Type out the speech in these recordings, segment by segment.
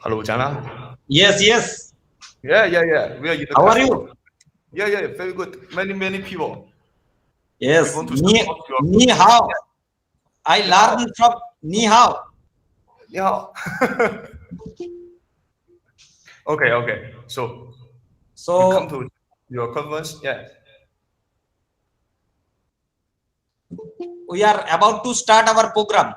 Hello, Chandra. Yes, yes. Yeah. We are in the How are class. you? Yeah, very good. Many people. We Yes, want to start off your. ni hao. I Ni hao. learned from ni hao. Ni hao. Okay. So we come So to your conference. Yeah. we are about to start our program.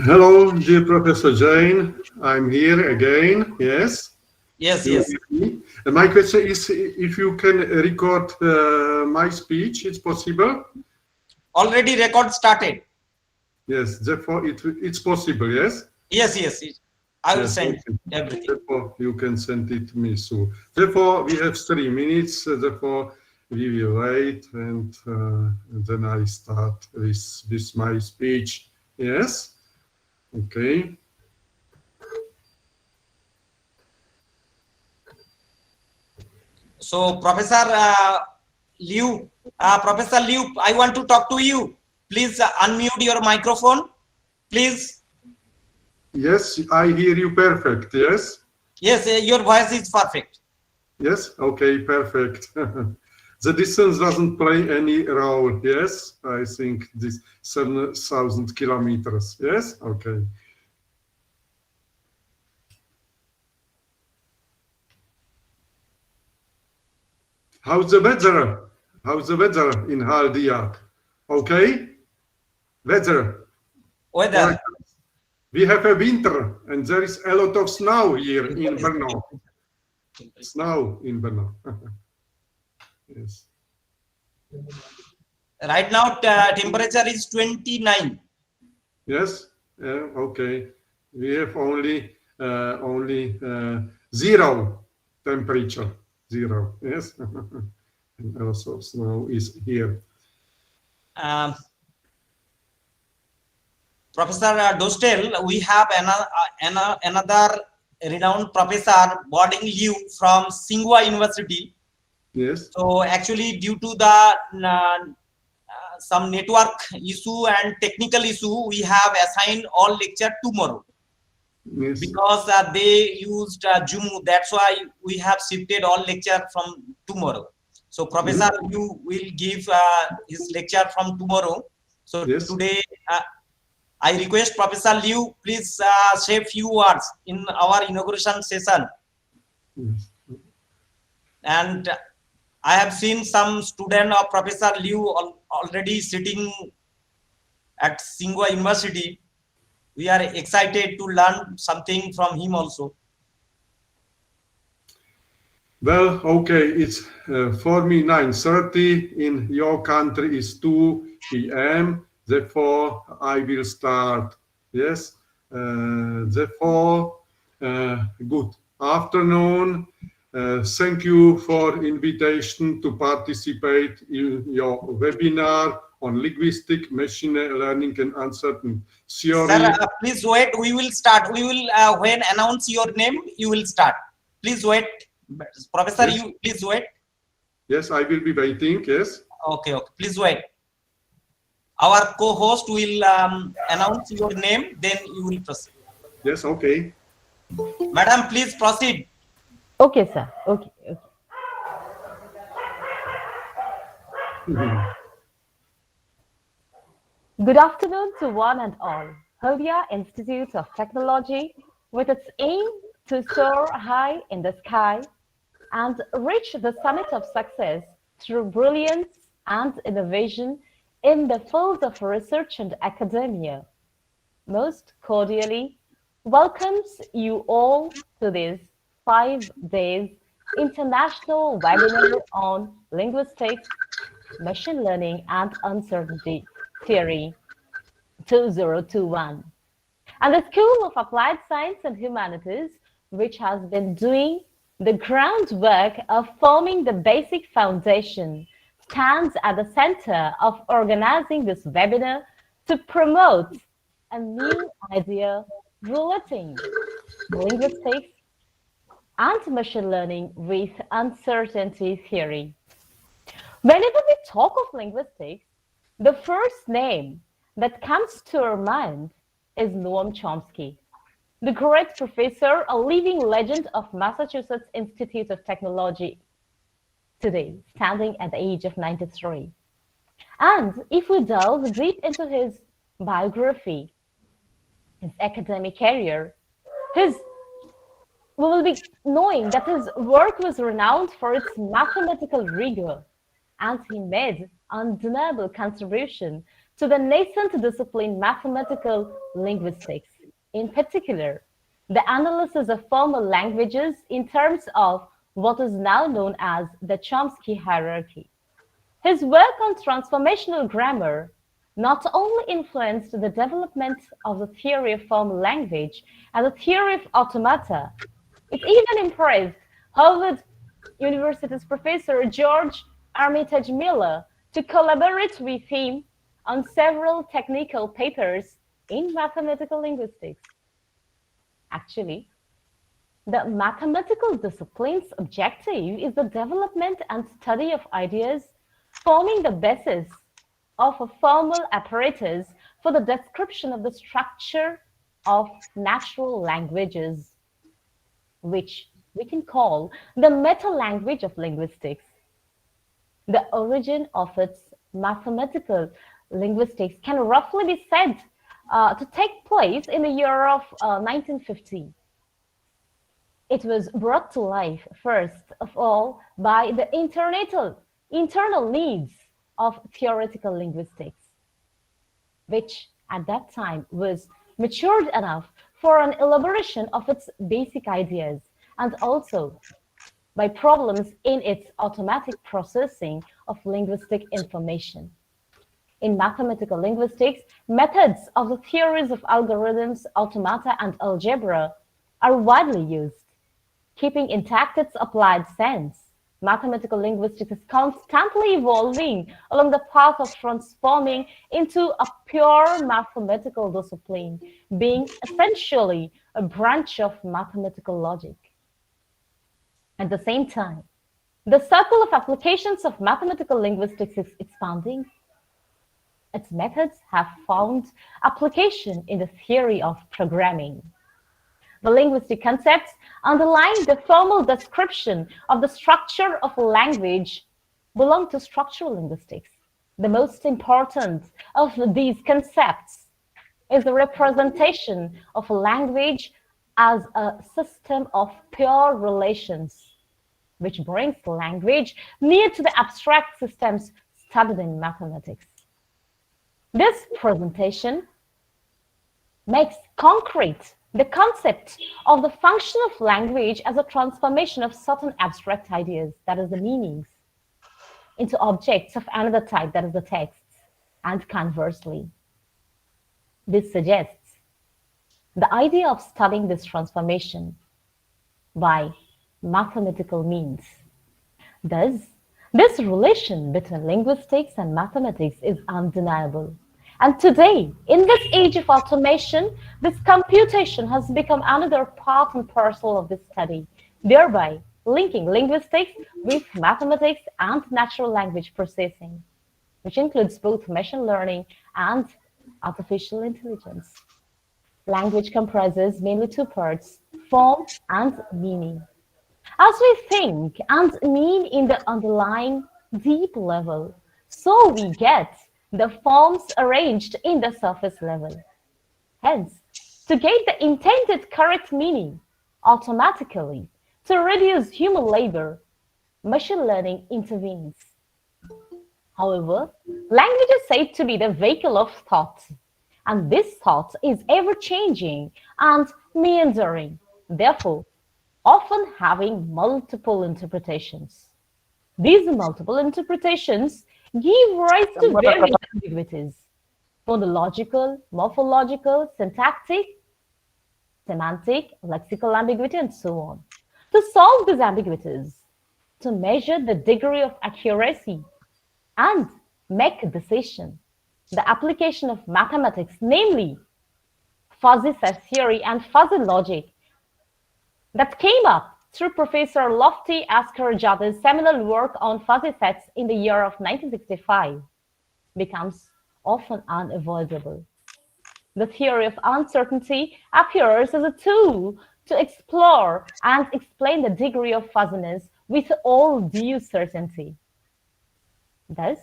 Hello, dear Professor Jain. I'm here again. Yes. Yes, You yes. hear me? My question is if you can record my speech, it's possible? Already record started. Yes, therefore it's possible, yes? Yes. I will Yes, send okay. everything. Therefore, you can send it to me soon. Therefore, we have 3 minutes. Therefore, we will wait and then I start with my speech. Yes? Okay. So Professor Liu, I want to talk to you. Please unmute your microphone. Please. Yes, I hear you perfect. Yes? Yes, your voice is perfect. Yes? Okay, perfect. The distance doesn't play any role. Yes? I think this 7,000 kilometers. Yes? Okay. How's the weather? How's the weather in Haldia? Okay? Weather. Weather. We have a winter and there is a lot of snow here in Brno. Snow in Brno. Yes. Right now, temperature is 29. Yes. Okay. We have only zero temperature. Zero. Yes. And also snow is here. Professor Dostell, we have another renowned professor boarding leave from Tsinghua University. Yes. So actually, due to the some network issue and technical issue, we have assigned all lecture tomorrow. Yes. Because they used Zoom. That's why we have shifted all lecture from tomorrow. So Professor, you will give his lecture from tomorrow. So yes. Today, I request Professor Liu, please say few words in our inauguration session. Yes. And I have seen some student of Professor Liu already sitting at Tsinghua University. We are excited to learn something from him also. Well, okay, it's for me 9:30. In your country is 2 p.m. Therefore, I will start. Yes. Therefore, good afternoon. Thank you for invitation to participate in your webinar on linguistic machine learning and uncertain theory. Sir, please wait. We will start. We will when announce your name, you will start. Please wait. Professor, yes. You please wait. Yes, I will be waiting. Yes. Okay. Please wait. Our co-host will announce your name, then you will proceed. Yes, okay. Madam, please proceed. Okay, sir. Okay. Good afternoon to one and all. Haldia Institute of Technology, with its aim to soar high in the sky and reach the summit of success through brilliance and innovation in the field of research and academia, most cordially welcomes you all to this 5 days international webinar on linguistics, machine learning, and uncertainty theory 2021. And the School of Applied Science and Humanities, which has been doing the groundwork of forming the basic foundation, stands at the center of organizing this webinar to promote a new idea relating linguistics and machine learning with uncertainty theory. Whenever we talk of linguistics, the first name that comes to our mind is Noam Chomsky, the great professor, a living legend of Massachusetts Institute of Technology, today standing at the age of 93. And if we delve deep into his biography, his academic career, we will be knowing that his work was renowned for its mathematical rigor, and he made undeniable contribution to the nascent discipline mathematical linguistics, in particular, the analysis of formal languages in terms of what is now known as the Chomsky hierarchy. His work on transformational grammar not only influenced the development of the theory of formal language and the theory of automata, it even impressed Harvard University's Professor George Armitage Miller to collaborate with him on several technical papers in mathematical linguistics. Actually, the mathematical discipline's objective is the development and study of ideas forming the basis of a formal apparatus for the description of the structure of natural languages, which we can call the meta-language of linguistics. The origin of its mathematical linguistics can roughly be said to take place in the year of 1950. It was brought to life, first of all, by the internal needs of theoretical linguistics, which at that time was matured enough for an elaboration of its basic ideas, and also by problems in its automatic processing of linguistic information. In mathematical linguistics, methods of the theories of algorithms, automata, and algebra are widely used. Keeping intact its applied sense, mathematical linguistics is constantly evolving along the path of transforming into a pure mathematical discipline, being essentially a branch of mathematical logic. At the same time, the circle of applications of mathematical linguistics is expanding. Its methods have found application in the theory of programming. The linguistic concepts underlying the formal description of the structure of a language belong to structural linguistics. The most important of these concepts is the representation of a language as a system of pure relations, which brings the language near to the abstract systems studied in mathematics. This presentation makes concrete the concept of the function of language as a transformation of certain abstract ideas, that is the meanings, into objects of another type, that is the texts, and conversely. This suggests the idea of studying this transformation by mathematical means. Thus, this relation between linguistics and mathematics is undeniable. And today, in this age of automation, this computation has become another part and parcel of this study, thereby linking linguistics with mathematics and natural language processing, which includes both machine learning and artificial intelligence. Language comprises mainly two parts, form and meaning. As we think and mean in the underlying deep level, so we get the forms arranged in the surface level. Hence, to get the intended correct meaning automatically, to reduce human labor, machine learning intervenes. However, language is said to be the vehicle of thought, and this thought is ever-changing and meandering, therefore, often having multiple interpretations. These multiple interpretations give rise to various ambiguities: phonological, morphological, syntactic, semantic, lexical ambiguity, and so on. To solve these ambiguities, to measure the degree of accuracy and make a decision, the application of mathematics, namely fuzzy set theory and fuzzy logic, that came up through Professor Lofty Asghar-Jada's seminal work on fuzzy sets in the year of 1965, becomes often unavoidable. The theory of uncertainty appears as a tool to explore and explain the degree of fuzziness with all due certainty. Thus,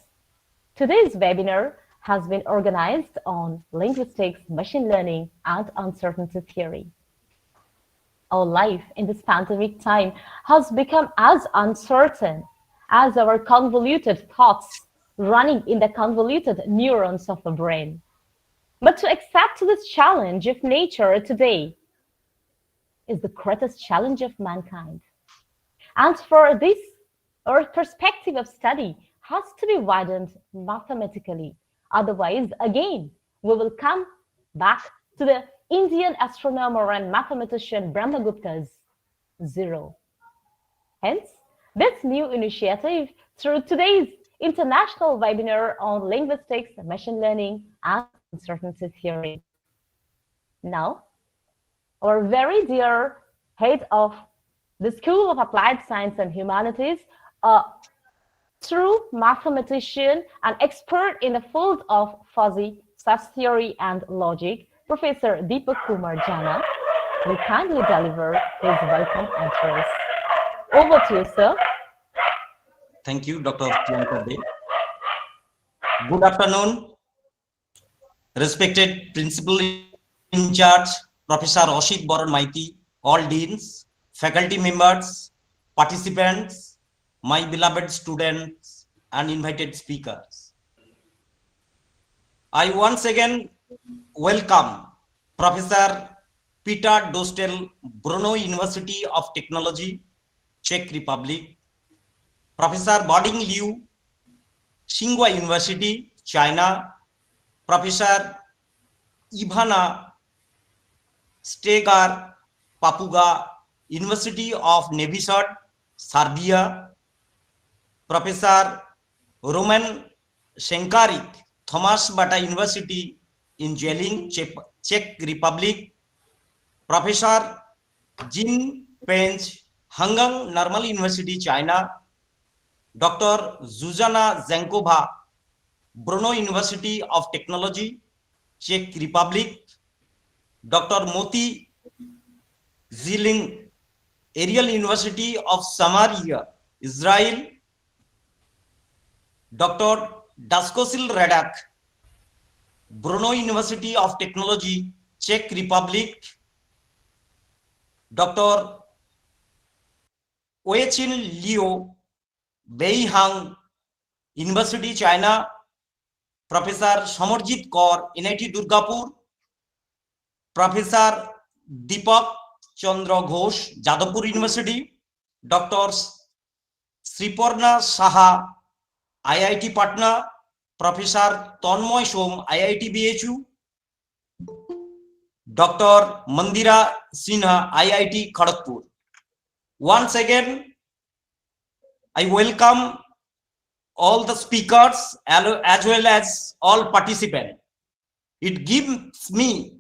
today's webinar has been organized on linguistics, machine learning, and uncertainty theory. Our life in this pandemic time has become as uncertain as our convoluted thoughts running in the convoluted neurons of the brain. But to accept this challenge of nature today is the greatest challenge of mankind. And for this, our perspective of study has to be widened mathematically. Otherwise, again, we will come back to the Indian astronomer and mathematician Brahmagupta's zero. Hence, this new initiative through today's international webinar on linguistics, machine learning, and uncertainty theory. Now, our very dear head of the School of Applied Science and Humanities, a true mathematician and expert in the field of fuzzy SAS theory and logic, Professor Deepak Kumar Jana, will kindly deliver his welcome address. Over to you, sir. Thank you, Dr. Priyanka Dey. Good afternoon, respected Principal in charge, Professor Ashit Baran Maiti, all deans, faculty members, participants, my beloved students, and invited speakers. I once again welcome Professor Peter Dostell, Brno University of Technology, Czech Republic, Professor Boding Liu, Tsinghua University, China, Professor Ivana Stegar, Papua, University of Novi Sad, Serbia, Professor Roman Shenkarik, Thomas Bata University in Jelling, Czech Republic, Professor Jin Penge, Hangang Normal University, China, Dr. Zuzana Zankova, Brno University of Technology, Czech Republic, Dr. Moti Ziling, Ariel University of Samaria, Israel, Dr. Daskosil Radak, Brno University of Technology, Czech Republic, Dr. Weichin Liu, Beihang University, China, Professor Samarjit Kaur, NIT Durgapur, Professor Deepak Chandra Ghosh, Jadavpur University, Dr. Sriparna Saha, IIT Patna, Professor Tanmoy Som, IIT BHU, Dr. Mandira Sinha, IIT Kharagpur. Once again, I welcome all the speakers as well as all participants. It gives me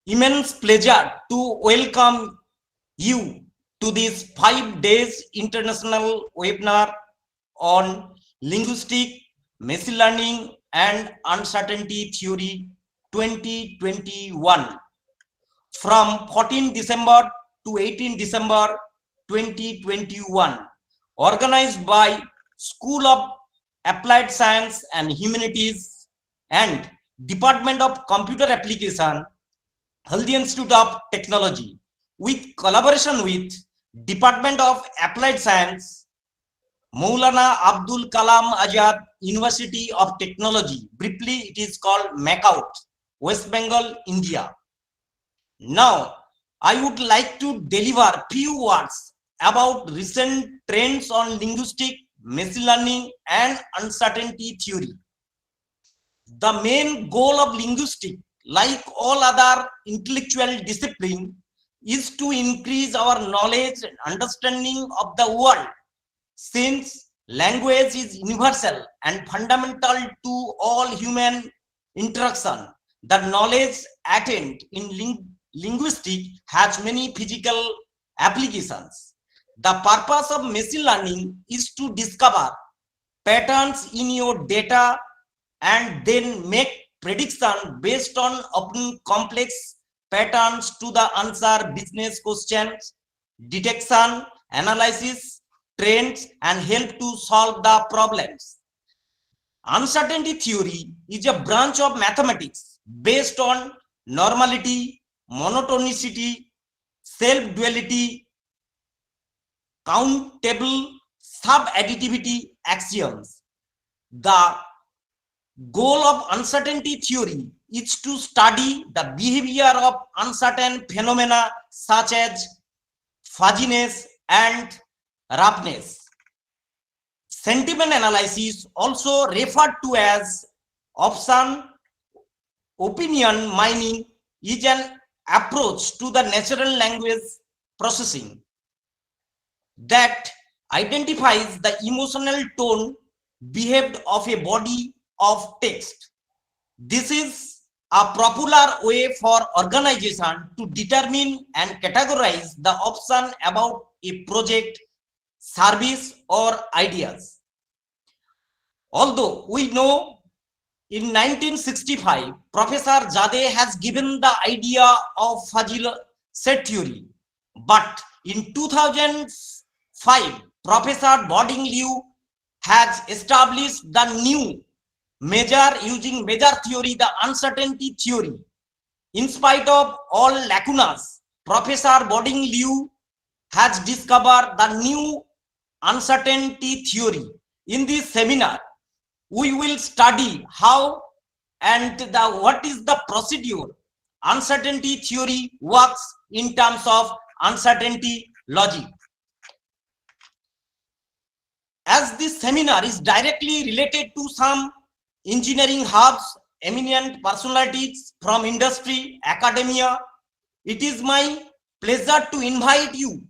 immense pleasure to welcome you to this 5 days international webinar on linguistic, machine learning and uncertainty theory 2021 from 14 December to 18 December 2021, organized by School of Applied Science and Humanities and Department of Computer Application, Haldia Institute of Technology, with collaboration with Department of Applied Science, Maulana Abdul Kalam Azad University of Technology, briefly it is called MAKAUT, West Bengal, India. Now, I would like to deliver few words about recent trends on linguistic, machine learning and uncertainty theory. The main goal of linguistics, like all other intellectual discipline, is to increase our knowledge and understanding of the world, since language is universal and fundamental to all human interaction. The knowledge attained in linguistics has many physical applications. The purpose of machine learning is to discover patterns in your data and then make prediction based on opening complex patterns to the answer business questions, detection, analysis, trends, and help to solve the problems. Uncertainty theory is a branch of mathematics based on normality, monotonicity, self-duality, countable sub-additivity axioms. The goal of uncertainty theory is to study the behavior of uncertain phenomena such as fuzziness and roughness. Sentiment analysis, also referred to as opinion mining, is an approach to the natural language processing that identifies the emotional tone behaved of a body of text. This is a popular way for organization to determine and categorize the option about a project, service, or ideas. Although we know in 1965, Professor Zadeh has given the idea of fuzzy set theory, but in 2005, Professor Boarding Liu has established the new measure using measure theory, the uncertainty theory. In spite of all lacunas, Professor Boarding Liu has discovered the new uncertainty theory. In this seminar, we will study how and what is the procedure uncertainty theory works in terms of uncertainty logic. As this seminar is directly related to some engineering hubs, eminent personalities from industry, academia, it is my pleasure to invite you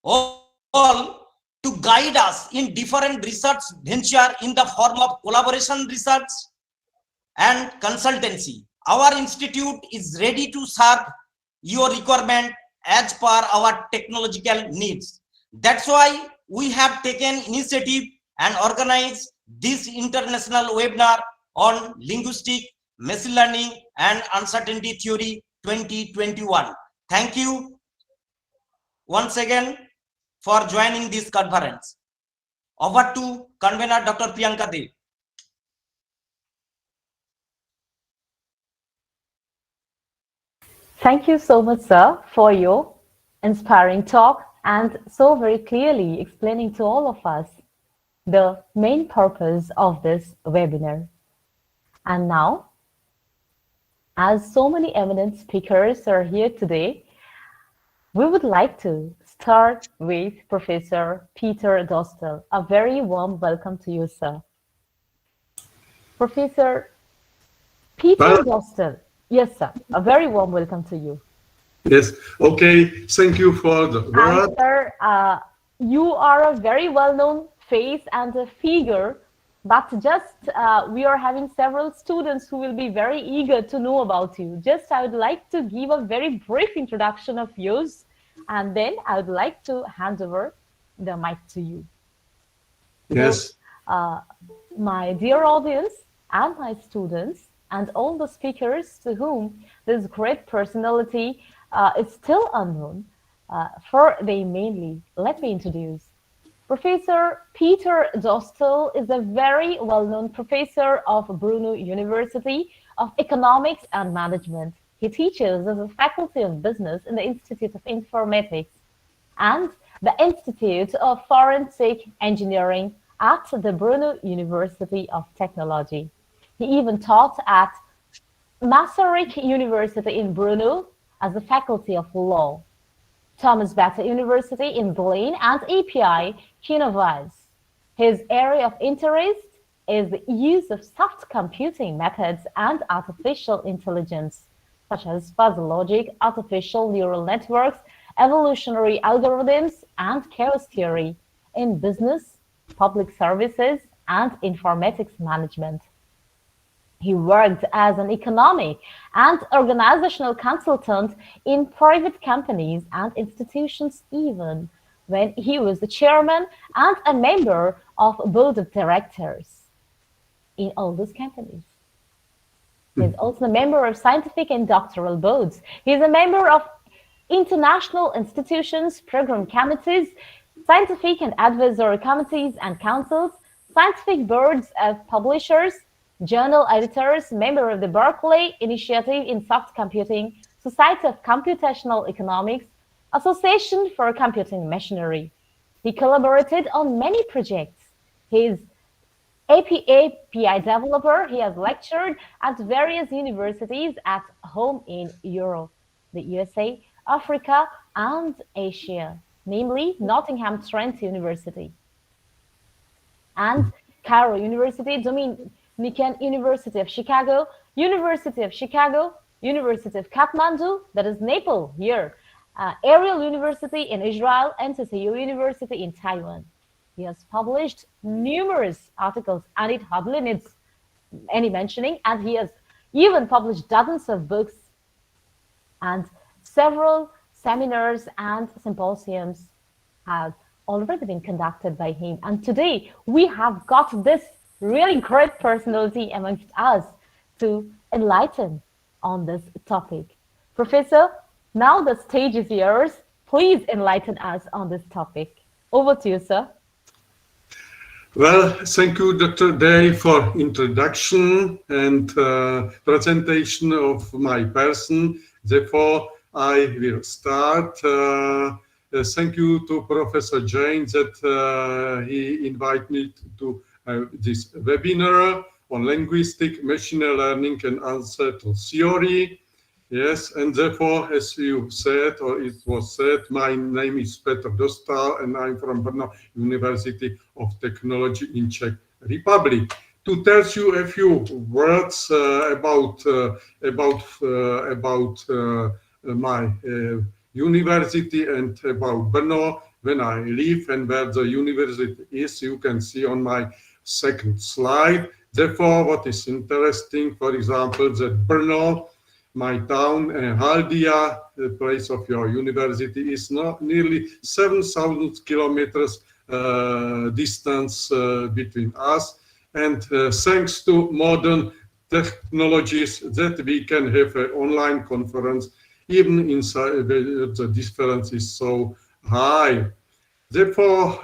all to guide us in different research venture in the form of collaboration research and consultancy. Our institute is ready to serve your requirement as per our technological needs. That's why we have taken initiative and organized this international webinar on linguistic, machine learning, and uncertainty theory 2021. Thank you once again for joining this conference. Over to convener Dr. Priyanka Dev. Thank you so much, sir, for your inspiring talk and so very clearly explaining to all of us the main purpose of this webinar. And now, as so many eminent speakers are here today, we would like to start with Professor Peter Dostell. A very warm welcome to you, sir. Professor Peter Dostell. Yes, sir. A very warm welcome to you. Yes. Okay. Thank you for the word. Sir, you are a very well-known face and a figure, but just we are having several students who will be very eager to know about you. Just I would like to give a very brief introduction of yours, and then I would like to hand over the mic to you. Yes. So, my dear audience and my students and all the speakers to whom this great personality is still unknown, for they mainly, let me introduce. Professor Peter Dostell is a very well-known professor of Brno University of Economics and Management. He teaches as a Faculty of Business in the Institute of Informatics and the Institute of Forensic Engineering at the Brno University of Technology. He even taught at Masaryk University in Brno as the Faculty of Law, Thomas Bata University in Berlin, and API Kinovice. His area of interest is the use of soft computing methods and artificial intelligence, such as fuzzy logic, artificial neural networks, evolutionary algorithms, and chaos theory in business, public services, and informatics management. He worked as an economic and organizational consultant in private companies and institutions, even when he was the chairman and a member of a board of directors in all those companies. He's also a member of scientific and doctoral boards. He's a member of international institutions, program committees, scientific and advisory committees and councils, scientific boards of publishers, journal editors, member of the Berkeley Initiative in Soft Computing, Society of Computational Economics, Association for Computing Machinery. He collaborated on many projects. He's API developer. He has lectured at various universities at home in Europe, the USA, Africa, and Asia, namely Nottingham Trent University and Cairo University, Dominican University of Chicago, University of Kathmandu, that is Nepal here, Ariel University in Israel, and TCU University in Taiwan. He has published numerous articles, and it hardly needs any mentioning, and he has even published dozens of books and several seminars and symposiums have already been conducted by him. And today we have got this really great personality amongst us to enlighten on this topic. Professor, now the stage is yours. Please enlighten us on this topic. Over to you, sir. Well, thank you, Dr. Day, for introduction and presentation of my person. Therefore, I will start. Thank you to Professor Jain that he invited me to this webinar on linguistic, machine learning, and unsettled theory. Yes, and therefore, as you said, or it was said, my name is Petr Dostell, and I'm from Brno University of Technology in Czech Republic. To tell you a few words about my university and about Brno, when I live and where the university is, you can see on my second slide. Therefore, what is interesting, for example, that Brno, my town, Haldia, the place of your university, is nearly 7,000 kilometers distance between us. And thanks to modern technologies that we can have an online conference, even inside the difference is so high. Therefore,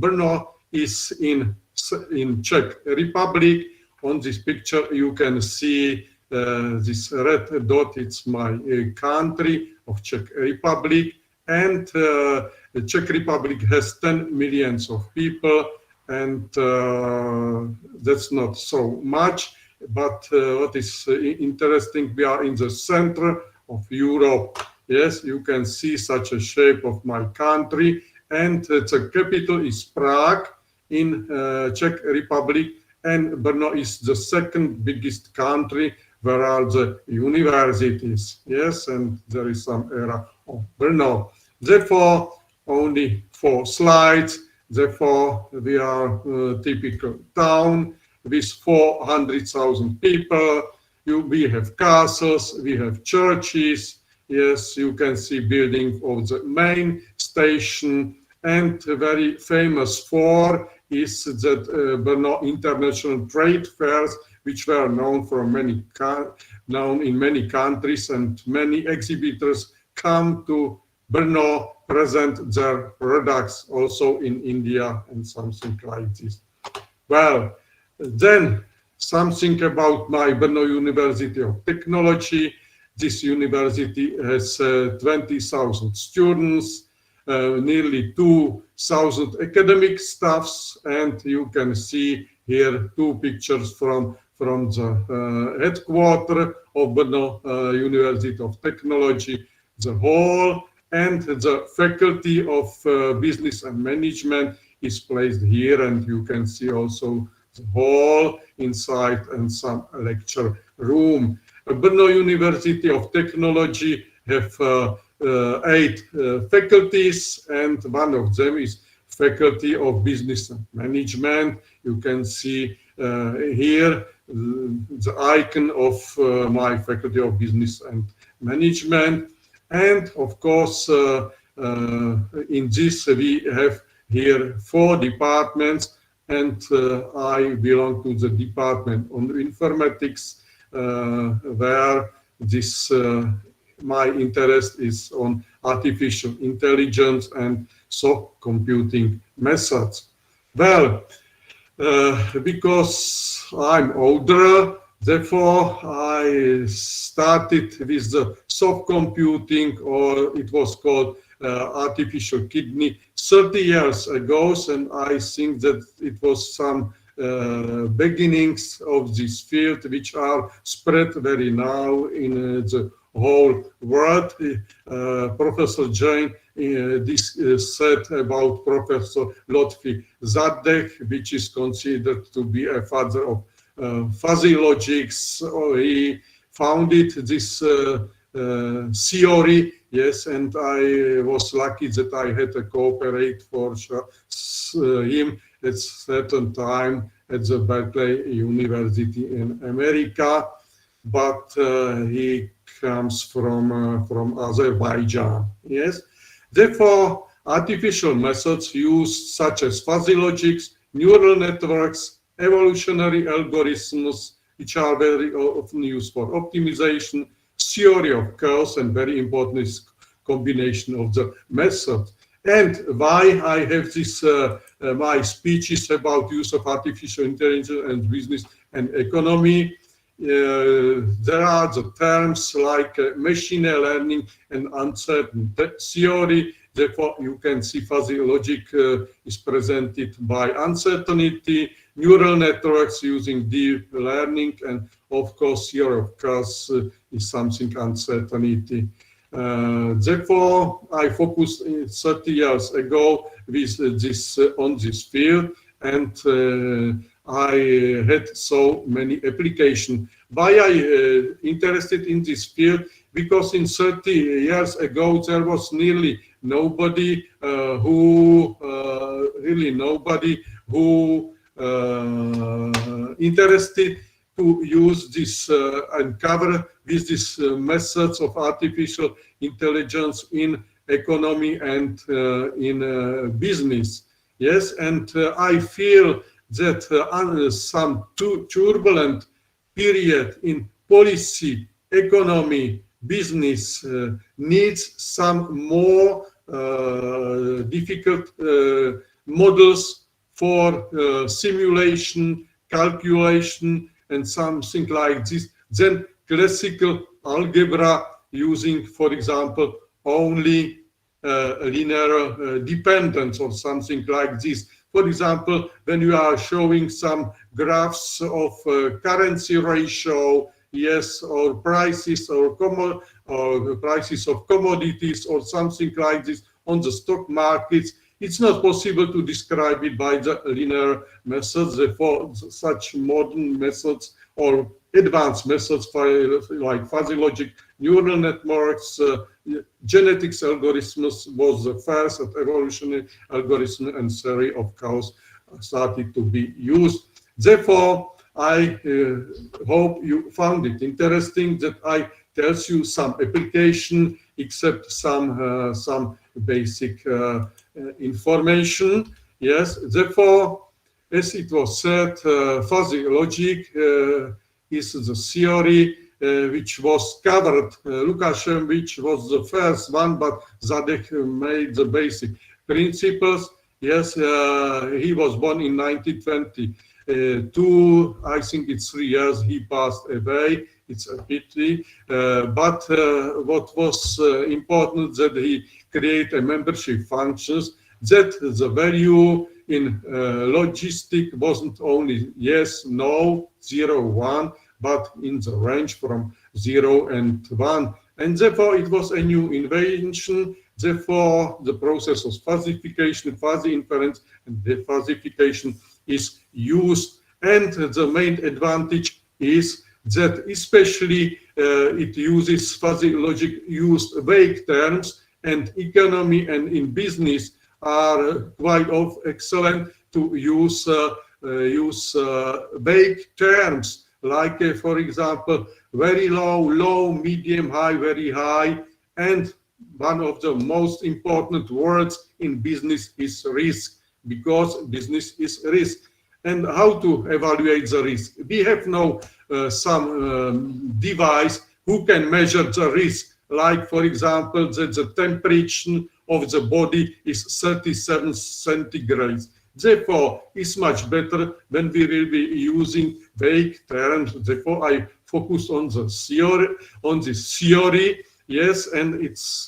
Brno is in Czech Republic. On this picture, you can see this red dot, it's my country of Czech Republic, and the Czech Republic has 10 million of people, and that's not so much, but what is interesting, we are in the center of Europe. Yes, you can see such a shape of my country, and the capital is Prague in Czech Republic, and Brno is the second biggest country where are the universities. Yes, and there is some area of Brno. Therefore, only 4 slides. Therefore, we are a typical town with 400,000 people. We have castles, we have churches. Yes, you can see building of the main station, and very famous for is that Brno International Trade Fairs, which were known in many countries, and many exhibitors come to Brno, present their products also in India and something like this. Well, then something about my Brno University of Technology. This university has 20,000 students, nearly 2,000 academic staffs, and you can see here 2 pictures from the headquarters of Brno University of Technology, the hall, and the faculty of business and management is placed here, and you can see also the hall inside and some lecture room. Brno University of Technology have 8 faculties, and one of them is Faculty of Business and Management. You can see here the icon of my Faculty of Business and Management. And of course, in this we have here 4 departments, and I belong to the department on informatics, where this my interest is on artificial intelligence and soft computing methods. Well, because I'm older, therefore I started with the soft computing, or it was called artificial kidney, 30 years ago, and I think that it was some beginnings of this field which are spread very now in the whole world. Professor Jain said about Professor Lotfi Zadeh, which is considered to be a father of fuzzy logics. He founded this theory, yes, and I was lucky that I had to cooperate for him at certain time at the Berkeley University in America, but he comes from Azerbaijan, yes. Therefore, artificial methods used such as fuzzy logics, neural networks, evolutionary algorithms, which are very often used for optimization, theory of chaos, and very important is combination of the methods. And why I have this my speeches about use of artificial intelligence and business and economy. There are the terms like machine learning and uncertain theory. Therefore, you can see fuzzy logic is presented by uncertainty, neural networks using deep learning, and of course, theory of chaos is something uncertainty. Therefore, I focused 30 years ago with this on this field, and I had so many applications. Why I interested in this field? Because in 30 years ago there was nearly nobody who interested to use this and cover with these methods of artificial intelligence in economy and in business. Yes, and I feel that some turbulent period in policy, economy, business needs some more difficult models for simulation, calculation, and something like this, then classical algebra using, for example, only linear dependence or something like this. For example, when you are showing some graphs of currency ratio, yes, or prices or prices of commodities or something like this on the stock markets, it's not possible to describe it by the linear methods. Therefore, such modern methods or advanced methods like fuzzy logic, neural networks, genetics algorithms was the first evolutionary algorithm, and theory of chaos started to be used. Therefore, I hope you found it interesting that I tell you some application, except some basic information. Yes, therefore, as it was said, fuzzy logic is the theory which was covered. Lukashevich was the first one, but Zadeh made the basic principles. Yes, he was born in 1922. I think it's 3 years he passed away. It's a pity. But what was important that he created membership functions, that the value in logistic wasn't only yes, no, 0, 1, but in the range from 0 and 1. And therefore, it was a new invention. Therefore, the process of fuzzification, fuzzy inference, and defuzzification is used. And the main advantage is that especially it uses fuzzy logic, used vague terms, and economy and in business are quite excellent to use vague terms like, for example, very low, low, medium, high, very high. And one of the most important words in business is risk, because business is risk. And how to evaluate the risk? We have now some device who can measure the risk. Like, for example, that the temperature of the body is 37 centigrades. Therefore, it's much better when we will be using vague terms. Therefore, I focus on the theory, yes, and it's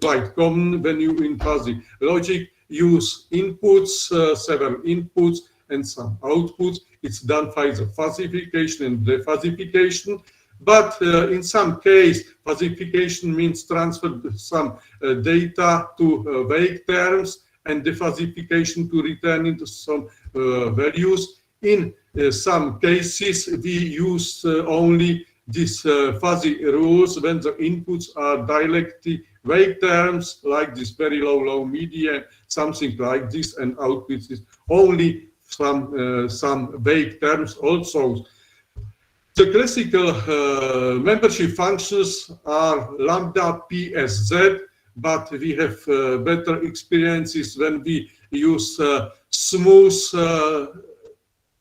quite common when you in fuzzy logic use inputs, several inputs, and some outputs. It's done by the falsification and defalsification. But in some case, falsification means transfer some data to vague terms, and defalsification to return into some values. In some cases, we use only these fuzzy rules when the inputs are directly vague terms, like this very low, low, medium, something like this, and outputs is only some vague terms also. The classical membership functions are lambda, p, s, z, but we have better experiences when we use smooth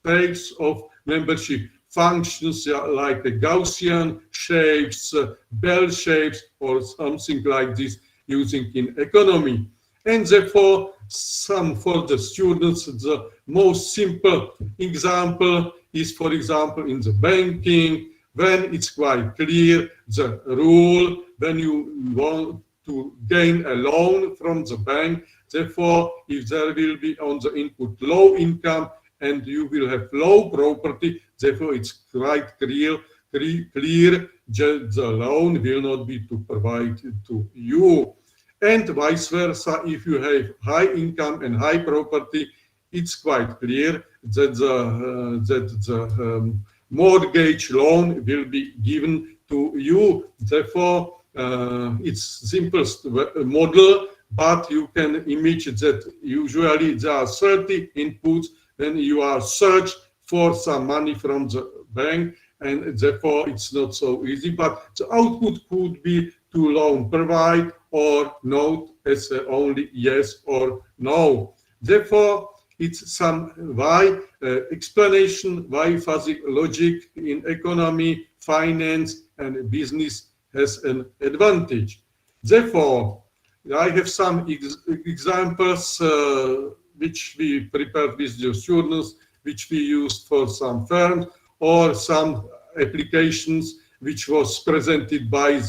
types of membership functions, like the Gaussian shapes, bell shapes, or something like this using in economy. And therefore, for the students, the most simple example is, for example, in the banking, when it's quite clear the rule, when you want to gain a loan from the bank. Therefore, if there will be on the input low income and you will have low property, therefore it's quite clear that the loan will not be to provide to you. And vice versa, if you have high income and high property, it's quite clear that the mortgage loan will be given to you. Therefore, it's simplest model, but you can imagine that usually there are 30 inputs when you are search for some money from the bank, and therefore it's not so easy. But the output could be to loan provide or not as only yes or no. Therefore, it's some explanation why fuzzy logic in economy, finance, and business has an advantage. Therefore, I have some examples which we prepared with the students, which we used for some firms, or some applications which was presented by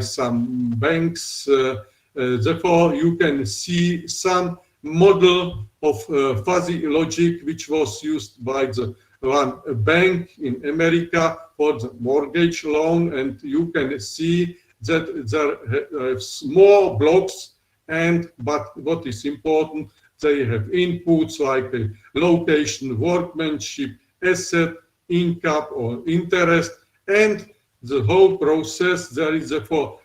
some banks. Therefore, you can see some model of fuzzy logic which was used by the one bank in America for the mortgage loan, and you can see that there are small blocks, but what is important, they have inputs like a location, workmanship, asset, income or interest, and the whole process. There is therefore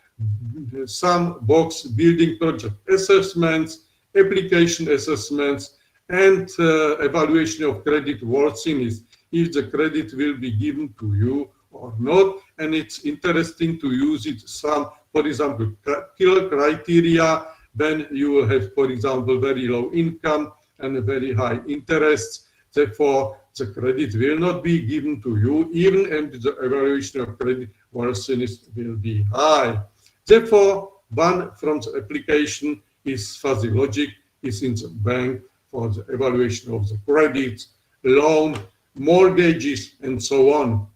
some box building project assessments, application assessments, and evaluation of credit worthiness, if the credit will be given to you or not. And it's interesting to use it some, for example, killer criteria when you will have, for example, very low income and very high interests. Therefore, the credit will not be given to you, even if the evaluation of credit worthiness will be high. Therefore, one from the application is fuzzy logic, is in the bank for the evaluation of the credits, loan, mortgages, and so on.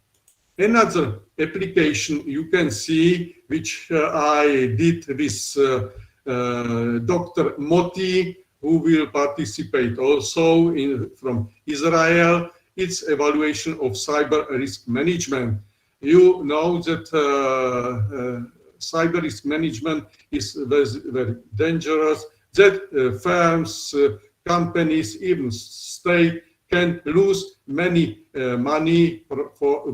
Another application you can see, which I did with Dr. Moti, who will participate also from Israel. It's evaluation of cyber risk management. You know that cyber risk management is very, very dangerous, that firms, companies, even state can lose many money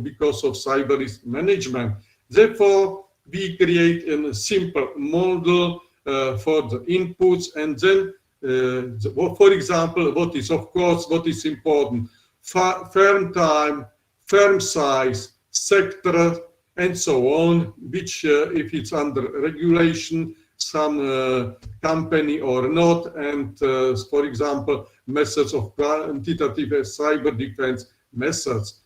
because of cyber risk management. Therefore, we create a simple model for the inputs, and then, for example, what is important, firm time, firm size, sector, and so on, which if it's under regulation, some company or not, and for example, methods of quantitative cyber defense methods.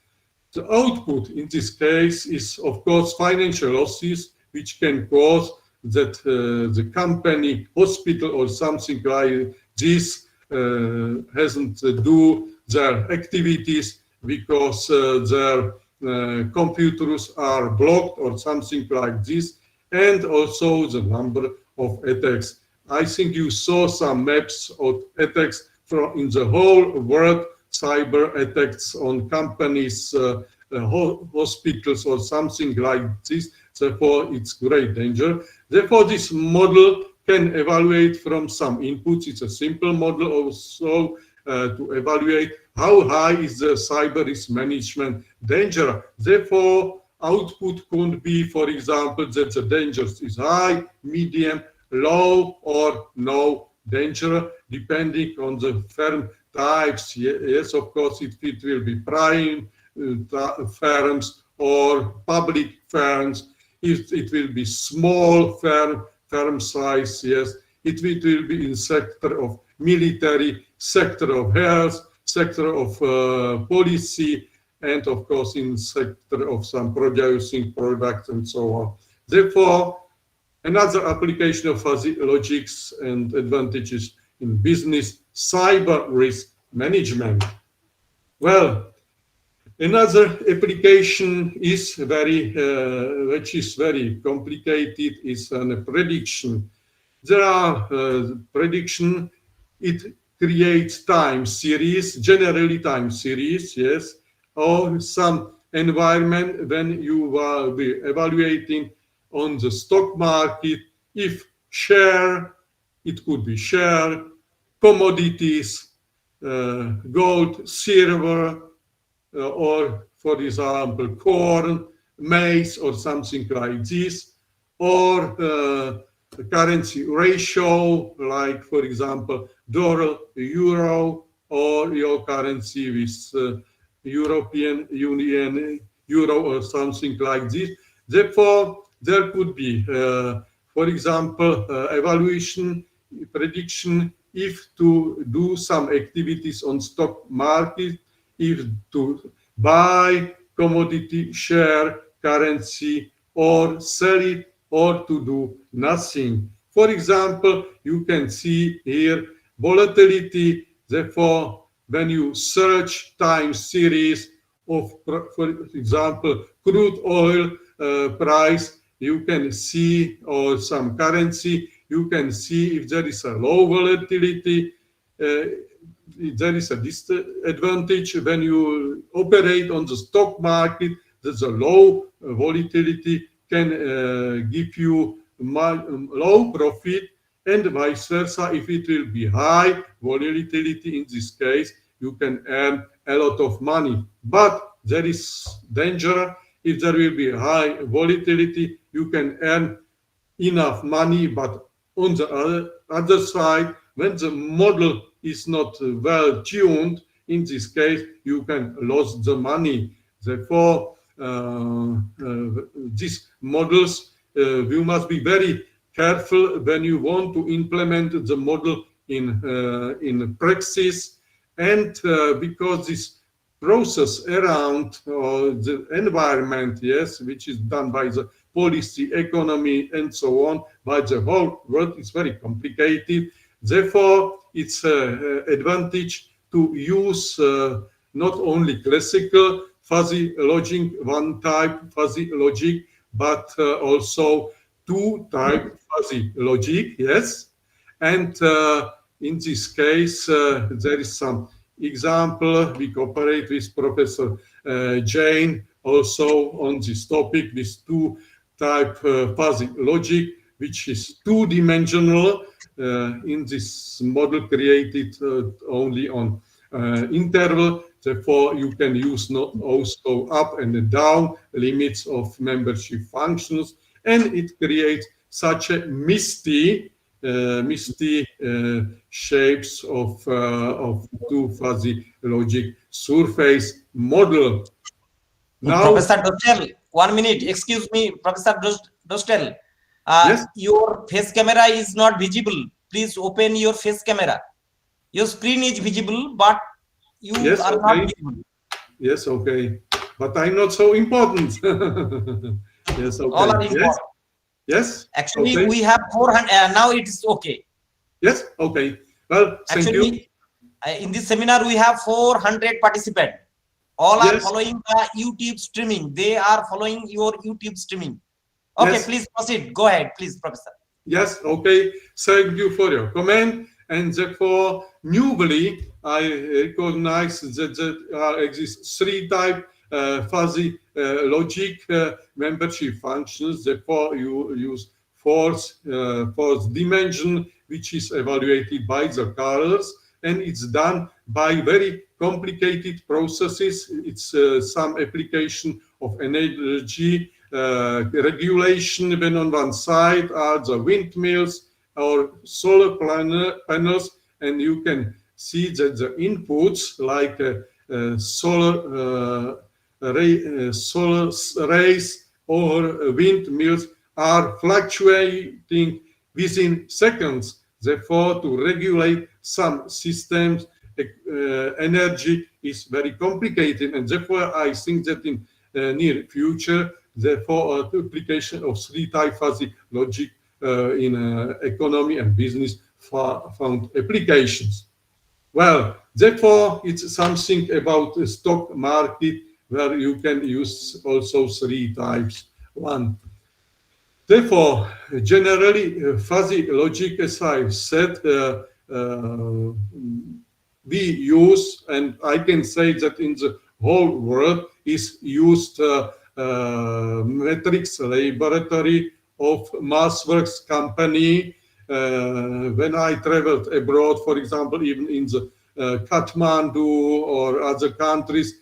The output in this case is, of course, financial losses, which can cause that the company, hospital, or something like this hasn't do their activities because their computers are blocked or something like this, and also the number of attacks. I think you saw some maps of attacks from in the whole world, cyber attacks on companies, hospitals, or something like this. Therefore, it's great danger. Therefore, this model can evaluate from some inputs. It's a simple model also to evaluate how high is the cyber risk management danger. Therefore, output could be, for example, that the danger is high, medium, low, or no danger, depending on the firm types. Yes, of course, it will be prime firms or public firms. If it will be small firm size, yes, it will be in sector of military, sector of health, sector of policy, and of course in sector of some producing products and so on. Therefore, another application of fuzzy logics and advantages in business, cyber risk management. Well, another application is which is very complicated, is a prediction. There are prediction, it creates time series, generally time series, yes, or some environment when you will be evaluating on the stock market, if share, it could be share, commodities, gold, silver, or for example, corn, maize, or something like this, or currency ratio, like for example, dollar, euro, or your currency with European Union, euro, or something like this. Therefore, there could be, for example, evaluation, prediction, if to do some activities on stock market, if to buy commodity, share, currency, or sell it, or to do nothing. For example, you can see here volatility. Therefore, when you search time series of, for example, crude oil price, you can see, or some currency, you can see if there is a low volatility. There is a disadvantage when you operate on the stock market, that the low volatility can give you low profit, and vice versa. If it will be high volatility, in this case, you can earn a lot of money. But there is danger. If there will be high volatility, you can earn enough money, but on the other side, when the model is not well tuned, in this case, you can lose the money. Therefore, these models, you must be very careful when you want to implement the model in practice, and because this process around the environment, yes, which is done by the policy, economy, and so on, by the whole world, is very complicated. Therefore, it's an advantage to use not only classical fuzzy logic, one type fuzzy logic, but also two type fuzzy logic, yes. And in this case, there is some example. We cooperate with Professor Jain also on this topic, with two type fuzzy logic, which is two-dimensional. In this model created only on interval. Therefore, you can use not also up and down limits of membership functions, and it creates such a misty shapes of two fuzzy logic surface model. Now, Professor Dostell, 1 minute. Excuse me, Professor Dostell. Yes? Your face camera is not visible. Please open your face camera. Your screen is visible, but you Yes, are okay. not visible. Yes, okay. But I'm not so important. Yes, okay. All are important. Yes? Actually, Okay. we have 400. Now it's okay. Yes, okay. Well, thank you. Actually, in this seminar, we have 400 participants. All are Yes. following the YouTube streaming. They are following your YouTube streaming. Okay, Yes. please proceed. Go ahead, please, Professor. Yes, okay. Thank you for your comment. And therefore, newly, I recognize that there exist three type fuzzy logic membership functions. Therefore, you use fourth dimension, which is evaluated by the colors, and it's done by very complicated processes. It's some application of energy regulation, when on one side are the windmills or solar panels, and you can see that the inputs like solar rays or windmills are fluctuating within seconds. Therefore, to regulate some systems, energy is very complicated, and therefore I think that in near future, therefore, application of three-type fuzzy logic in economy and business found applications. Well, therefore, it's something about the stock market where you can use also three types. One. Therefore, generally, fuzzy logic, as I said, we use, and I can say that in the whole world is used metrics laboratory of MassWorks company. When I traveled abroad, for example, even in the Kathmandu or other countries,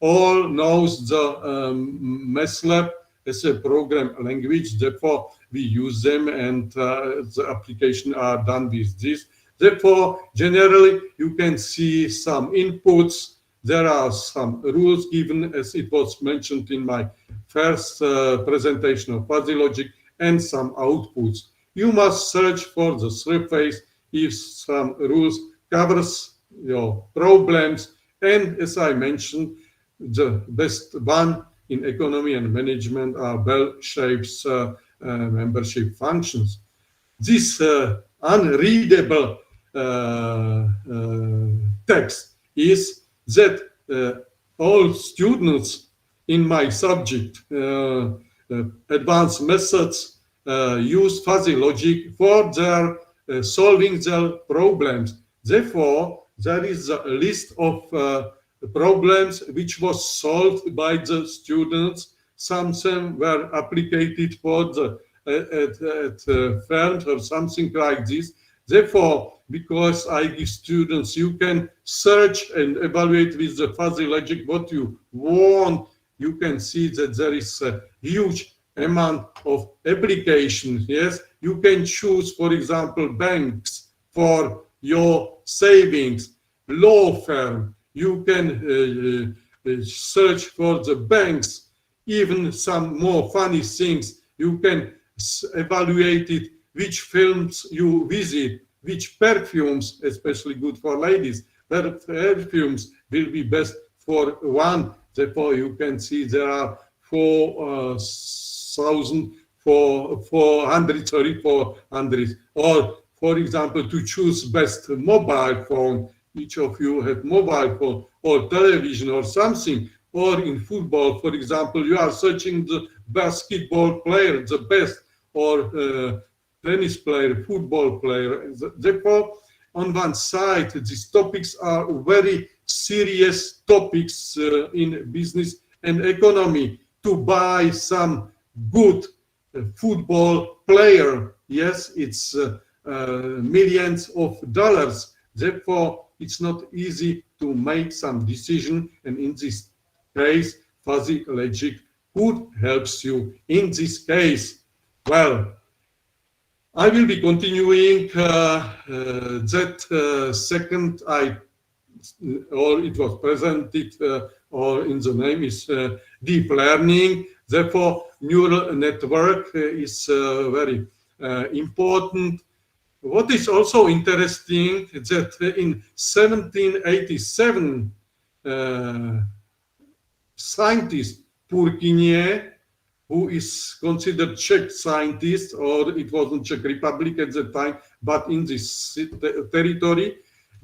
all knows the MATLAB as a program language. Therefore, we use them, and the application are done with this. Therefore, generally, you can see some inputs. There are some rules given, as it was mentioned in my first presentation of fuzzy logic, and some outputs. You must search for the surface if some rules covers your problems. And as I mentioned, the best one in economy and management are bell-shaped membership functions. This unreadable text is that all students in my subject, advanced methods, use fuzzy logic for their solving their problems. Therefore, there is a list of problems which was solved by the students. Some of them were applied for the at firms or something like this. Therefore, because I give students, you can search and evaluate with the fuzzy logic what you want. You can see that there is a huge amount of applications. Yes, you can choose, for example, banks for your savings, law firm. You can search for the banks, even some more funny things. You can evaluate it, which films you visit, which perfumes, especially good for ladies, but perfumes will be best for one. Therefore, you can see there are 400. Or, for example, to choose best mobile phone, each of you have mobile phone or television or something. Or in football, for example, you are searching the basketball player, the best, or tennis player, football player. Therefore, on one side, these topics are very serious topics in business and economy. To buy some good football player, yes, it's millions of dollars. Therefore, it's not easy to make some decision, and in this case, fuzzy logic would helps you in this case. Well, I will be continuing that second or it was presented or in the name is deep learning. Therefore, neural network is very important. What is also interesting is that in 1787, scientist Purkinje, who is considered Czech scientist, or it wasn't Czech Republic at the time, but in this territory,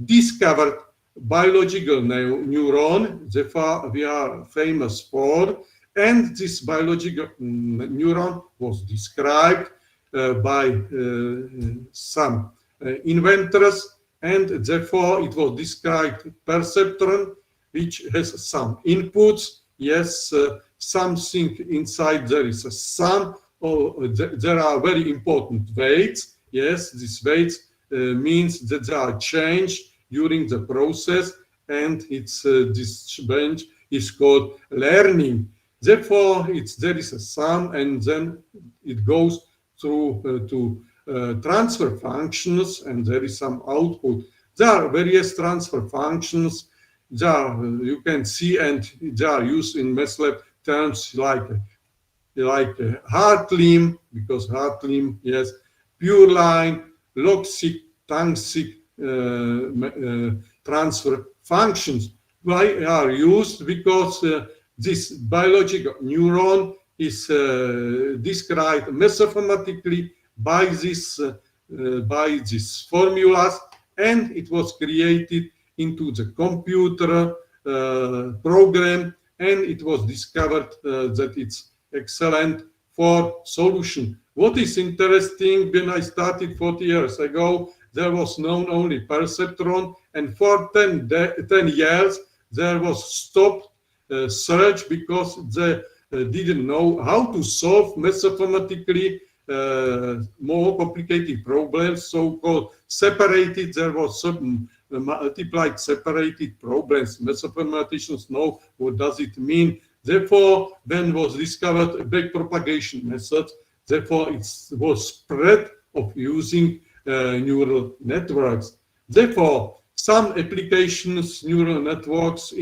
discovered biological neuron, therefore we are famous for, and this biological neuron was described by some inventors, and therefore it was described perceptron, which has some inputs. Yes, something inside there is a sum, or there are very important weights. Yes, these weights means that they are changed during the process, and it's this change is called learning. Therefore, there is a sum, and then it goes through to transfer functions, and there is some output. There are various transfer functions. You can see, and they are used in MATLAB terms like Hartlem, because Hartlem, yes, pure line, log-seq, tongue-seq transfer functions. Why are used? Because this biological neuron is described mathematically by these formulas, and it was created into the computer program, and it was discovered that it's excellent for solution. What is interesting, when I started 40 years ago, there was known only perceptron, and for 10 years there was stopped search because they didn't know how to solve mathematically more complicated problems, so-called separated. There was certain multiplied separated problems. Mathematicians know what does it mean. Therefore, then was discovered a backpropagation method. Therefore, it was spread of using neural networks. Therefore, some applications neural networks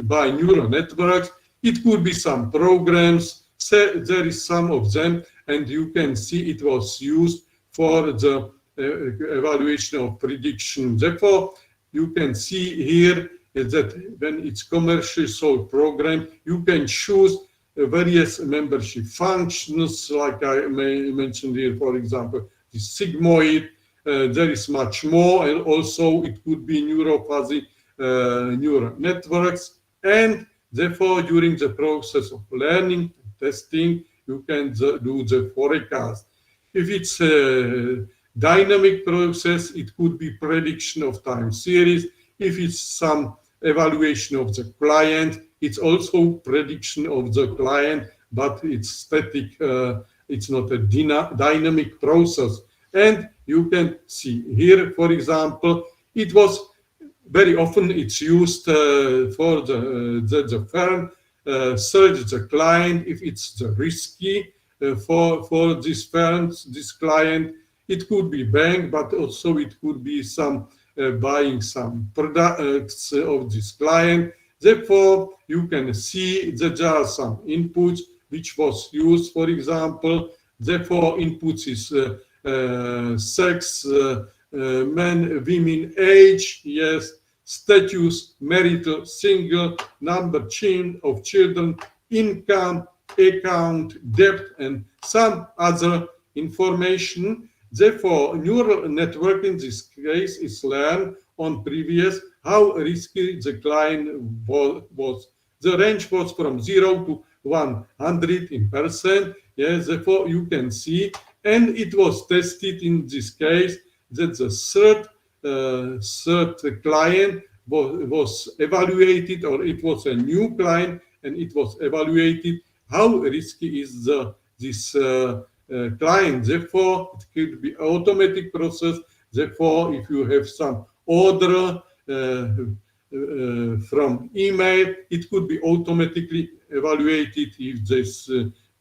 by neural networks. It could be some programs. There is some of them, and you can see it was used for the evaluation of prediction. Therefore, you can see here that when it's commercially sold program, you can choose various membership functions, like I mentioned here, for example, the sigmoid. There is much more, and also it could be neuropathy neural networks, and therefore during the process of learning, testing, you can do the forecast. If it's a dynamic process, it could be prediction of time series. If it's some evaluation of the client, it's also prediction of the client, but it's static, it's not a dynamic process. And you can see here, for example, it was very often it's used for the firm search the client if it's risky for this firm, this client. It could be bank, but also it could be some buying some products of this client. Therefore, you can see that there are some inputs which was used, for example. Therefore, inputs is sex, men, women, age, yes, status, marital, single, number of children, income, account, debt, and some other information. Therefore, neural network in this case is learned on previous how risky the client was. The range was from 0 to 100%. Yes, therefore you can see, and it was tested in this case that the third client was evaluated, or it was a new client, and it was evaluated how risky is this client. Therefore, it could be automatic process. Therefore, if you have some order from email, it could be automatically evaluated if this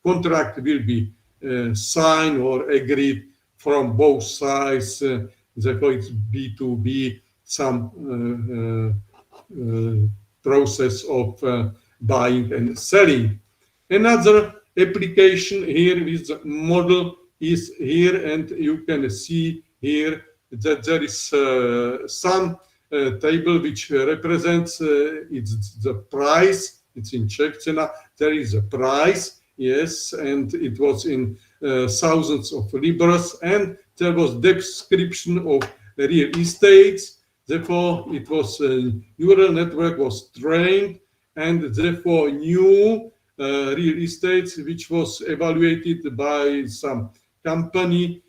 contract will be signed or agreed from both sides. Therefore, it's B2B some process of buying and selling. Another application here with the model is here, and you can see here that there is some table which represents it's the price. It's in Czech cena. There is a price, yes, and it was in thousands of libras, and there was description of real estates. Therefore, it was neural network was trained, and therefore new real estates which was evaluated by some company.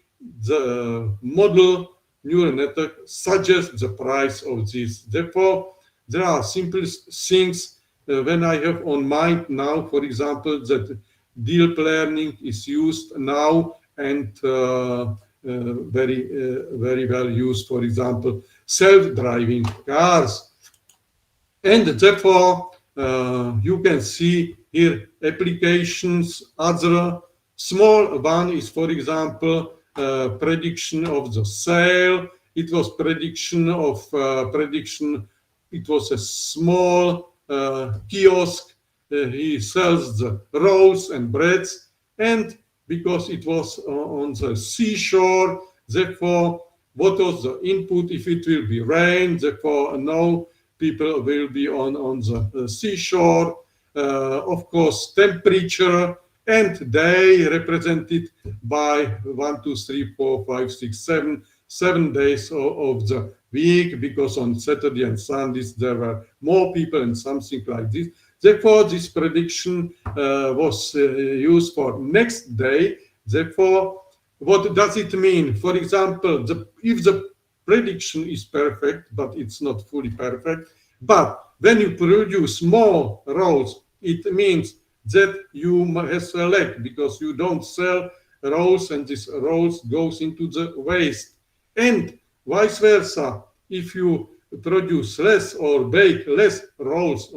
The model neural network suggests the price of this. Therefore, there are simple things when I have on mind now, for example, that deep learning is used now and very well used, for example, self-driving cars. And therefore, you can see here applications. Other small one is, for example, prediction of the sale. It was prediction of it was a small kiosk. He sells the rolls and breads, and because it was on the seashore, therefore, what was the input? If it will be rain, therefore, no people will be on the seashore. Of course, temperature, and day represented by 1, 2, 3, 4, 5, 6, 7 days of the week, because on Saturday and Sundays there were more people and something like this. Therefore, this prediction was used for next day. Therefore, what does it mean? For example, if the prediction is perfect, but it's not fully perfect, but when you produce more rolls, it means that you have a lack, because you don't sell rolls, and this rolls goes into the waste. And vice versa, if you produce less or bake less rolls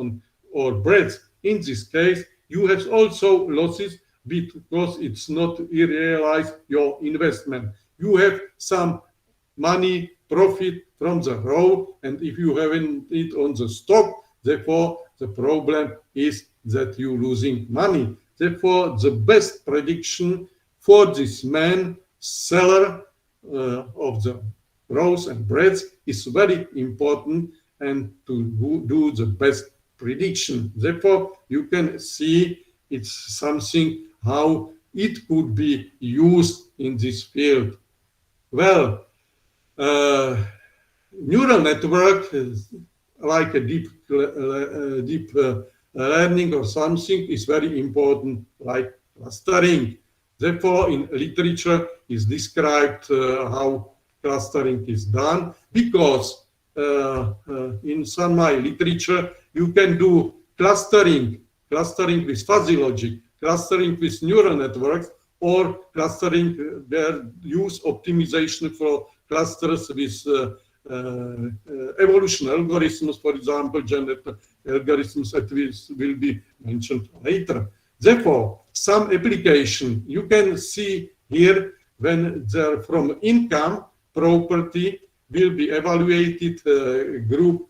or breads, in this case, you have also losses, because it's not realized your investment. You have some money profit from the roll, and if you haven't it on the stock, therefore the problem is that you're losing money. Therefore, the best prediction for this man, seller of the rolls and breads, is very important, and to do the best prediction. Therefore, you can see it's something how it could be used in this field. Well, neural network is like a deep learning or something is very important, like clustering. Therefore, in literature is described how clustering is done, because in some literature you can do clustering with fuzzy logic, clustering with neural networks, or clustering their use optimization for clusters with evolution algorithms, for example, genetic algorithms that will be mentioned later. Therefore, some application you can see here, when they're from income property will be evaluated group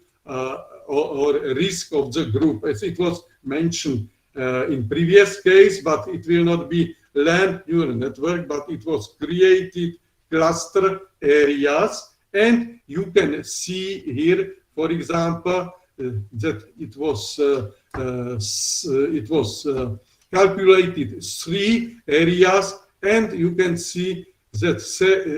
or risk of the group, as it was mentioned in previous case, but it will not be learned neural network, but it was created cluster areas. And you can see here, for example, that it was calculated 3 areas, and you can see that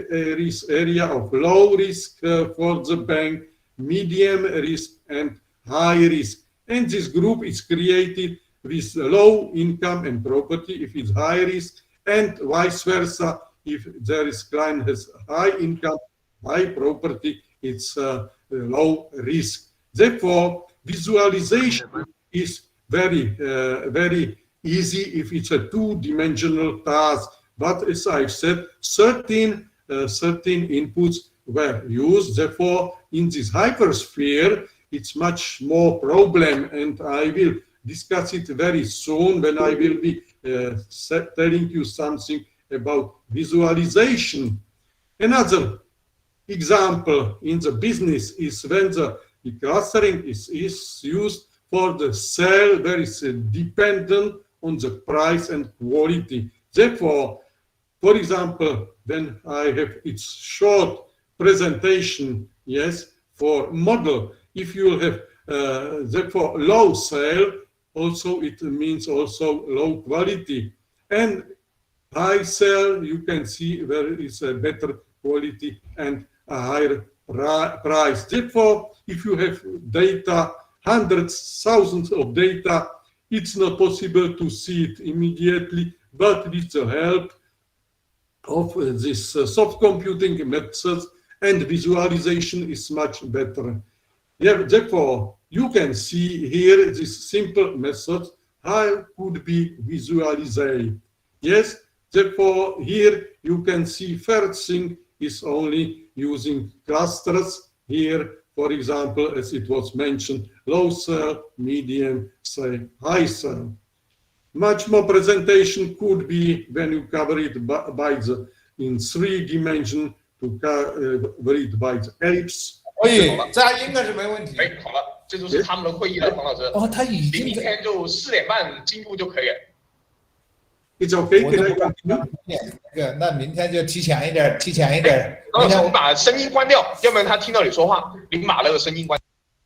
there is area of low risk for the bank, medium risk, and high risk. And this group is created with low income and property if it's high risk, and vice versa. If there is client has high income, high property, it's low risk. Therefore, visualization is very easy if it's a 2-dimensional task. But as I've said, certain inputs were used. Therefore, in this hypersphere, it's much more problem, and I will discuss it very soon when I will be telling you something about visualization. Another example in the business is when the clustering is used for the sale where it's dependent on the price and quality. Therefore, for example, when I have its short presentation, yes, for model, if you have therefore low sale, also it means also low quality. And high sale, you can see where is a better quality and a higher price. Therefore, if you have data, hundreds, thousands of data, it's not possible to see it immediately, but with the help of this soft computing methods and visualization is much better. Yeah, therefore, you can see here this simple method, how could be visualized. Yes, therefore, here you can see first thing is only using clusters. Here, for example, as it was mentioned, low cell, medium, say, high cell. Much more presentation could be when you cover it by the in 3 dimension to cover it by the ellipse. 可以，这样应该是没问题。哎，好了，这就是他们的会议了，黄老师。哦，他已经明天就4点半进入就可以了。It's okay. 我 Can 就 I 不敢 continue? 那明天就提前一点，提前一点。黄老师，明天你把声音关掉，要不然他听到你说话，你把那个声音关。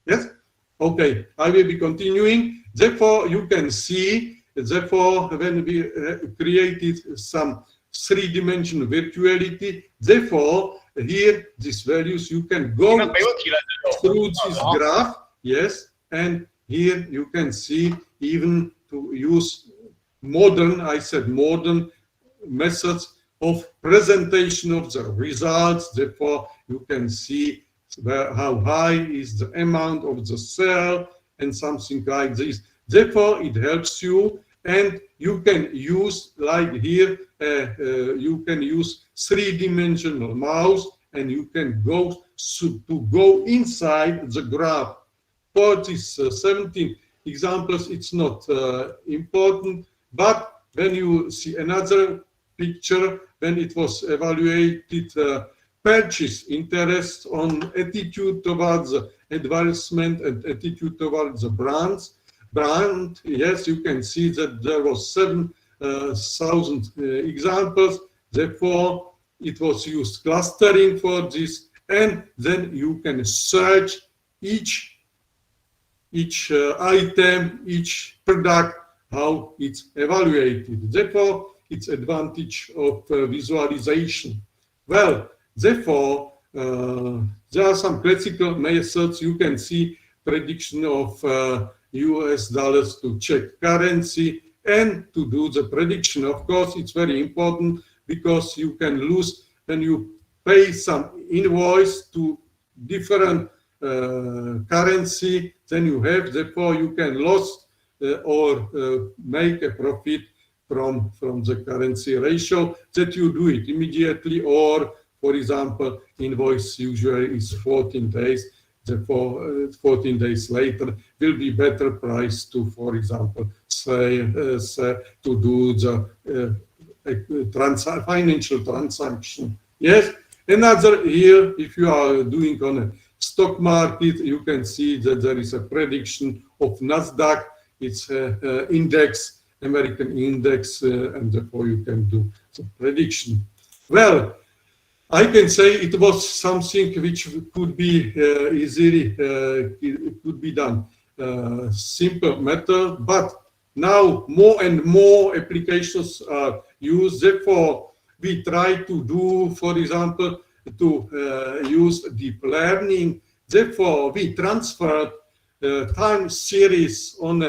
Yes. Okay. I will be continuing. Therefore, you can see. Therefore, when we created some 3-dimensional virtuality, therefore, here these values you can go 那没问题了， through this graph. Yes, and here you can see even to use modern, I said modern methods of presentation of the results. Therefore, you can see how high is the amount of the cell and something like this. Therefore, it helps you, and you can use, like here, you can use 3-dimensional mouse, and you can go to go inside the graph. For these 17 examples, it's not important, but when you see another picture, when it was evaluated purchase interest on attitude towards advancement and attitude towards the brand, yes, you can see that there was 7,000 examples. Therefore, it was used clustering for this, and then you can search each item, each product, how it's evaluated. Therefore, it's advantage of visualization. Well, therefore, there are some classical methods. You can see prediction of US dollars to Czech currency, and to do the prediction. Of course, it's very important because you can lose when you pay some invoice to different currency than you have. Therefore, you can lose or make a profit from the currency ratio that you do it immediately, or, for example, invoice usually is 14 days. Therefore, 14 days later will be better price to, for example, say to do the financial transaction. Yes. Another here, if you are doing on a stock market, you can see that there is a prediction of Nasdaq. It's an index, American index, and therefore you can do the prediction. Well, I can say it was something which could be easily could be done, simple method, but now more and more applications are used. Therefore, we try to do, for example, to use deep learning. Therefore, we transferred time series on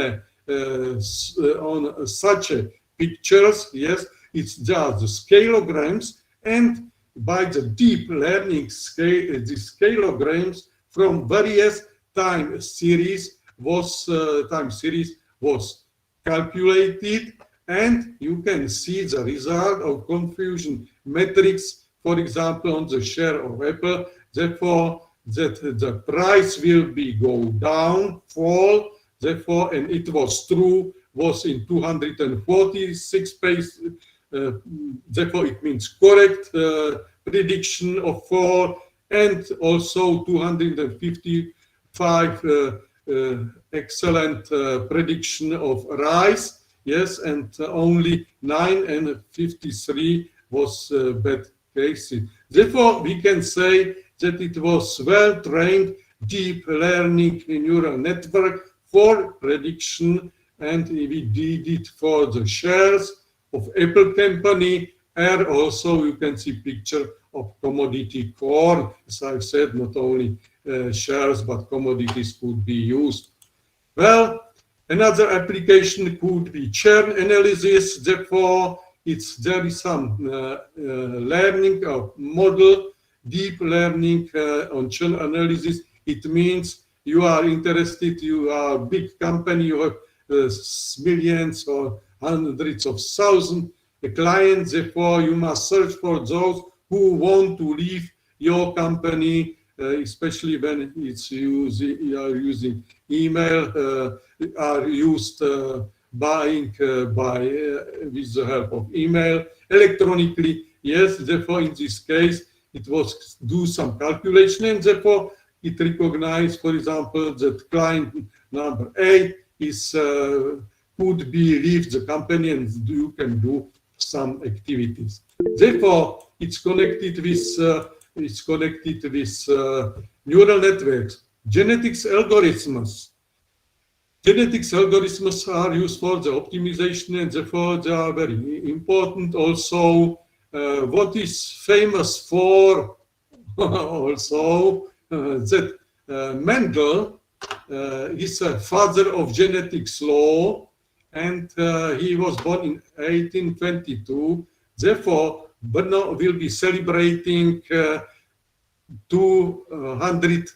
such a pictures. Yes, it's just the scalograms, and by the deep learning scale, the scalograms from various time series was calculated, and you can see the result of confusion matrix, for example, on the share of Apple. Therefore, that the price will be go down, fall. Therefore, and it was true, was in 246 pages. Therefore, it means correct prediction of fall. and also 255 excellent prediction of rise. Yes, and only 9 and 53 was bad cases. Therefore, we can say that it was well-trained deep learning neural network for prediction, and we did it for the shares of Apple company, and also you can see picture of commodity corn. As I've said, not only shares but commodities could be used. Well, another application could be churn analysis. Therefore, there is some learning of model, deep learning on churn analysis. It means you are interested, you are a big company, you have millions or hundreds of thousands clients. Therefore, you must search for those who want to leave your company, especially when you are using email, are used buying with the help of email electronically. Yes, therefore, in this case, it was do some calculation, and therefore it recognized, for example, that client number 8 is could be leave the company, and you can do some activities. Therefore, it's connected with neural networks. Genetics algorithms. Genetics algorithms are used for the optimization, and therefore they are very important. Also, what is famous for also that Mendel is a father of genetics law, and he was born in 1822. Therefore, Brno will be celebrating 200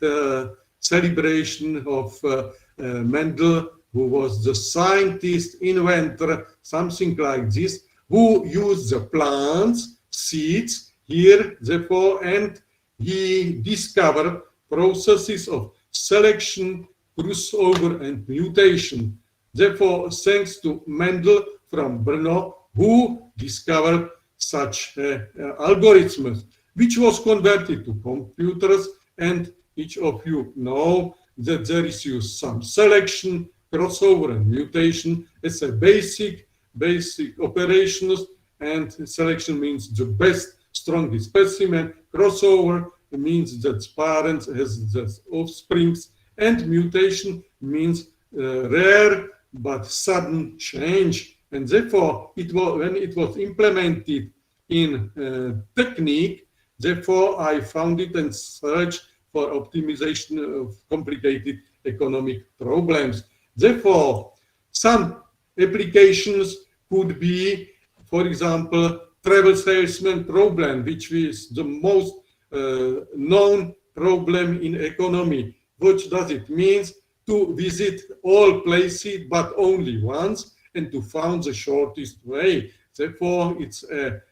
celebration of Mendel, who was the scientist, inventor, something like this, who used the plants, seeds here, therefore, and he discovered processes of selection, crossover, and mutation. Therefore, thanks to Mendel from Brno, who discovered such algorithms, which was converted to computers, and each of you know that there is used some selection, crossover, and mutation as a basic operations, and selection means the best, strongest specimen, crossover means that parents has the offsprings, and mutation means rare but sudden change. And therefore, when it was implemented in technique, therefore I found it and searched for optimization of complicated economic problems. Therefore, some applications could be, for example, travel salesman problem, which is the most known problem in economy. What does it mean? To visit all places, but only once, and to find the shortest way. Therefore, it's a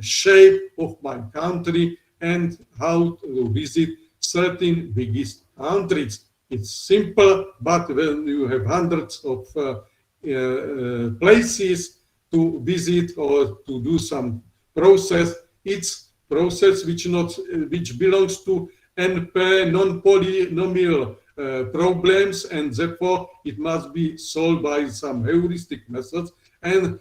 shape of my country and how to visit certain biggest countries. It's simple, but when you have hundreds of places to visit or to do some process, it's process which belongs to NP, non-polynomial problems, and therefore it must be solved by some heuristic methods, and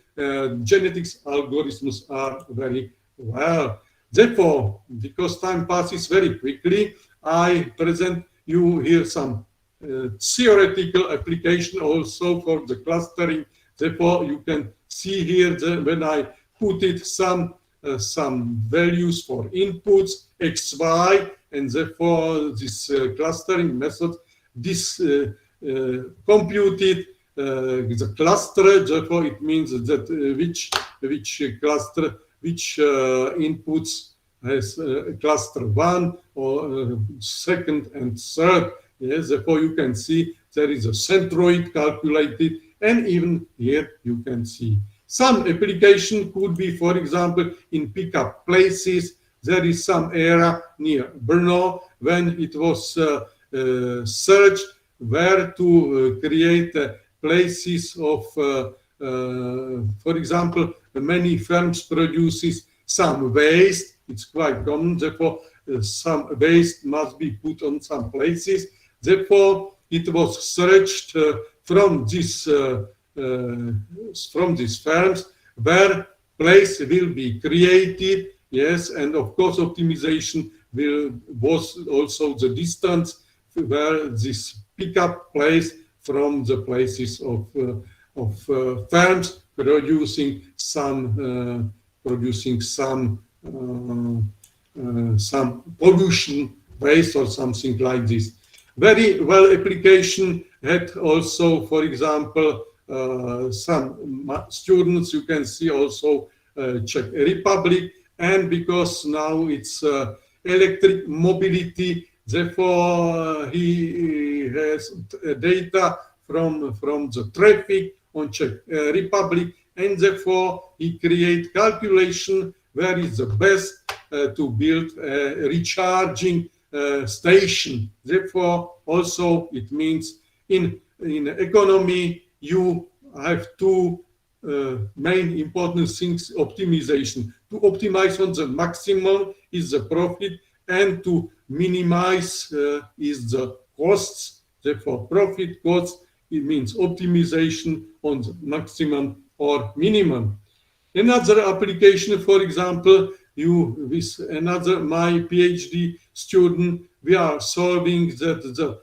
genetics algorithms are very well. Therefore, because time passes very quickly, I present you here some theoretical application also for the clustering. Therefore, you can see here that when I put it some values for inputs x, y, and therefore this clustering method computed the cluster. Therefore, it means that which cluster, which inputs has cluster 1 or second and third. Yes, therefore you can see there is a centroid calculated, and even here you can see some application could be, for example, in pickup places. There is some area near Brno when it was searched where to create places of, for example, many firms produces some waste. It's quite common. Therefore, some waste must be put on some places. Therefore, it was searched from these firms where place will be created. Yes, and of course, optimization was also the distance where this pickup place from the places of firms producing some pollution waste or something like this. Very well application had also, for example, some students, you can see also Czech Republic, and because now it's electric mobility, therefore he has data from the traffic on Czech Republic, and therefore he create calculation where is the best to build a recharging station. Therefore, also it means in economy you have two main important things: optimization. To optimize on the maximum is the profit, and to minimize is the costs. Therefore, profit, cost, it means optimization on the maximum or minimum. Another application, for example, with my PhD student, we are solving that the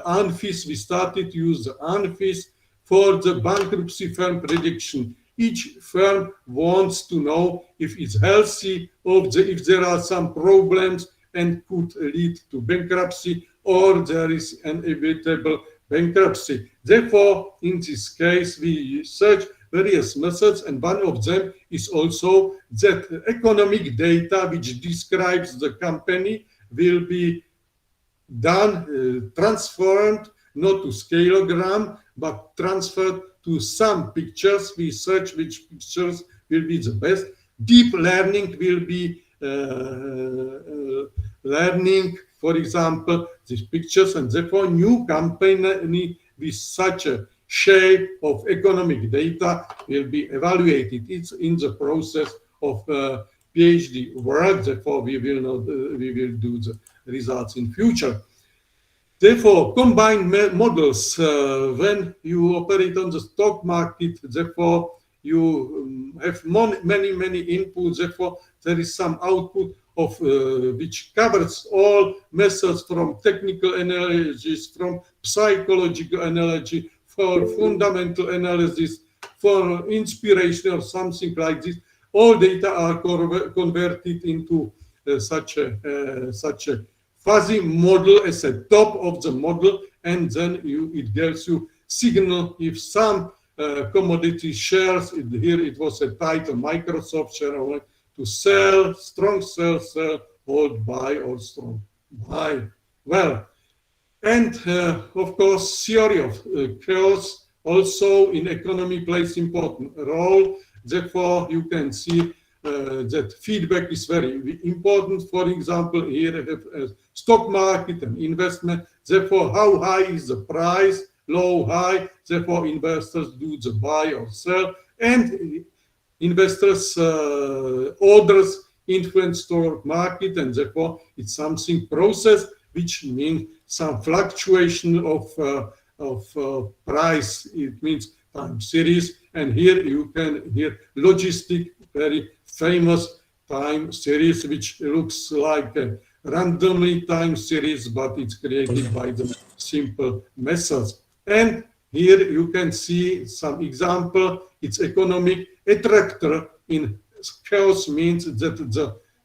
ANFIS, we started to use the ANFIS for the bankruptcy firm prediction. Each firm wants to know if it's healthy or if there are some problems and could lead to bankruptcy, or there is an inevitable bankruptcy. Therefore, in this case, we search various methods, and one of them is also that economic data which describes the company will be done, transformed, not to scaleogram, but transferred to some pictures. We search which pictures will be the best. Deep learning will be learning, for example, these pictures, and therefore new company with such a shape of economic data will be evaluated. It's in the process of PhD work. Therefore, we will do the results in future. Therefore, combined models, when you operate on the stock market, therefore you have many inputs. Therefore, there is some output of which covers all methods from technical analysis, from psychological analysis, for fundamental analysis, for inspiration or something like this. All data are converted into such a fuzzy model as a top of the model, and then it gives you signal if some commodity shares. Here it was a title, Microsoft share, to sell, strong sell, hold, buy, or strong buy. Well, and of course, theory of chaos also in economy plays important role. Therefore, you can see that feedback is very important. For example, here I have a stock market and investment. Therefore, how high is the price? Low, high. Therefore, investors do the buy or sell, and investors' orders influence stock market, and therefore it's something process, which means some fluctuation of price. It means time series, and here you can hear logistic, very famous time series, which looks like a randomly time series, but it's created by the simple methods. And here you can see some example. It's economic attractor in chaos means that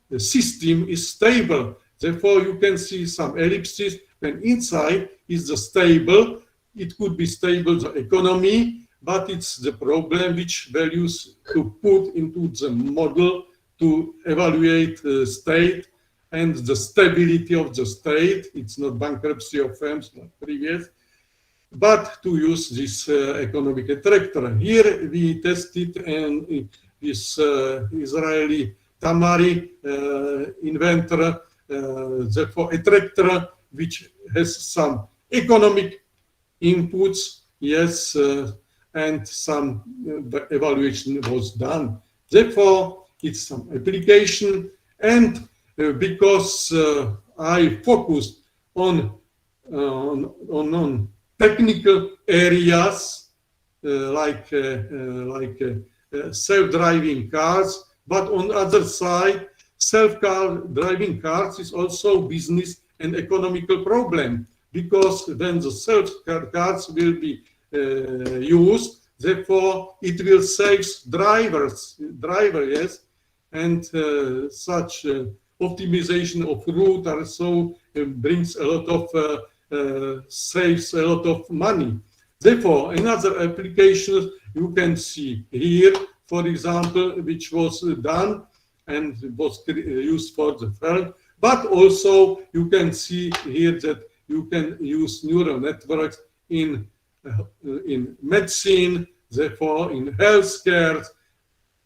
the system is stable. Therefore, you can see some ellipses, and inside is the stable. It could be stable, the economy, but it's the problem which values to put into the model to evaluate the state and the stability of the state. It's not bankruptcy of firms like previous, but to use this economic attractor. Here we tested and this Israeli Tamari inventor, therefore attractor, which has some economic inputs, yes, and some evaluation was done. Therefore, it's some application, and because I focused on technical areas like self-driving cars, but on the other side, self-driving cars is also business and economical problem, because when the self-cars will be used, therefore it will save driver, yes, and such optimization of route also brings a lot of saves a lot of money. Therefore, another application you can see here, for example, which was done and was used for the field, but also you can see here that you can use neural networks in medicine, therefore in healthcare.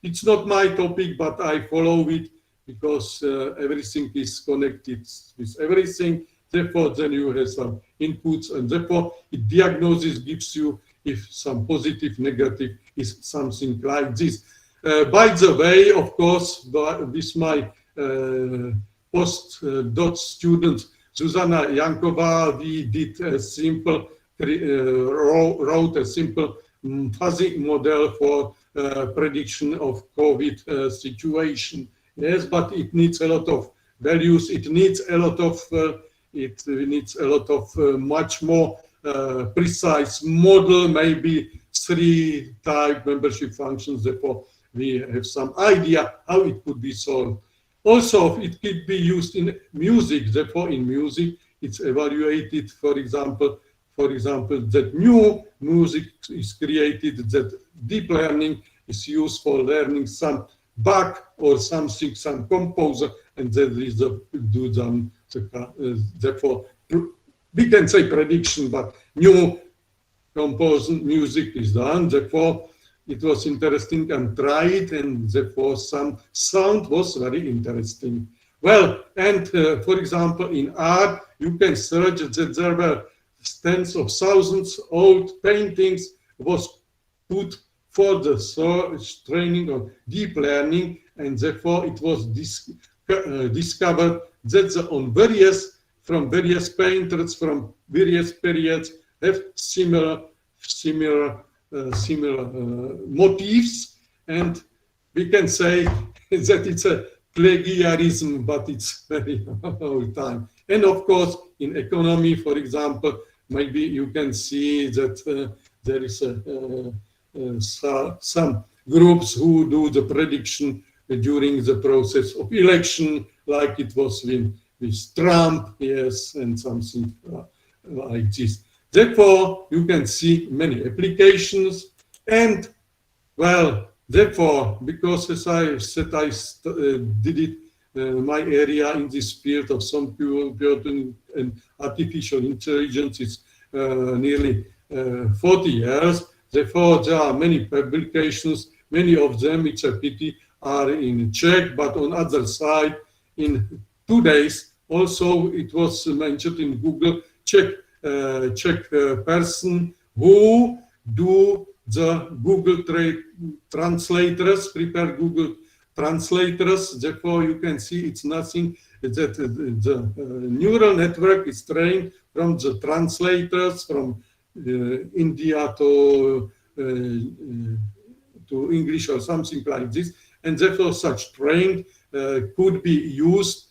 It's not my topic, but I follow it because everything is connected with everything. Therefore, then you have some inputs, and therefore, it diagnosis gives you if some positive, negative is something like this. By the way, of course, with my postdoc student Zuzana Yankova, we did a simple wrote a simple fuzzy model for prediction of COVID situation. Yes, but it needs a lot of values. It needs a lot of much more precise model, maybe 3 type membership functions. Therefore, we have some idea how it could be solved. Also, it could be used in music. Therefore, in music, it's evaluated, for example, that new music is created, that deep learning is used for learning some Bach or something, some composer, and then do them. Therefore, we can say prediction, but new composing music is done. Therefore, it was interesting and tried, and therefore some sound was very interesting. Well, and for example, in art, you can search that there were tens of thousands old paintings was put for the search training of deep learning, and therefore it was discovered that from various painters from various periods have similar motifs, and we can say that it's a plagiarism, but it's very old time. And of course, in economy, for example, maybe you can see that there is some groups who do the prediction during the process of election, like it was with Trump, yes, and something like this. Therefore, you can see many applications, and well, therefore, because as I said, I did it, my area in this field of some computing and artificial intelligence is nearly 40 years. Therefore, there are many publications, many of them, it's a pity, are in Czech, but on other side, in 2 days, also it was mentioned in Google, Czech person who do the Google translators, prepare Google translators. Therefore, you can see it's nothing that the neural network is trained from the translators from India to English or something like this, and therefore such trained could be used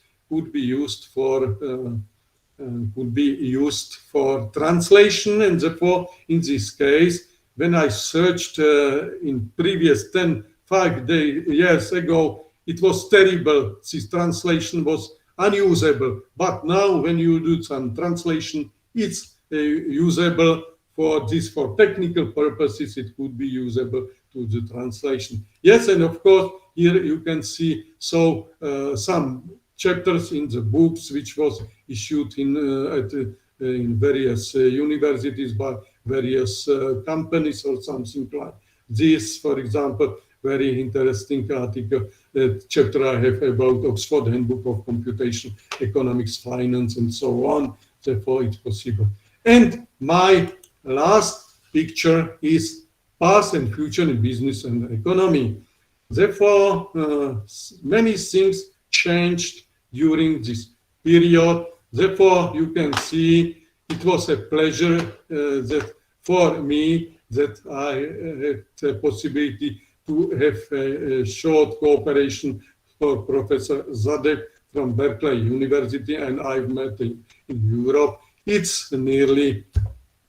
for translation. And therefore, in this case, when I searched in previous 5 years ago, it was terrible. This translation was unusable. But now, when you do some translation, it's usable for technical purposes. It could be usable to the translation. Yes, and of course, here you can see some chapters in the books which was issued in various universities by various companies or something like this. For example, very interesting article, chapter I have about Oxford Handbook of Computation, Economics, Finance, and so on. Therefore, it's possible. And my last picture is past and future in business and economy. Therefore, many things changed during this period. Therefore, you can see it was a pleasure that for me that I had the possibility to have a short cooperation for Professor Azad from Berkeley University, and I've met him in Europe. It's nearly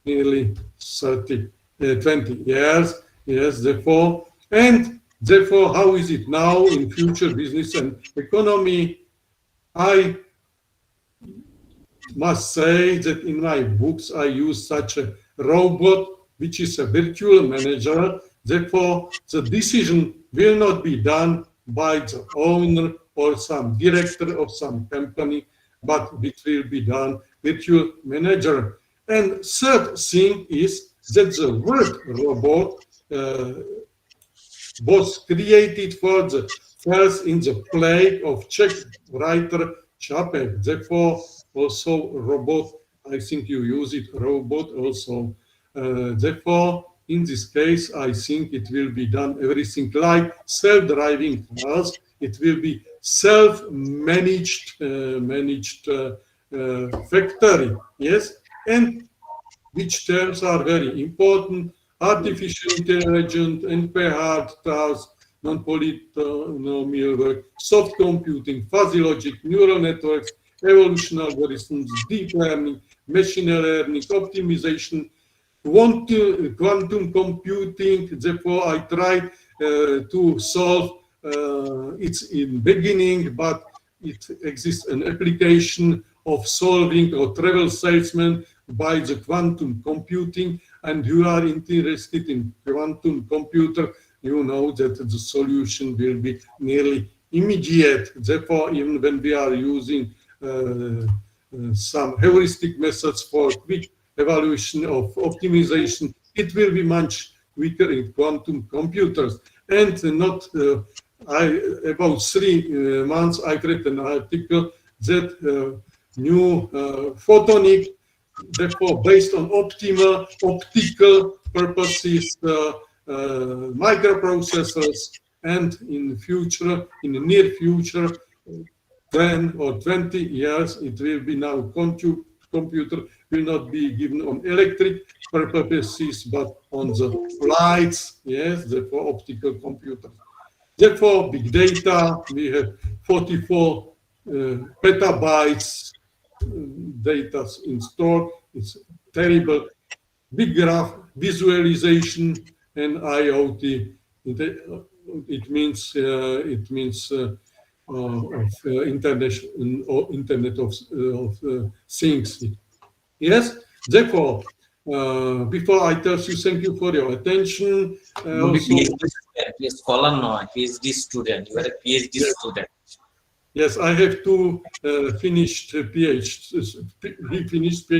20 years, yes, therefore. And therefore, how is it now in future business and economy? I must say that in my books, I use such a robot, which is a virtual manager. Therefore, the decision will not be done by the owner or some director of some company, but it will be done virtual manager. And third thing is that the word robot was created for the first in the play of Czech writer Čapek. Therefore, also robot, I think you use it, robot also. Therefore, in this case, I think it will be done everything like self-driving cars. It will be self-managed factory, yes? And which terms are very important: artificial intelligence, NP hard tasks, non-polynomial work, soft computing, fuzzy logic, neural networks, evolution algorithms, deep learning, machine learning, optimization, quantum computing. Therefore, I tried to solve it's in beginning, but it exists an application of solving or travel salesman by the quantum computing. And you are interested in quantum computer, you know that the solution will be nearly immediate. Therefore, even when we are using some heuristic methods for quick evaluation of optimization, it will be much quicker in quantum computers. And not about 3 months, I read an article that new photonic, therefore based on optical purposes, microprocessors, and in the near future, 10 or 20 years, it will be now computer will not be given on electric purposes, but on the lights, yes, therefore optical computers. Therefore, big data, we have 44 petabytes data in store. It's terrible. Big graph, visualization, and IoT. It means Internet of Things. Yes. Therefore, before I tell you, thank you for your attention. Please call on now. PhD student. You are a PhD student. Yes, I have two finished PhD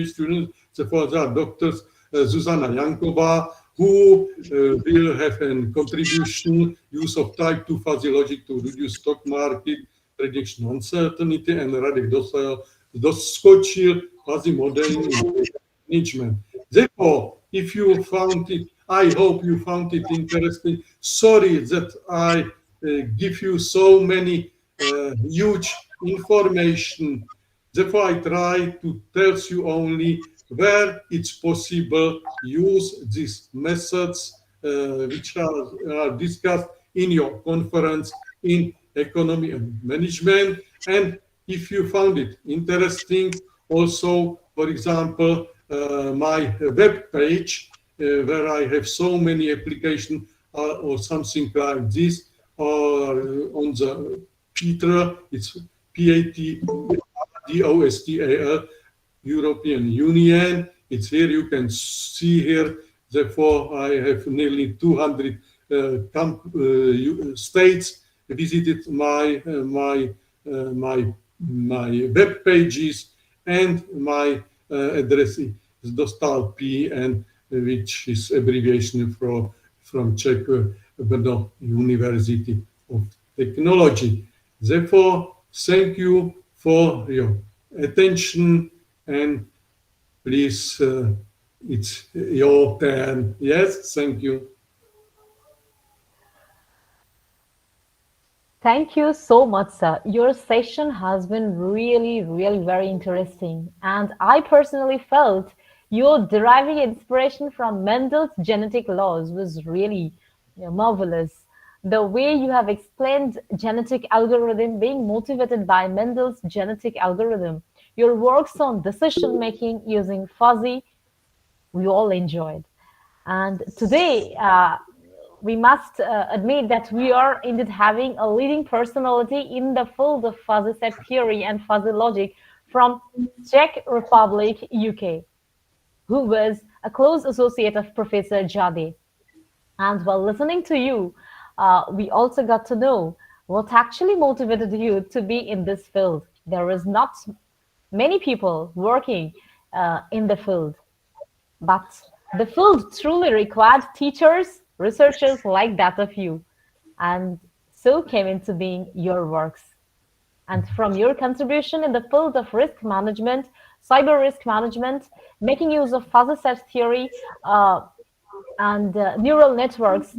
students. Therefore, there are doctors Zuzana Yankova, who will have a contribution use of type 2 fuzzy logic to reduce stock market prediction uncertainty, and Radek doskočil fuzzy modeling in management. Therefore, if you found it, I hope you found it interesting. Sorry that I give you so many huge information. Therefore, I try to tell you only where it's possible use these methods which are discussed in your conference in economy and management. And if you found it interesting, also, for example, my web page where I have so many applications or something like this, or on the Peter, it's PATDOSTAL, European Union. It's here, you can see here. Therefore, I have nearly 200 states visited my web pages, and my address is Dostell P, and which is abbreviation from Czech Brno University of Technology. Therefore, thank you for your attention, and please, it's your turn. Yes, thank you. Thank you so much, sir. Your session has been really, really very interesting. And I personally felt your deriving inspiration from Mendel's genetic laws was really marvelous. The way you have explained genetic algorithm being motivated by Mendel's genetic algorithm, your works on decision making using fuzzy, we all enjoyed. And today, we must admit that we are indeed having a leading personality in the field of fuzzy set theory and fuzzy logic from Czech Republic, UK, who was a close associate of Professor Jade. And while listening to you, we also got to know what actually motivated you to be in this field. There is not many people working in the field, but the field truly required teachers, researchers like that of you, and so came into being your works. And from your contribution in the field of risk management, cyber risk management, making use of fuzzy set theory and neural networks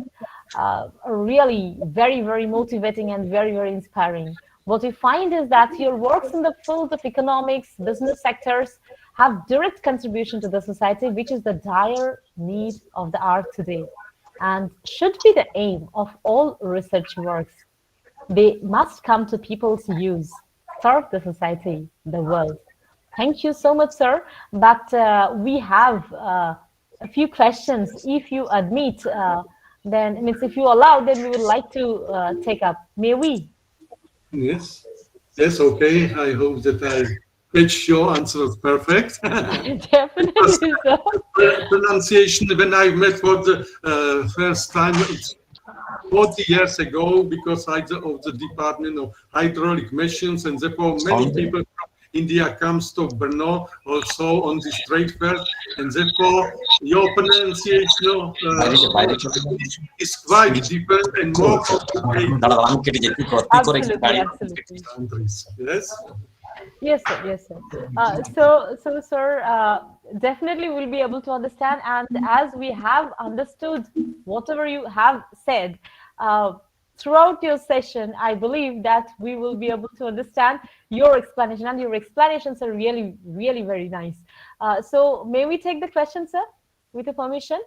are really very, very motivating and very, very inspiring. What we find is that your works in the field of economics, business sectors have direct contribution to the society, which is the dire need of the hour today, and should be the aim of all research works. They must come to people's use, serve the society, the world. Thank you so much, sir. But we have a few questions. If you admit, then means if you allow, then we would like to take up. May we? Yes. Yes, okay. I hope that I catch your answers perfect. Definitely, sir. Pronunciation, when I met for the first time, it's 40 years ago, because I of the Department of Hydraulic Machines, and therefore many people from India comes to Brno also on this trade fair, and therefore your pronunciation is quite different and more complicated. Absolutely, absolutely. Yes. Yes, sir. Yes, sir. So, sir, definitely we'll be able to understand. And as we have understood whatever you have said throughout your session, I believe that we will be able to understand your explanation, and your explanations are really, really very nice. So, may we take the question, sir, with your permission?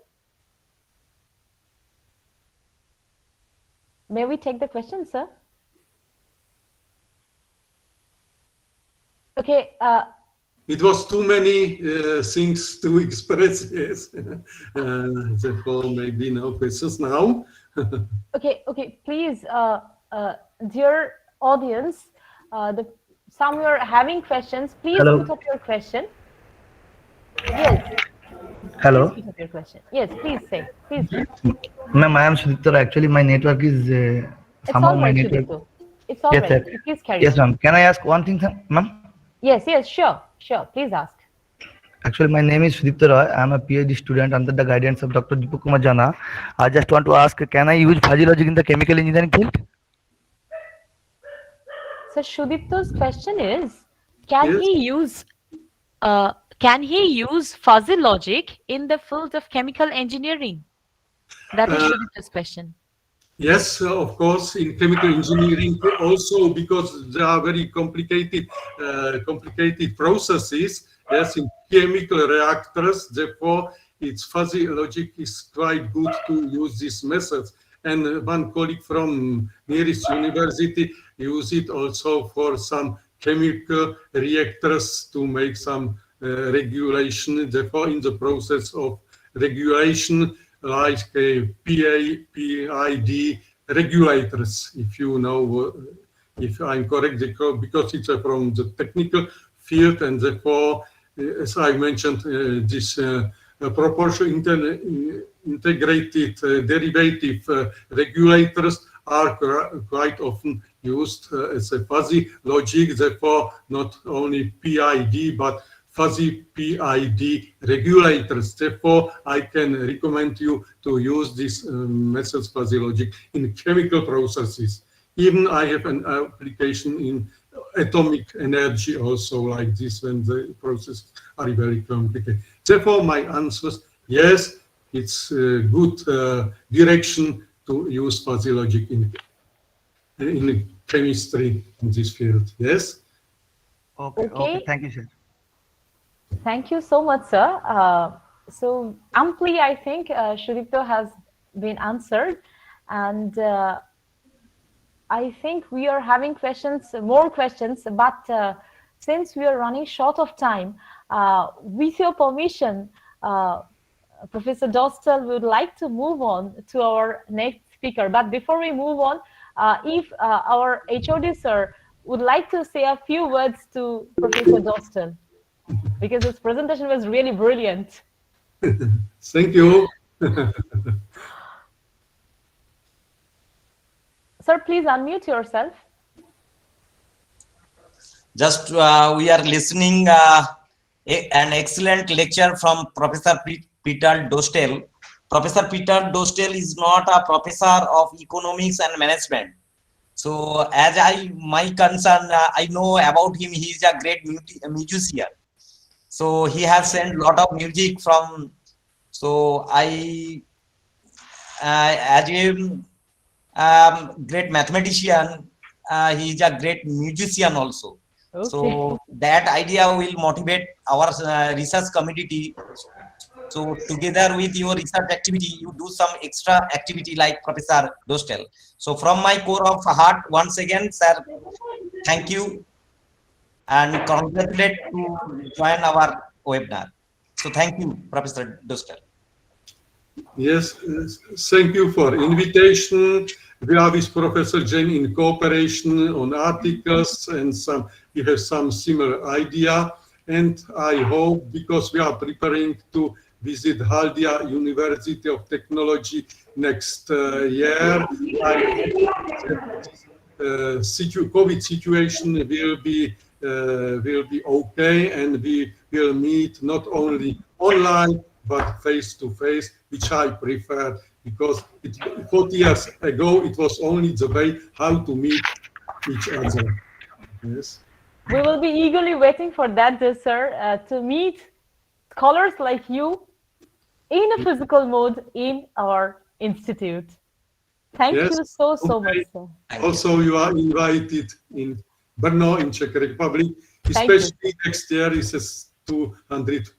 May we take the question, sir? Okay. It was too many things to express, yes. Therefore, maybe no questions now. Okay, please, dear audience, some were having questions. Please put up your question. Yes. Hello. Please put up your question. Yes, please say. Please. Ma'am, I am Sudipta. Actually, my network is somehow my network. It's all yes, right. Please carry yes, on. ma'am. Can I ask one thing, ma'am? Yes, sure. Please ask. Actually, my name is Sudipta Roy. I am a PhD student under the guidance of Dr. Deepak. I just want to ask, can I use fuzzy logic in the chemical engineering field? So Sudipta's question is, can he use fuzzy logic in the field of chemical engineering? That is Sudipta's question. Yes, of course, in chemical engineering also, because there are very complicated processes. Yes, in chemical reactors, therefore, its fuzzy logic is quite good to use these methods. And one colleague from nearest university use it also for some chemical reactors to make some regulation. Therefore, in the process of regulation, like PID regulators, if you know, if I'm correct, because it's from the technical field, and therefore, as I mentioned, this proportional integrated derivative regulators are quite often used as a fuzzy logic, therefore not only PID, but fuzzy PID regulators. Therefore, I can recommend you to use this methods fuzzy logic in chemical processes. Even I have an application in atomic energy also like this, when the processes are very complicated. Therefore, my answer is yes, it's a good direction to use fuzzy logic in in chemistry in this field. Yes. Okay. Thank you, sir. Thank you so much, sir. So amply, I think Sudipto has been answered, and I think we are having more questions, but since we are running short of time, with your permission, Professor Dostell would like to move on to our next speaker. But before we move on, if our HOD sir would like to say a few words to Professor Dostell, because his presentation was really brilliant. Thank you. Sir, please unmute yourself. Just we are listening an excellent lecture from Professor Peter Dostell. Professor Peter Dostell is not a professor of economics and management. So as my concern, I know about him, he is a great musician. So he has sent a lot of music from, so I, as a great mathematician, he is a great musician also. Okay. So that idea will motivate our research community. So together with your research activity, you do some extra activity like Professor Dostell. So from my core of heart, once again, sir, thank you and congratulate to join our webinar. So thank you, Professor Dostell. Yes, thank you for invitation. We are with Professor Jain in cooperation on articles, and we have some similar idea. And I hope, because we are preparing to visit Haldia University of Technology next year, COVID situation will be okay, and we will meet not only online but face to face, which I prefer, because 40 years ago it was only the way how to meet each other. Yes. We will be eagerly waiting for that, sir, to meet scholars like you in a physical mode in our institute. Thank Yes. you so much, sir. Also, you are invited in Brno in Czech Republic, especially next year is a 200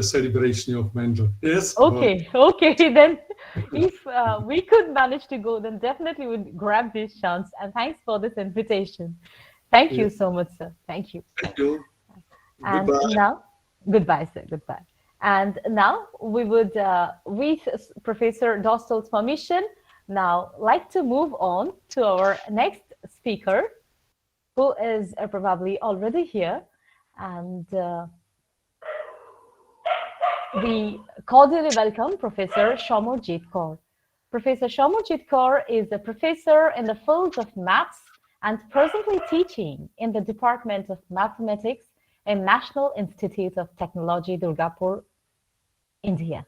celebration of Mendel. Yes. Okay. Then if we could manage to go, then definitely would grab this chance. And thanks for this invitation. Thank you so much, sir. Thank you. Thank you. And Goodbye. now, goodbye, sir. Goodbye. And now we would, with Professor Dostell's permission, now like to move on to our next speaker, who is probably already here. And we cordially welcome Professor Shomurjit Kaur. Professor Shomurjit Kaur is a professor in the field of maths and presently teaching in the Department of Mathematics in National Institute of Technology, Durgapur, India.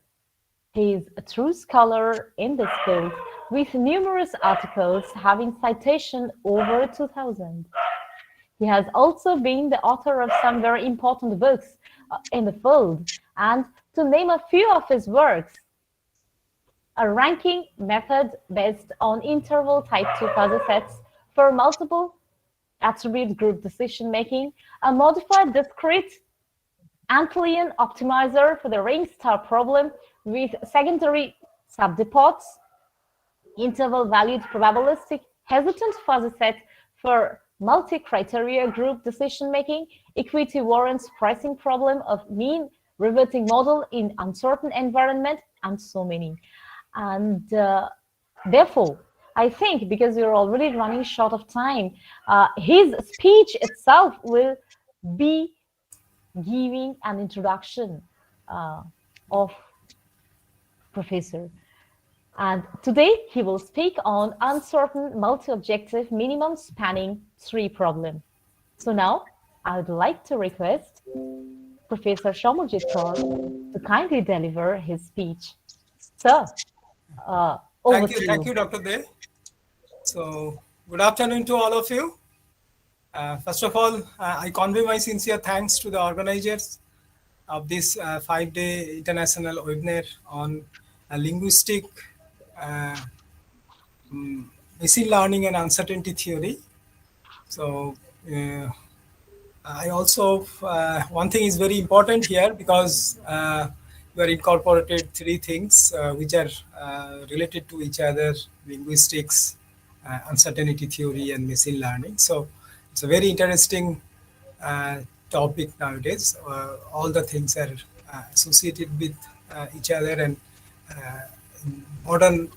He is a true scholar in this field with numerous articles having citation over 2,000. He has also been the author of some very important books in the field, and to name a few of his works: a ranking method based on interval type 2 fuzzy sets for multiple attribute group decision making, a modified discrete Antlian optimizer for the ring star problem with secondary subdepots, interval valued probabilistic hesitant fuzzy set for multi-criteria group decision making, equity warrants pricing problem of mean reverting model in uncertain environment, and so many. And therefore, I think, because we're already running short of time, his speech itself will be giving an introduction of Professor. And today he will speak on uncertain multi-objective minimum spanning tree problem. So now I would like to request Professor Shomurjit Kaur to kindly deliver his speech. Sir, over to you. Thank you, Dr. De. So, good afternoon to all of you. First of all, I convey my sincere thanks to the organizers of this 5-day international webinar on linguistic machine learning and uncertainty theory. So I also, one thing is very important here because we are incorporated three things which are related to each other: linguistics, uncertainty theory, and machine learning. So it's a very interesting topic nowadays. All the things are associated with each other, and in modern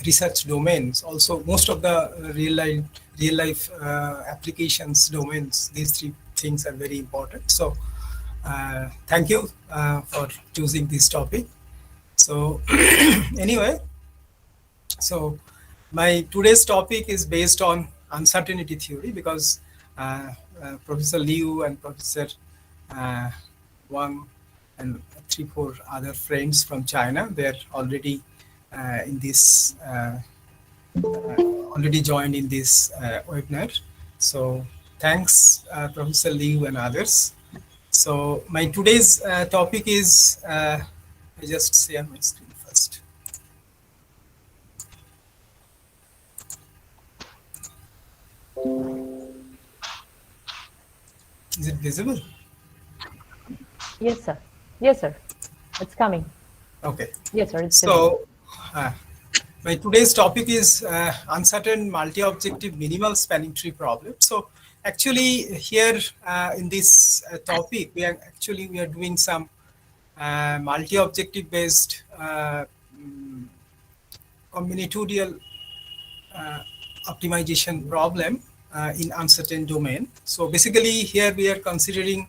research domains, also most of the real life applications domains, these three things are very important. So thank you for choosing this topic. So anyway, so my today's topic is based on uncertainty theory because Professor Liu and Professor Wang and 3-4 other friends from China, they're already in this already joined in this webinar. So thanks Professor Liu and others. So my today's topic is, I just share my screen first. Is it visible? Yes, sir. Yes, sir. It's coming. Okay. Yes, sir. It's So my today's topic is uncertain multi-objective minimal spanning tree problem. So actually here in this topic, we are doing some multi-objective based combinatorial optimization problem in uncertain domain. So basically here we are considering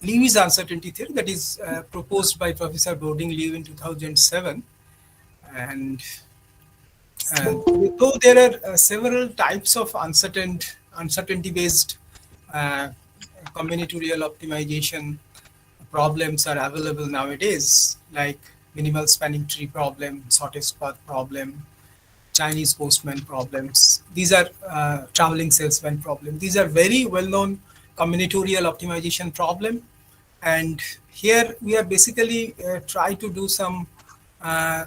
Liu's uncertainty theory that is proposed by Professor Boarding Liu in 2007. And though there are several types of uncertainty-based combinatorial optimization problems are available nowadays, like minimal spanning tree problem, shortest path problem, Chinese postman problems. These are traveling salesman problem. These are very well-known combinatorial optimization problem. And here we are basically try to do some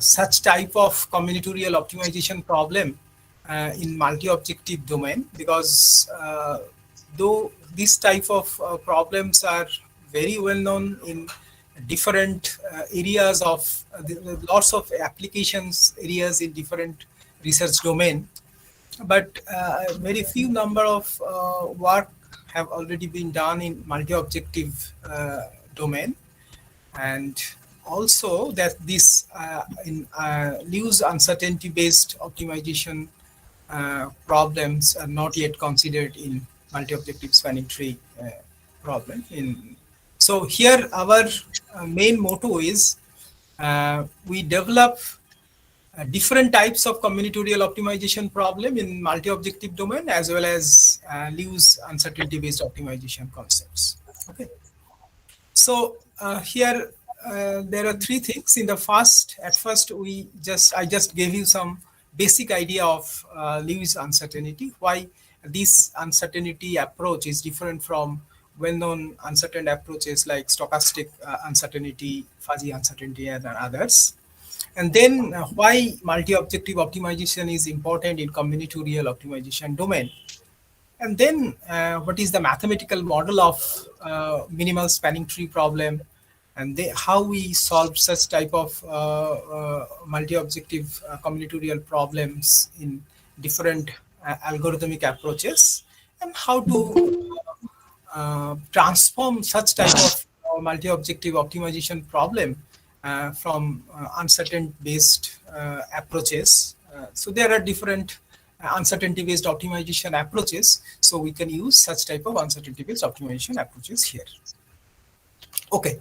such type of combinatorial optimization problem in multi-objective domain, because though these type of problems are very well known in different areas of lots of applications areas in different research domain, but very few number of work have already been done in multi-objective domain. And also that this in Liu's uncertainty-based optimization problems are not yet considered in multi-objective spanning tree problem. So here our main motto is we develop different types of combinatorial optimization problem in multi-objective domain as well as Liu's uncertainty-based optimization concepts. Okay. So here there are three things. In the first, at first I just gave you some basic idea of Liu's uncertainty, why this uncertainty approach is different from well-known uncertain approaches like stochastic uncertainty, fuzzy uncertainty, and others. And then why multi-objective optimization is important in combinatorial optimization domain. And then what is the mathematical model of minimal spanning tree problem, and how we solve such type of multi-objective combinatorial problems in different algorithmic approaches, and how to transform such type of multi-objective optimization problem from uncertain-based approaches. So there are different uncertainty-based optimization approaches. So we can use such type of uncertainty-based optimization approaches here. Okay.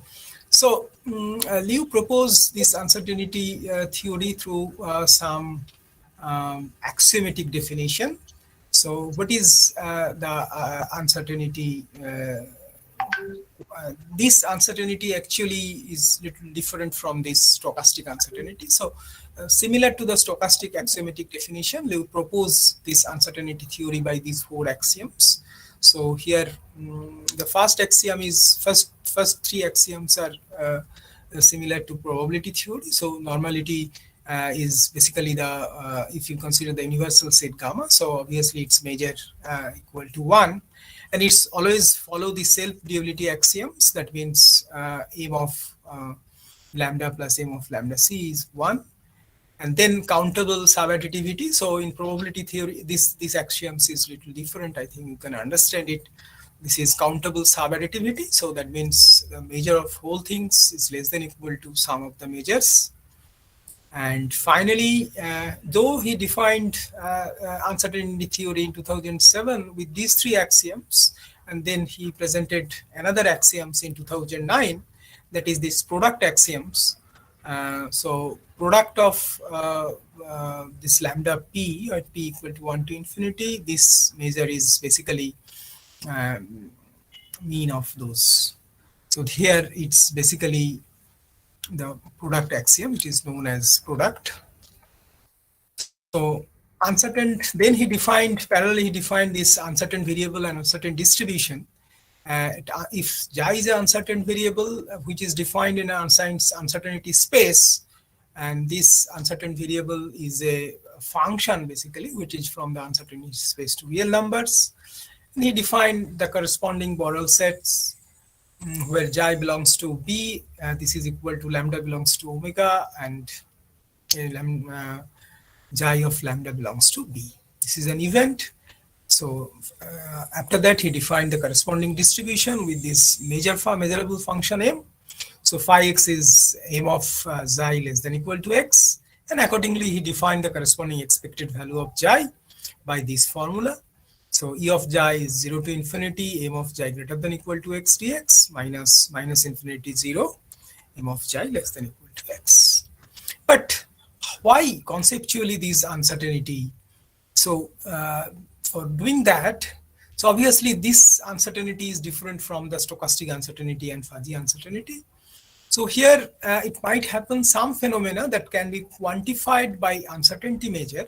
So Liu proposed this uncertainty theory through some axiomatic definition. So what is the uncertainty? This uncertainty actually is little different from this stochastic uncertainty. So similar to the stochastic axiomatic definition, Liu proposed this uncertainty theory by these 4 axioms. So here the first axiom is first 3 axioms are similar to probability theory. So normality is basically the, if you consider the universal set gamma, so obviously its measure equal to 1. And it's always follow the self-duality axioms. That means m of lambda plus m of lambda c is 1. And then countable subadditivity. So in probability theory, this axioms is little different. I think you can understand it. This is countable subadditivity. So that means the measure of whole things is less than equal to sum of the measures. And finally, though he defined uncertainty theory in 2007 with these 3 axioms, and then he presented another axioms in 2009, that is this product axioms. So product of this lambda p, or p equal to 1 to infinity, this measure is basically mean of those. So here it's basically the product axiom, which is known as product. So uncertain, then he defined, parallelly he defined this uncertain variable and uncertain distribution. If J is an uncertain variable, which is defined in an uncertainty space, and this uncertain variable is a function basically, which is from the uncertainty space to real numbers. And he defined the corresponding Borel sets where J belongs to B, this is equal to lambda belongs to omega, and J of lambda belongs to B. This is an event. So after that, he defined the corresponding distribution with this measurable function m. So phi x is m of xi less than equal to x, and accordingly he defined the corresponding expected value of J by this formula. So E of J is 0 to infinity, m of J greater than equal to x dx, minus infinity 0, m of J less than equal to x. But why conceptually this uncertainty? So for doing that, so obviously this uncertainty is different from the stochastic uncertainty and fuzzy uncertainty. So here it might happen some phenomena that can be quantified by uncertainty measure.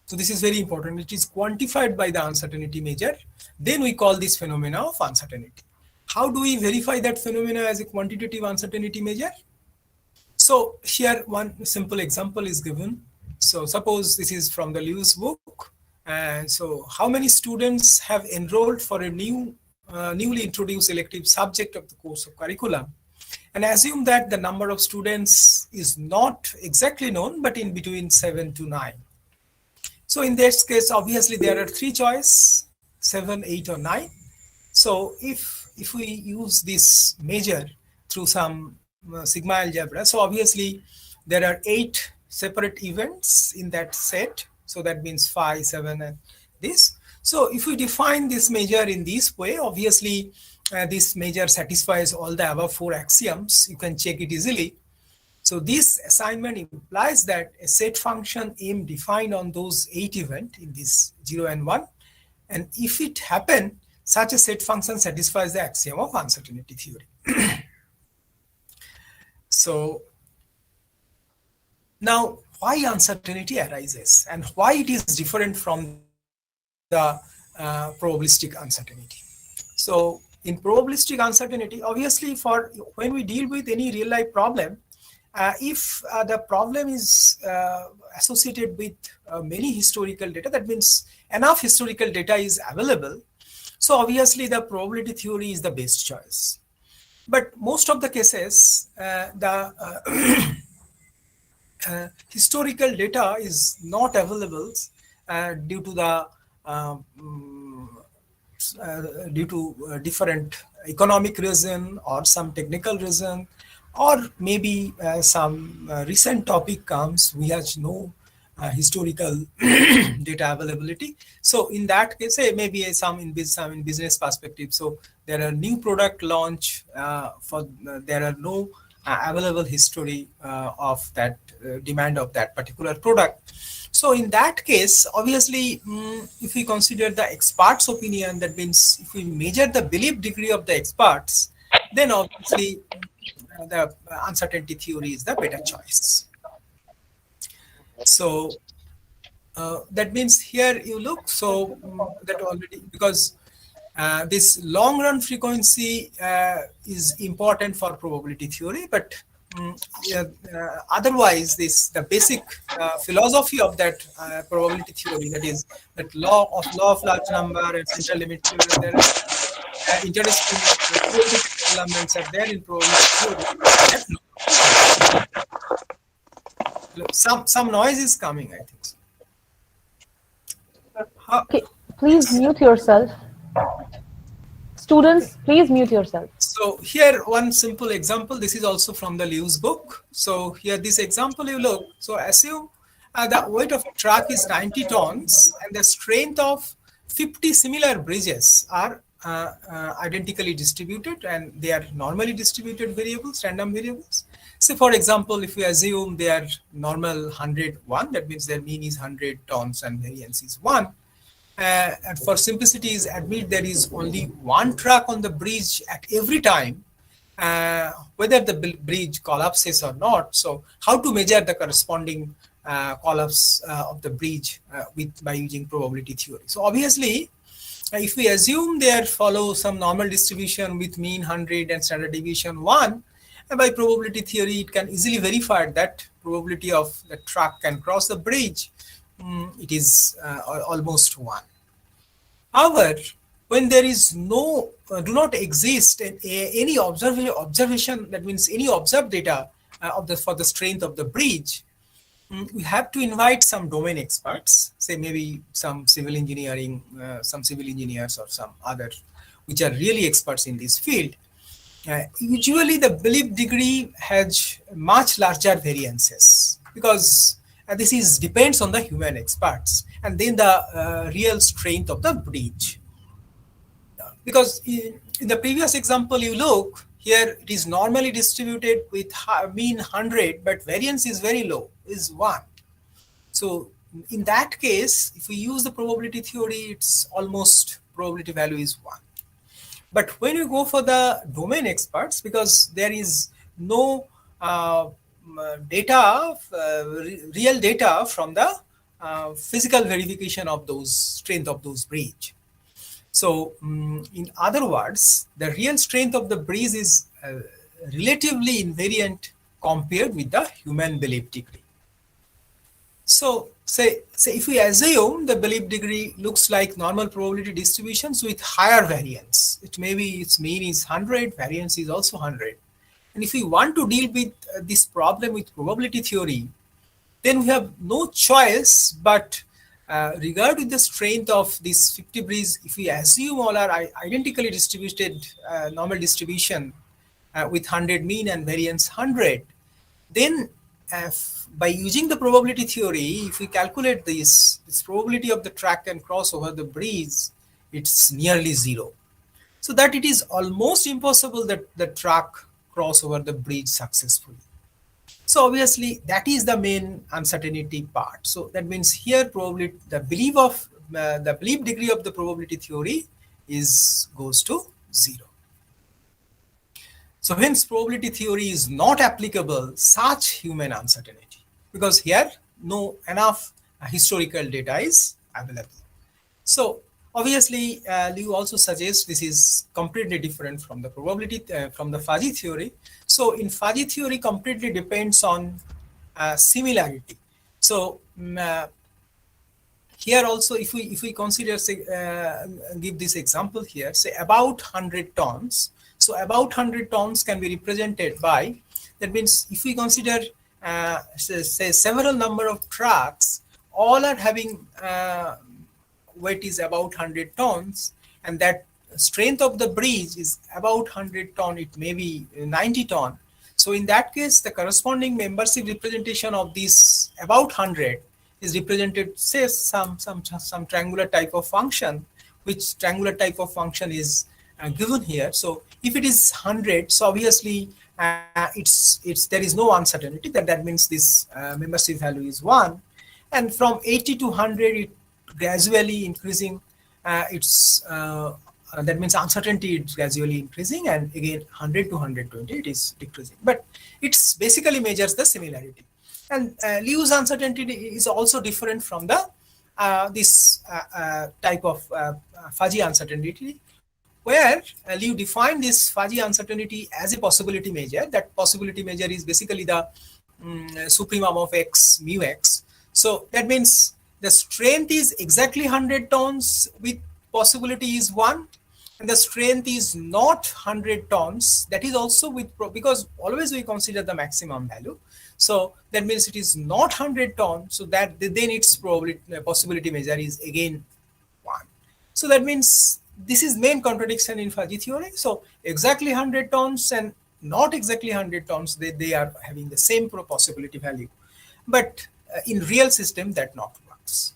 So this is very important. It is quantified by the uncertainty measure. Then we call this phenomena of uncertainty. How do we verify that phenomena as a quantitative uncertainty measure? So here one simple example is given. So suppose this is from the Lewis book. And so how many students have enrolled for a newly introduced elective subject of the course of curriculum? And assume that the number of students is not exactly known, but in between 7 to 9. So in this case, obviously there are 3 choices, 7, 8, or 9. So if we use this measure through some sigma algebra, so obviously there are 8 separate events in that set. So that means 5, 7, and this. So if we define this measure in this way, obviously this measure satisfies all the above 4 axioms. You can check it easily. So this assignment implies that a set function m defined on those 8 events in this 0 and 1. And if it happen, such a set function satisfies the axiom of uncertainty theory. So now why uncertainty arises and why it is different from the probabilistic uncertainty. So in probabilistic uncertainty, obviously for when we deal with any real life problem, if the problem is associated with many historical data, that means enough historical data is available. So obviously the probability theory is the best choice. But most of the cases, the historical data is not available due to the different economic reason or some technical reason, or maybe some recent topic comes, we have no historical data availability. So in that case, maybe some in business perspective. So there are new product launch there are no available history of that demand of that particular product. So in that case, obviously, if we consider the experts' opinion, that means if we measure the belief degree of the experts, then obviously the uncertainty theory is the better choice. So that means here you look, so that already, because this long run frequency is important for probability theory, but otherwise, the basic philosophy of that probability theory, that is that law of large number and central limit theory, there are interesting theoretical elements are there in probability theory. Some noise is coming, I think. So. Okay, please mute yourself. Students, please mute yourself. So here one simple example. This is also from the Liu's book. So here this example you look. So assume the weight of a truck is 90 tons and the strength of 50 similar bridges are identically distributed, and they are normally distributed variables, random variables. So for example, if we assume they are normal 101, that means their mean is 100 tons and variance is 1. And for simplicities, admit there is only one truck on the bridge at every time, whether the bridge collapses or not. So how to measure the corresponding collapse of the bridge by using probability theory? So obviously, if we assume they follow some normal distribution with mean 100 and standard deviation 1, and by probability theory, it can easily verify that probability of the truck can cross the bridge. It is almost 1. However, when there is do not exist any observation, that means any observed data for the strength of the bridge, we have to invite some domain experts, say maybe some civil engineering, some civil engineers or some other, which are really experts in this field. Usually the belief degree has much larger variances because this depends on the human experts, and then the real strength of the bridge. Because in the previous example you look, here it is normally distributed with mean 100, but variance is very low, is 1. So in that case, if we use the probability theory, it's almost probability value is 1. But when you go for the domain experts, because there is no data, real data from the physical verification of those strength of those bridge. So in other words, the real strength of the bridge is relatively invariant compared with the human belief degree. So say if we assume the belief degree looks like normal probability distributions with higher variance, it may be its mean is 100, variance is also 100. And if we want to deal with this problem with probability theory, then we have no choice but regard with the strength of this 50 bridge. If we assume all are identically distributed normal distribution with 100 mean and variance 100, then by using the probability theory, if we calculate this probability of the track can cross over the bridge, it's nearly 0. So that it is almost impossible that the truck cross over the bridge successfully. So obviously that is the main uncertainty part. So that means here probably the belief degree of the probability theory goes to 0. So hence probability theory is not applicable such human uncertainty, because here no enough historical data is available. So obviously, Liu also suggests this is completely different from the probability from the fuzzy theory. So in fuzzy theory, completely depends on similarity. So here also, if we consider, say, give this example here, say about 100 tons. So about 100 tons can be represented by, that means if we consider say several number of trucks, all are having weight is about 100 tons, and that strength of the bridge is about 100 ton, it may be 90 ton. So in that case, the corresponding membership representation of this about 100 is represented, say, some triangular type of function, which triangular type of function is given here. So if it is 100, so obviously there is no uncertainty, that means this membership value is 1, and from 80 to 100 it gradually increasing, that means uncertainty is gradually increasing, and again 100 to 120 it is decreasing, but it's basically measures the similarity. And Liu's uncertainty is also different from the this type of fuzzy uncertainty, where Liu defined this fuzzy uncertainty as a possibility measure. That possibility measure is basically the supremum of x mu x. So that means the strength is exactly 100 tons with possibility is 1, and the strength is not 100 tons, that is also with, because always we consider the maximum value. So that means it is not 100 tons, so that then its probability possibility measure is again 1. So that means this is main contradiction in fuzzy theory. So exactly 100 tons and not exactly 100 tons, they are having the same possibility value. But in real system, that not works.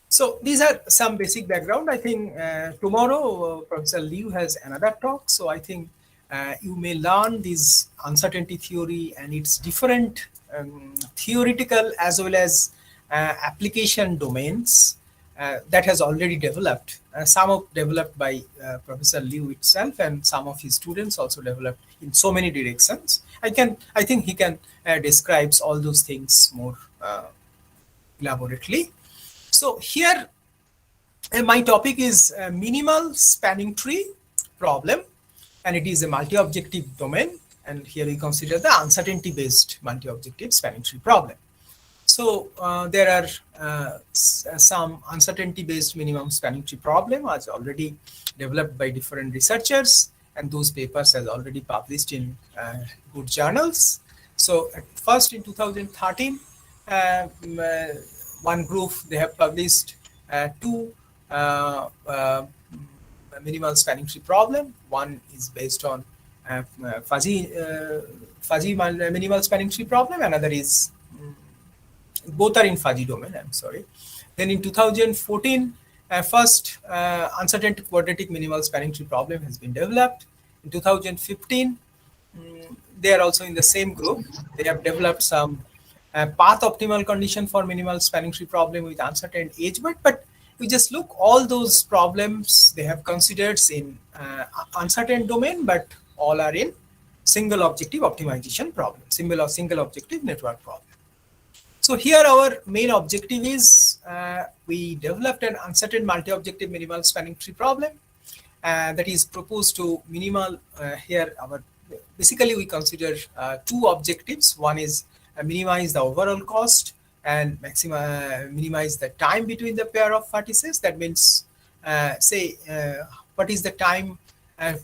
So these are some basic background. I think tomorrow Professor Liu has another talk. So I think you may learn this uncertainty theory and its different theoretical as well as application domains that has already developed. Some of developed by Professor Liu itself, and some of his students also developed in so many directions. I think he can describes all those things more elaborately. So here my topic is minimal spanning tree problem, and it is a multi-objective domain, and here we consider the uncertainty based multi-objective spanning tree problem. So there are some uncertainty based minimum spanning tree problem as already developed by different researchers, and those papers are already published in good journals. So at first in 2013 one group, they have published two minimal spanning tree problem. One is based on fuzzy minimal spanning tree problem. Another is both are in fuzzy domain. I'm sorry. Then in 2014, first uncertainty quadratic minimal spanning tree problem has been developed. In 2015, they are also in the same group. They have developed some path optimal condition for minimal spanning tree problem with uncertain age, but we just look all those problems they have considered in uncertain domain, but all are in single objective optimization problem, single objective network problem. So here our main objective is we developed an uncertain multi-objective minimal spanning tree problem that is proposed to minimal here our basically we consider two objectives. One is minimize the overall cost and minimize the time between the pair of vertices. That means say what is the time,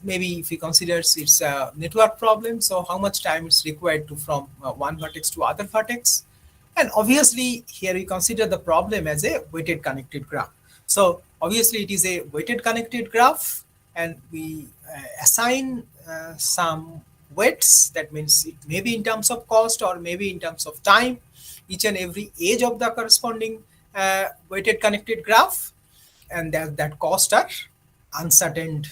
maybe if we consider it's a network problem, so how much time is required to from one vertex to other vertex. And obviously here we consider the problem as a weighted connected graph. So obviously it is a weighted connected graph, and we assign some weights. That means it may be in terms of cost or maybe in terms of time, each and every edge of the corresponding weighted connected graph, and that cost are uncertain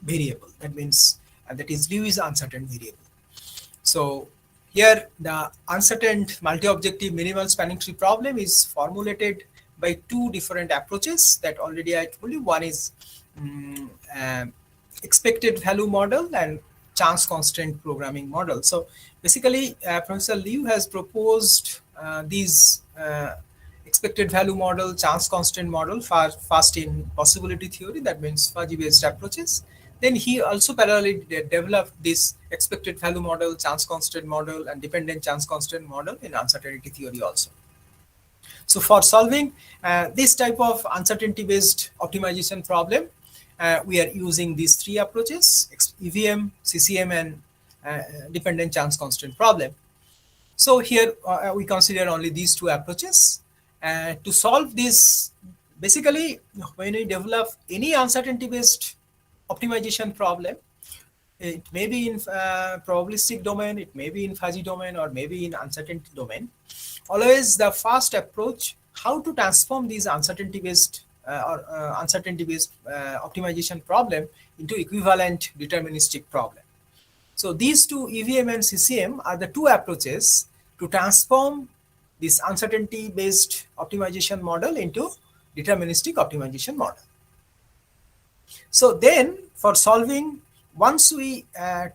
variable. That means that is Lewis uncertain variable. So here the uncertain multi-objective minimal spanning tree problem is formulated by two different approaches that already I told you. One is expected value model and chance constraint programming model. So basically Professor Liu has proposed these expected value model, chance constraint model first in possibility theory, that means fuzzy based approaches. Then he also parallelly developed this expected value model, chance constraint model, and dependent chance constraint model in uncertainty theory also. So for solving this type of uncertainty based optimization problem, we are using these three approaches: EVM, CCM, and dependent chance constraint problem. So here we consider only these two approaches. To solve this, basically when we develop any uncertainty based optimization problem, it may be in probabilistic domain, it may be in fuzzy domain, or maybe in uncertainty domain. Always the first approach, how to transform these uncertainty based optimization problem into equivalent deterministic problem. So these two, EVM and CCM, are the two approaches to transform this uncertainty based optimization model into deterministic optimization model. So then for solving, once we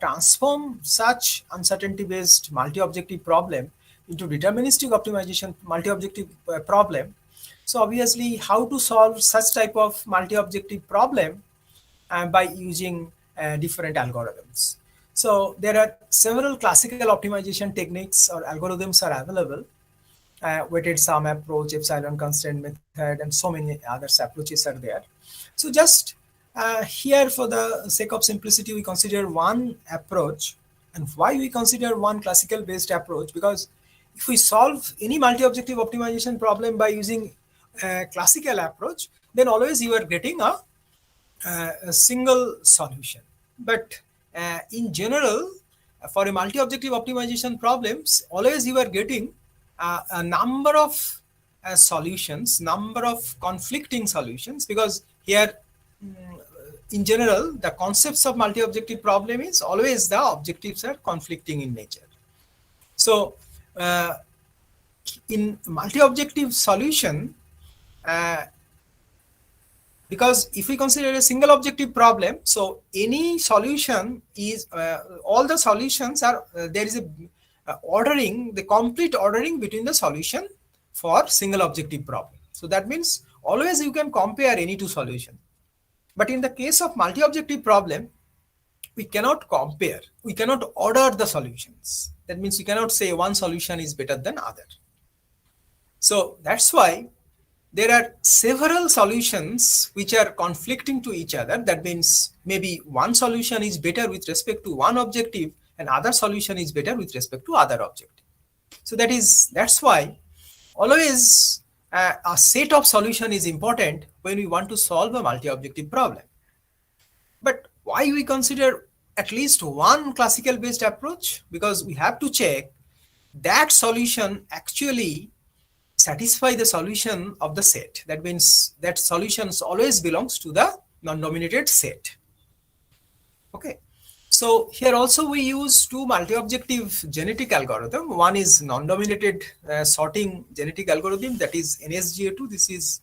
transform such uncertainty based multi-objective problem into deterministic optimization multi-objective problem, So obviously, how to solve such type of multi-objective problem by using different algorithms. So there are several classical optimization techniques or algorithms are available. Weighted sum approach, epsilon constraint method, and so many other approaches are there. So just here, for the sake of simplicity, we consider one approach. And why we consider one classical based approach? Because if we solve any multi-objective optimization problem by using a classical approach, then always you are getting a single solution. But in general, for a multi-objective optimization problems, always you are getting a number of solutions, number of conflicting solutions, because here in general, the concepts of multi-objective problem is always the objectives are conflicting in nature. So in multi-objective solution, because if we consider a single objective problem, so any solution is, all the solutions are, there is a ordering, the complete ordering between the solution for single objective problem. So that means always you can compare any two solutions. But in the case of multi-objective problem, we cannot compare, we cannot order the solutions. That means we cannot say one solution is better than other. So that's why there are several solutions which are conflicting to each other. That means maybe one solution is better with respect to one objective and other solution is better with respect to other objective. So that's why always a set of solution is important when we want to solve a multi-objective problem. But why we consider at least one classical based approach? Because we have to check that solution actually satisfy the solution of the set. That means that solutions always belongs to the non-dominated set. Okay. So here also we use two multi-objective genetic algorithm. One is non-dominated sorting genetic algorithm, that is NSGA2. This is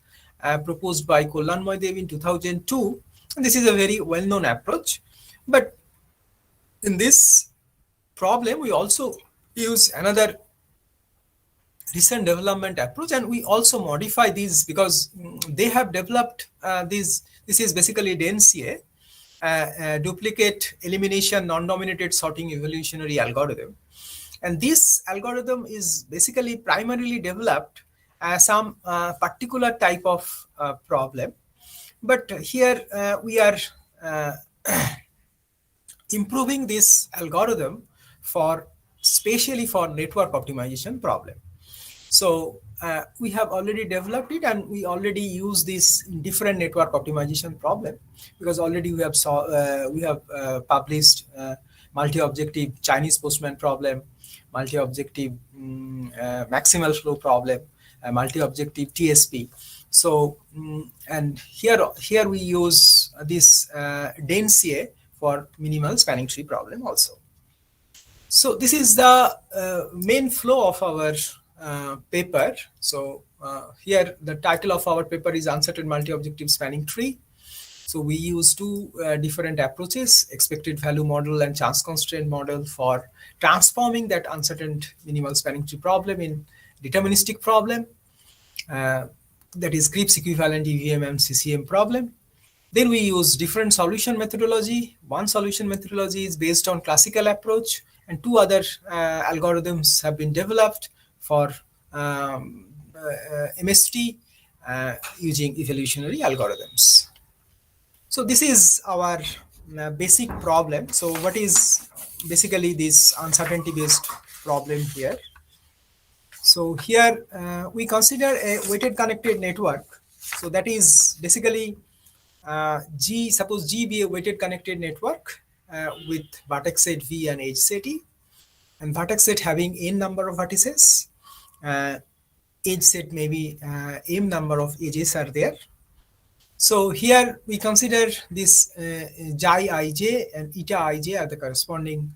proposed by Kalyan in 2002. And this is a very well-known approach. But in this problem, we also use another recent development approach, and we also modify these because they have developed this is basically DNCA, duplicate elimination non-dominated sorting evolutionary algorithm. And this algorithm is basically primarily developed as some particular type of problem. But here we are improving this algorithm for especially for network optimization problem. So we have already developed it, and we already use this in different network optimization problem, because already we have published multi-objective Chinese postman problem, multi-objective maximal flow problem, multi-objective TSP. So and here we use this DNCA for minimal spanning tree problem also. So this is the main flow of our paper. So here the title of our paper is Uncertain Multi-Objective Spanning Tree. So we use two different approaches, expected value model and chance constraint model, for transforming that uncertain minimal spanning tree problem in deterministic problem, that is Cripps equivalent EVM and CCM problem. Then we use different solution methodology. One solution methodology is based on classical approach, and two other algorithms have been developed for MST using evolutionary algorithms. So this is our basic problem. So what is basically this uncertainty based problem here? So here we consider a weighted connected network. So that is basically suppose G be a weighted connected network with vertex set V and edge set E, and vertex set having n number of vertices. Edge set maybe m number of edges are there. So here we consider this xi ij and eta ij are the corresponding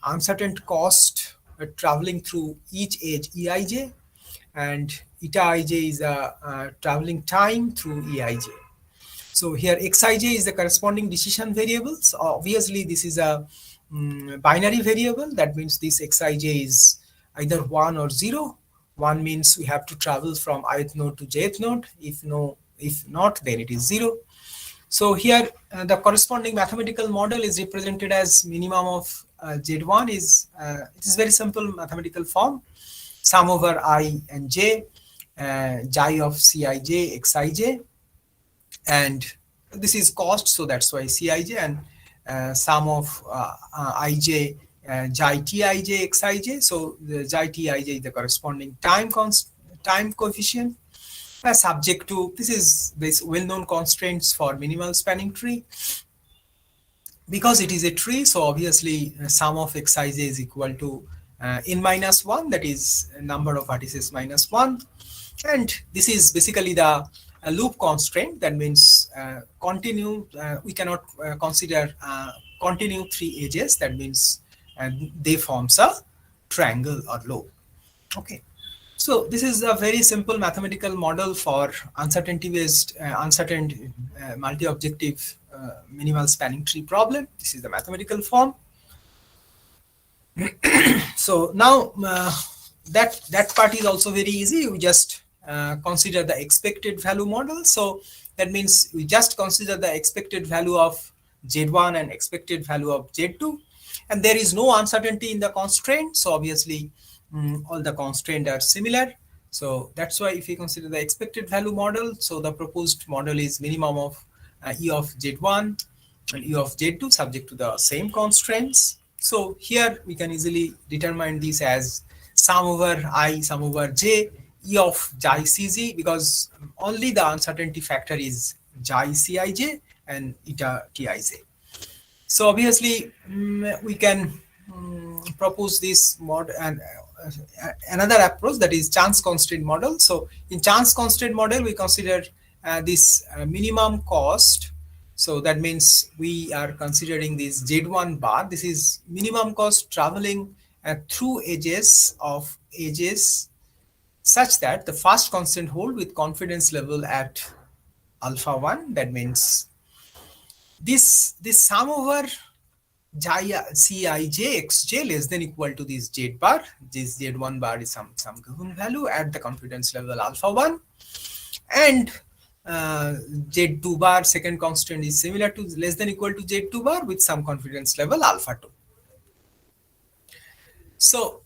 uncertain cost traveling through each edge eij, and eta ij is a traveling time through eij. So here xij is the corresponding decision variables. Obviously this is a binary variable. That means this xij is either 1 or 0. 1 means we have to travel from ith node to jth node. If not, then it is 0. So here the corresponding mathematical model is represented as minimum of Z1 is it is very simple mathematical form, sum over I and j, xi of Cij, Xij, and this is cost, so that's why Cij, and sum of Ij, xi Tij, Xij. So the xi Tij is the corresponding time coefficient. Subject to this well-known constraints for minimal spanning tree. Because it is a tree, so obviously sum of Xij is equal to n minus 1, that is number of vertices minus 1. And this is basically the loop constraint. That means continue, we cannot consider continue 3 edges. That means they forms a triangle or loop. Okay. So this is a very simple mathematical model for uncertainty-based, uncertain multi-objective minimal spanning tree problem. This is the mathematical form. So now that part is also very easy. We just consider the expected value model. So that means we just consider the expected value of Z1 and expected value of Z2. And there is no uncertainty in the constraint. So obviously, all the constraints are similar. So that's why if we consider the expected value model, so the proposed model is minimum of E of Z1 and E of Z2 subject to the same constraints. So here we can easily determine this as sum over I, sum over j, E of xi Cj, because only the uncertainty factor is xi Cij and eta Tij. So obviously we can propose this model and another approach, that is chance constraint model. So in chance constraint model, we consider this minimum cost. So that means we are considering this Z1 bar. This is minimum cost traveling through edges such that the first constant hold with confidence level at alpha 1. That means this sum over Cij xj less than equal to this Z bar. This Z1 bar is some given value at the confidence level alpha 1, and Z2 bar second constant is similar to less than equal to Z2 bar with some confidence level alpha 2. So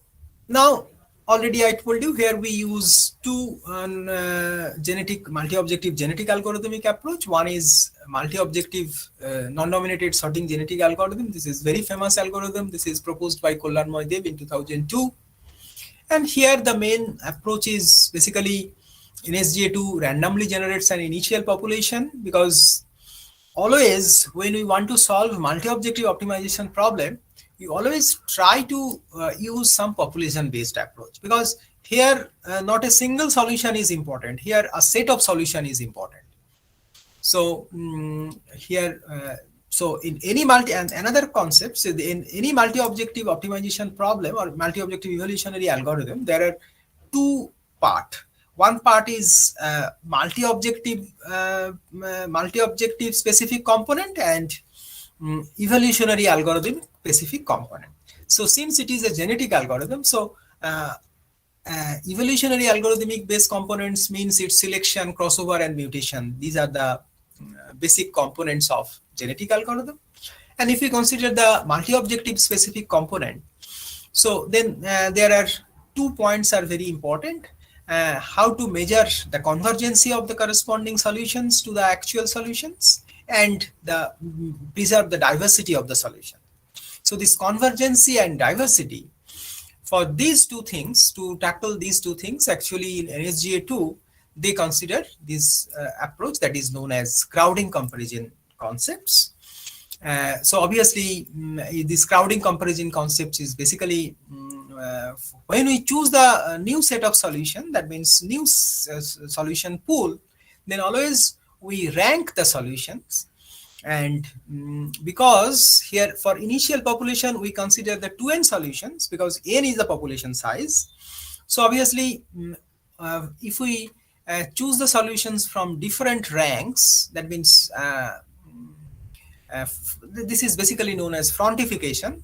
now already I told you here we use two multi-objective genetic algorithmic approach. One is multi-objective non-dominated sorting genetic algorithm. This is very famous algorithm. This is proposed by Kalyanmoy Dev in 2002. And here the main approach is basically NSGA2 randomly generates an initial population, because always when we want to solve multi-objective optimization problem, we always try to use some population-based approach, because here not a single solution is important. Here a set of solution is important. So here, so in any and another concept, so in any multi-objective optimization problem or multi-objective evolutionary algorithm, there are two parts. One part is multi-objective specific component and evolutionary algorithm specific component. So since it is a genetic algorithm, so evolutionary algorithmic based components means its selection, crossover, and mutation. These are the basic components of genetic algorithm. And if we consider the multi-objective specific component, so then there are 2 points are very important. How to measure the convergency of the corresponding solutions to the actual solutions, and preserve the diversity of the solution. So this convergency and diversity, for these two things, to tackle these two things, actually in NSGA2, they consider this approach that is known as crowding comparison concepts. So obviously this crowding comparison concepts is basically when we choose the new set of solution, that means new solution pool, then always we rank the solutions. And because here for initial population, we consider the 2n solutions because n is the population size. So obviously, if we choose the solutions from different ranks, that means this is basically known as frontification.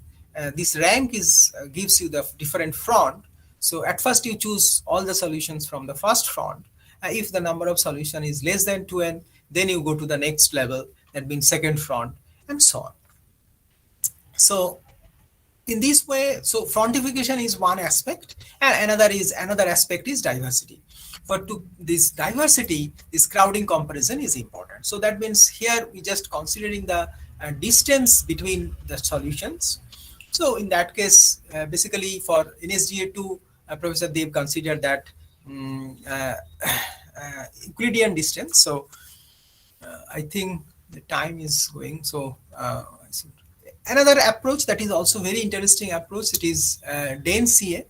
This rank is gives you the different front. So at first you choose all the solutions from the first front. If the number of solution is less than 2n, then you go to the next level, that means second front, and so on. So in this way, so frontification is one aspect, and another aspect is diversity. For this diversity, this crowding comparison is important. So that means here we just considering the distance between the solutions. So in that case, basically for NSGA2, Professor Dev considered that Euclidean distance. So I think the time is going. So another approach that is also very interesting approach, it is DENCA.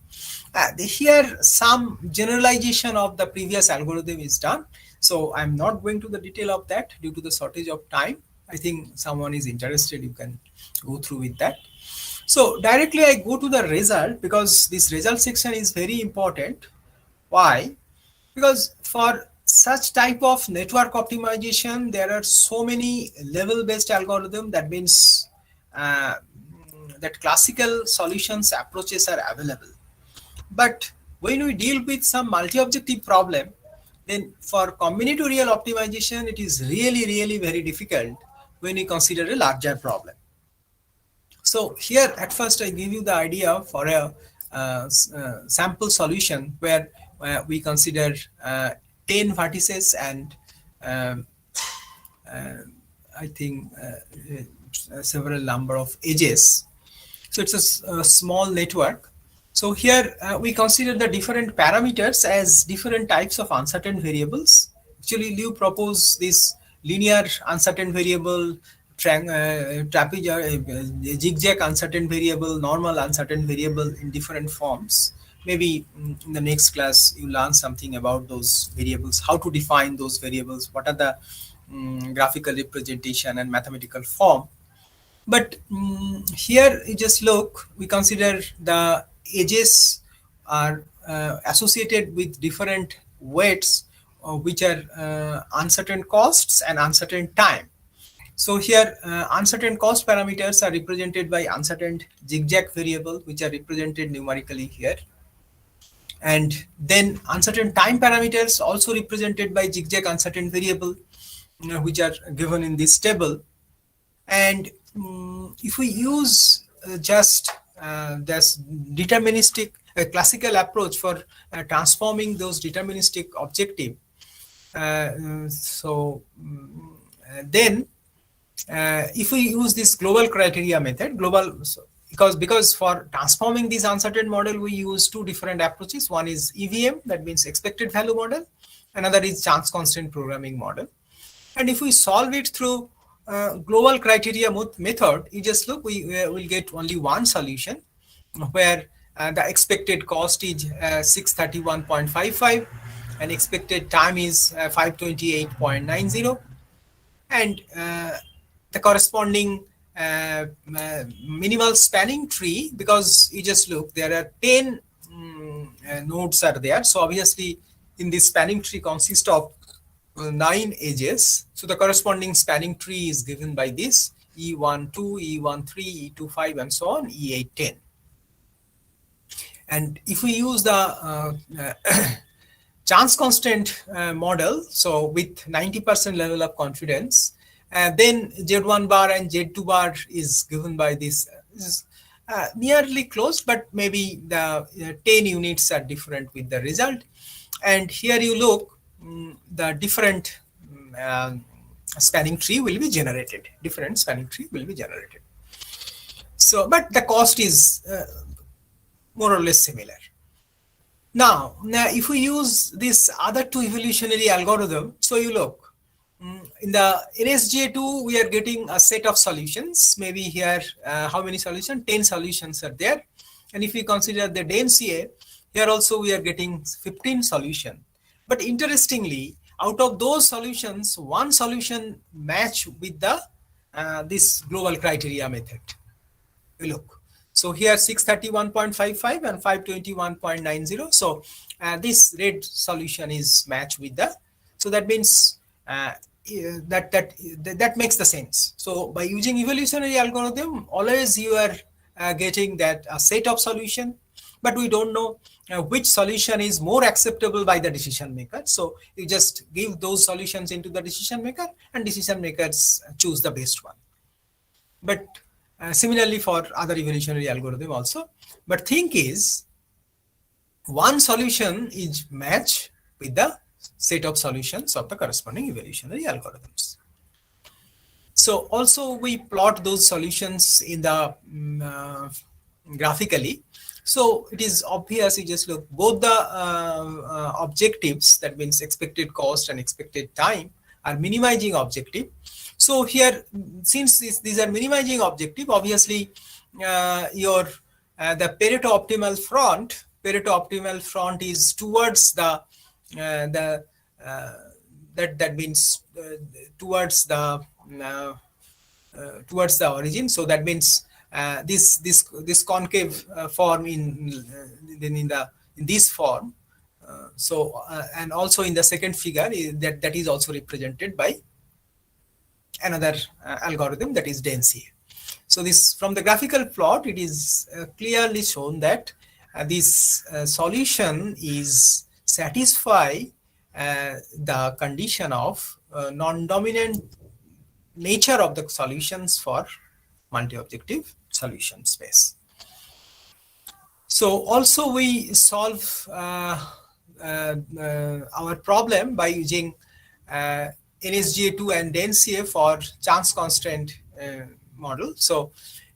Here some generalization of the previous algorithm is done. So I'm not going to the detail of that due to the shortage of time. I think someone is interested, you can go through with that. So directly I go to the result, because this result section is very important. Why? Because for such type of network optimization, there are so many level-based algorithms. That means that classical solutions approaches are available. But when we deal with some multi-objective problem, then for combinatorial optimization, it is really very difficult when we consider a larger problem. So here at first I give you the idea for a sample solution where we consider 10 vertices and I think several number of edges. So it's a small network. So here we consider the different parameters as different types of uncertain variables. Actually, Liu proposed this linear uncertain variable, zigzag uncertain variable, normal uncertain variable in different forms. Maybe in the next class you learn something about those variables, how to define those variables, what are the graphical representation and mathematical form. But here you just look, we consider the edges are associated with different weights which are uncertain costs and uncertain time. So here uncertain cost parameters are represented by uncertain zigzag variable, which are represented numerically here. And then uncertain time parameters also represented by zigzag uncertain variable, which are given in this table. And if we use just this deterministic classical approach for transforming those deterministic objective, then if we use this global criteria method, because for transforming this uncertain model, we use two different approaches. One is EVM, that means expected value model. Another is chance constraint programming model. And if we solve it through global criteria method, you just look, we will get only one solution where the expected cost is 631.55 and expected time is 528.90, and the corresponding minimal spanning tree, because you just look, there are 10 nodes are there. So obviously in this spanning tree consists of 9 edges. So the corresponding spanning tree is given by this E12, E13, E25, and so on, E810. And if we use the chance constraint model, so with 90% level of confidence, then Z1 bar and Z2 bar is given by this. This is nearly close, but maybe the 10 units are different with the result. And here you look, the different spanning tree will be generated. Different spanning tree will be generated. So, but the cost is more or less similar. Now, if we use this other two evolutionary algorithm, so you look, in the NSGA2, we are getting a set of solutions. Maybe here, how many solutions? 10 solutions are there. And if we consider the DENCA, here also we are getting 15 solutions. But interestingly, out of those solutions, one solution match with the this global criteria method. You look. So here 631.55 and 521.90. So this red solution is matched with the. So that means that makes the sense. So by using evolutionary algorithm, always you are getting that a set of solution but we don't know which solution is more acceptable by the decision maker. So you just give those solutions into the decision maker, and decision makers choose the best one. But similarly for other evolutionary algorithm also. But thing is, one solution is matched with the set of solutions of the corresponding evolutionary algorithms. So also we plot those solutions in the graphically. So it is obvious, you just look both the objectives, that means expected cost and expected time, are minimizing objective. So here, since these are minimizing objective, obviously your the Pareto optimal front is towards the that means towards the origin. So that means this concave form in this form. And also in the second figure, that is also represented by another algorithm, that is density. So this, from the graphical plot, it is clearly shown that this solution is satisfy the condition of non-dominant nature of the solutions for multi-objective solution space. So also we solve our problem by using NSGA2 and DenseA for chance constraint model. So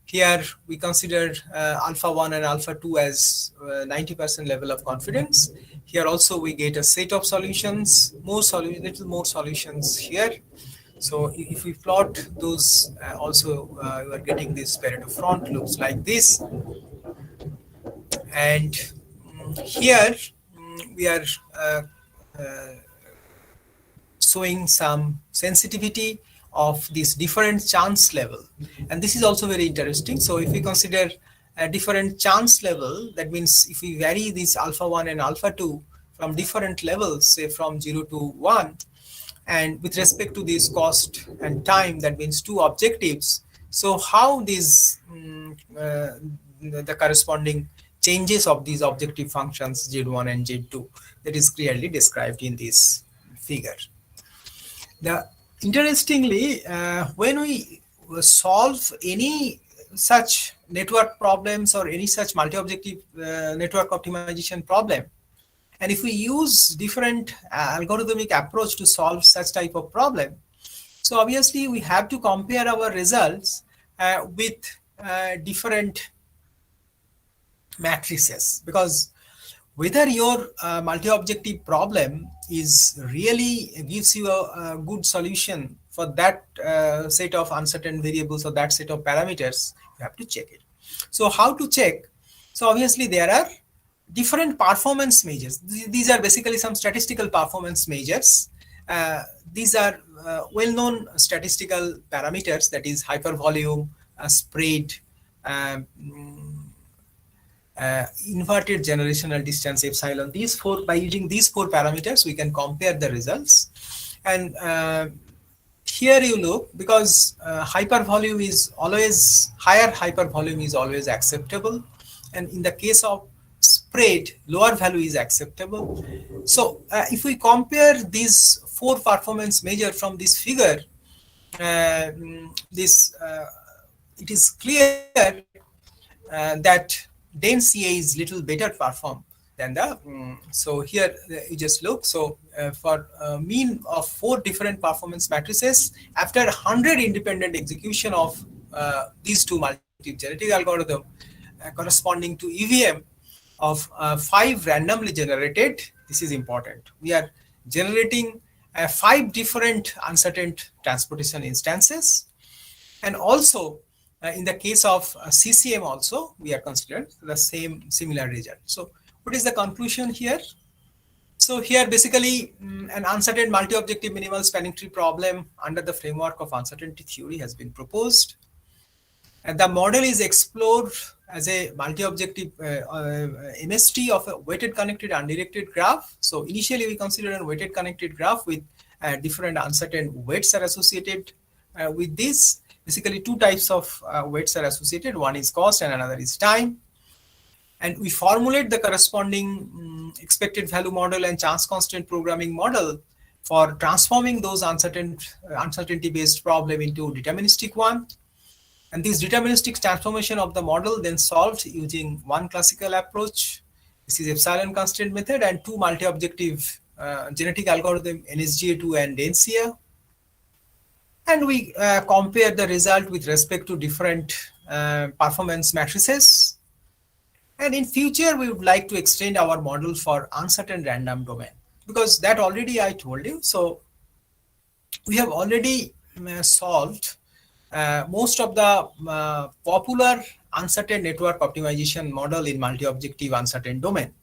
here we consider alpha 1 and alpha 2 as 90% level of confidence. Here also we get a set of solutions, little more solutions here. So if we plot those, also you are getting this Pareto front, looks like this. And here we are showing some sensitivity of this different chance level, and this is also very interesting. So if we consider a different chance level, that means if we vary this alpha 1 and alpha 2 from different levels, say from 0 to 1, and with respect to this cost and time, that means two objectives. So how these the corresponding changes of these objective functions Z1 and Z2, that is clearly described in this figure. Interestingly, when we solve any such network problems or any such multi-objective network optimization problem, and if we use different algorithmic approach to solve such type of problem, so obviously we have to compare our results with different matrices, because whether your multi-objective problem is really gives you a good solution for that set of uncertain variables or that set of parameters, you have to check it. So how to check? So obviously there are different performance measures. These are basically some statistical performance measures. These are well-known statistical parameters, that is hypervolume, spread, inverted generational distance epsilon. These four, by using these four parameters, we can compare the results. And here you look, because hypervolume is always, higher hypervolume is always acceptable, and in the case of spread, lower value is acceptable. So if we compare these four performance measures from this figure, it is clear that DenseA is little better perform than the, so here you just look. So for a mean of 4 different performance matrices, after 100 independent execution of these two multi-genetic algorithm corresponding to EVM of 5 randomly generated, this is important. We are generating 5 different uncertain transportation instances, and also in the case of CCM also, we are considered the similar result. So what is the conclusion here? So here basically an uncertain multi-objective minimal spanning tree problem under the framework of uncertainty theory has been proposed. And the model is explored as a multi-objective MST of a weighted connected undirected graph. So initially we considered a weighted connected graph with different uncertain weights are associated with this. Basically 2 types of weights are associated. One is cost and another is time. and we formulate the corresponding expected value model and chance constraint programming model for transforming those uncertainty based problem into deterministic one. And this deterministic transformation of the model then solved using one classical approach. This is epsilon constraint method, and two multi-objective genetic algorithm, NSGA2 and NCA. And we compare the result with respect to different performance matrices. And in future, we would like to extend our model for uncertain random domain, because that already I told you. So we have already solved most of the popular uncertain network optimization model in multi-objective uncertain domain,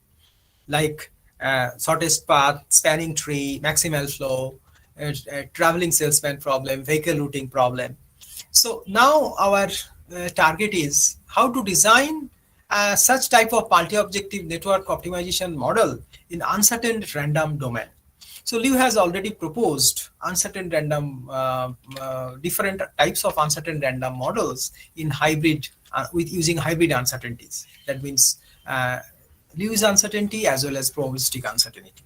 like shortest path, spanning tree, maximal flow, traveling salesman problem, vehicle routing problem. So now our target is how to design such type of multi-objective network optimization model in uncertain random domain. So Liu has already proposed uncertain random, different types of uncertain random models in hybrid, with using hybrid uncertainties. That means Liu's uncertainty as well as probabilistic uncertainty.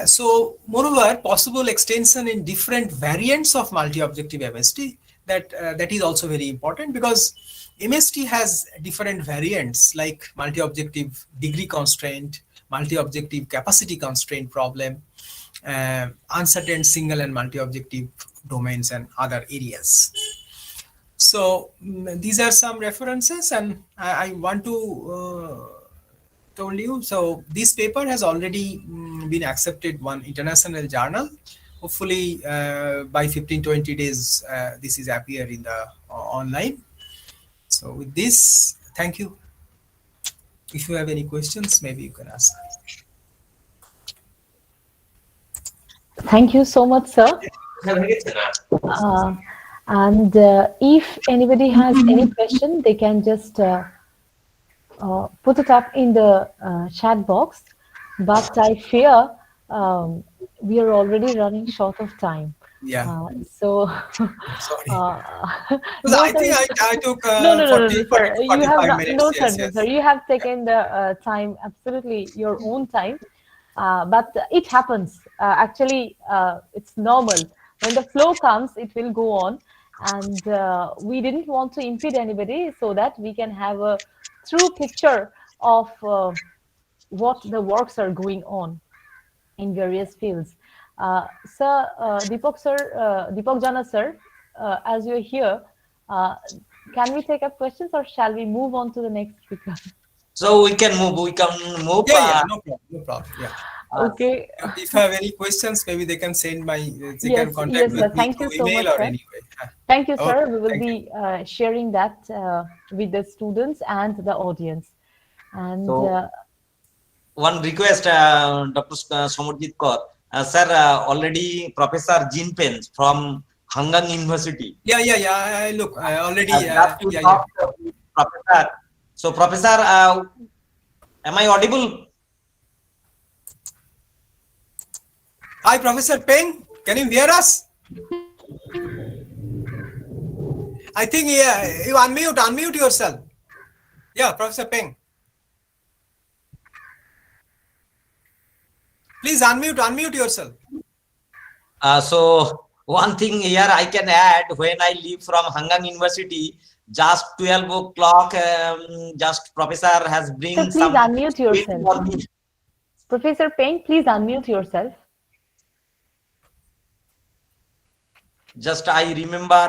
So moreover, possible extension in different variants of multi-objective MST, that is also very important, because MST has different variants like multi-objective degree constraint, multi-objective capacity constraint problem, uncertain single and multi-objective domains and other areas. So these are some references, and I want to told you. So this paper has already been accepted one international journal. Hopefully by 15-20 days this is appear in the online. So with this, thank you. If you have any questions, maybe you can ask. Thank you so much, sir. And if anybody has any question, they can just put it up in the chat box. But I fear we are already running short of time. Yeah. So I think I took no, 40, sir. 40, You have not, minutes. no, Yes, sir, yes. sir. You have taken the time, absolutely your own time. But it happens. Actually, it's normal. When the flow comes, it will go on. And we didn't want to impede anybody so that we can have a true picture of what the works are going on in various fields. Sir, Deepak Jana sir, as you're here, can we take up questions or shall we move on to the next speaker? So we can move. Yeah, no problem. No problem. Yeah. Okay. If you have any questions, maybe they can send they Yes, can contact sir. me Thank you through so email much, or sir. anyway. Thank you, sir. Okay, We will thank be sharing that with the students and the audience. And So, one request, Dr. Somurjit Kaur. Sir, already Professor Jean Pence from Hangang University. Yeah. Look, I already. Professor. So, Professor, am I audible? Hi, Professor Peng. Can you hear us? I think you unmute yourself. Yeah, Professor Peng. Please unmute yourself. So one thing here I can add, when I leave from Hangang University, just 12 o'clock, just Professor has bring so please some. unmute yourself. Professor Peng, please unmute yourself. Just I remember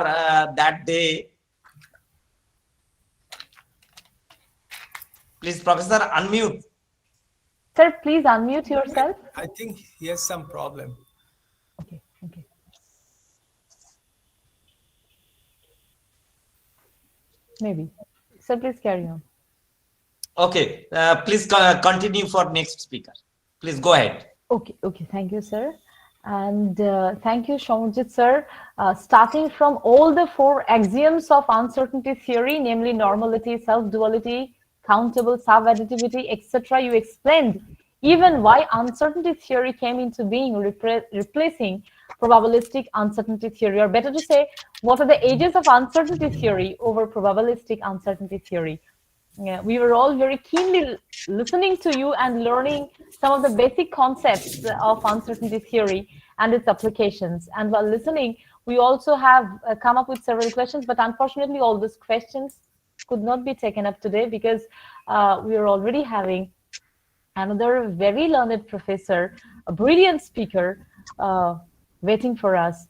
that day. Please, Professor, unmute. Sir, please unmute yourself. I think he has some problem. Okay. Maybe. Sir, please carry on. Okay, please continue for next speaker. Please go ahead. Okay. Thank you, sir. And thank you, Somurjit sir. Starting from all the four axioms of uncertainty theory, namely normality, self-duality, countable, sub-additivity, etc., you explained even why uncertainty theory came into being, replacing probabilistic uncertainty theory, or better to say, what are the ages of uncertainty theory over probabilistic uncertainty theory. Yeah, we were all very keenly listening to you and learning some of the basic concepts of uncertainty theory and its applications. And while listening, we also have come up with several questions, but unfortunately, all these questions could not be taken up today because we are already having another very learned professor, a brilliant speaker, waiting for us.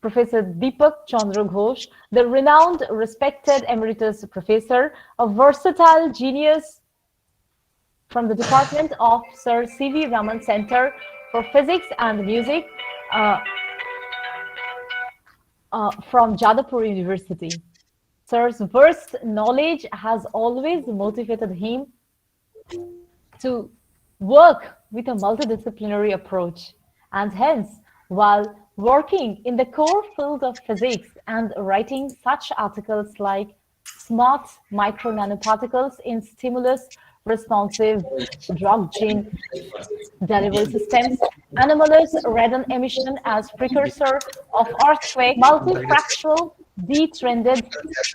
Professor Deepak Chandra Ghosh, the renowned, respected emeritus professor, a versatile genius from the Department of Sir C.V. Raman Center for Physics and Music from Jadavpur University. Sir's vast knowledge has always motivated him to work with a multidisciplinary approach, and hence, while working in the core field of physics and writing such articles like Smart Micro Nanoparticles in Stimulus Responsive Drug Gene Delivery Systems, Anomalous Radon Emission as Precursor of Earthquake, Multifractional Detrended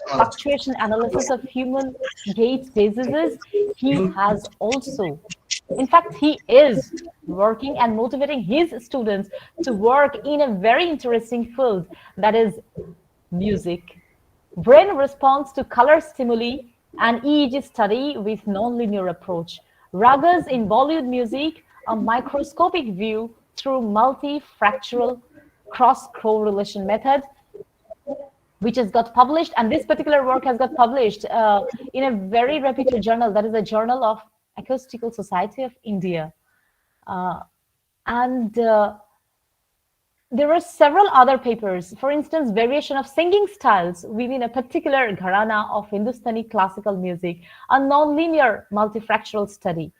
Fluctuation Analysis of Human Gait Diseases, he has also, in fact, he is working and motivating his students to work in a very interesting field, that is music. Brain response to color stimuli, an EEG study with nonlinear approach. Ragas in Bollywood music, a microscopic view through multifractal cross-correlation method, which has got published, and this particular work has got published in a very reputed journal, that is the Journal of Acoustical Society of India. There are several other papers, for instance, variation of singing styles within a particular gharana of Hindustani classical music, a nonlinear multifractal study.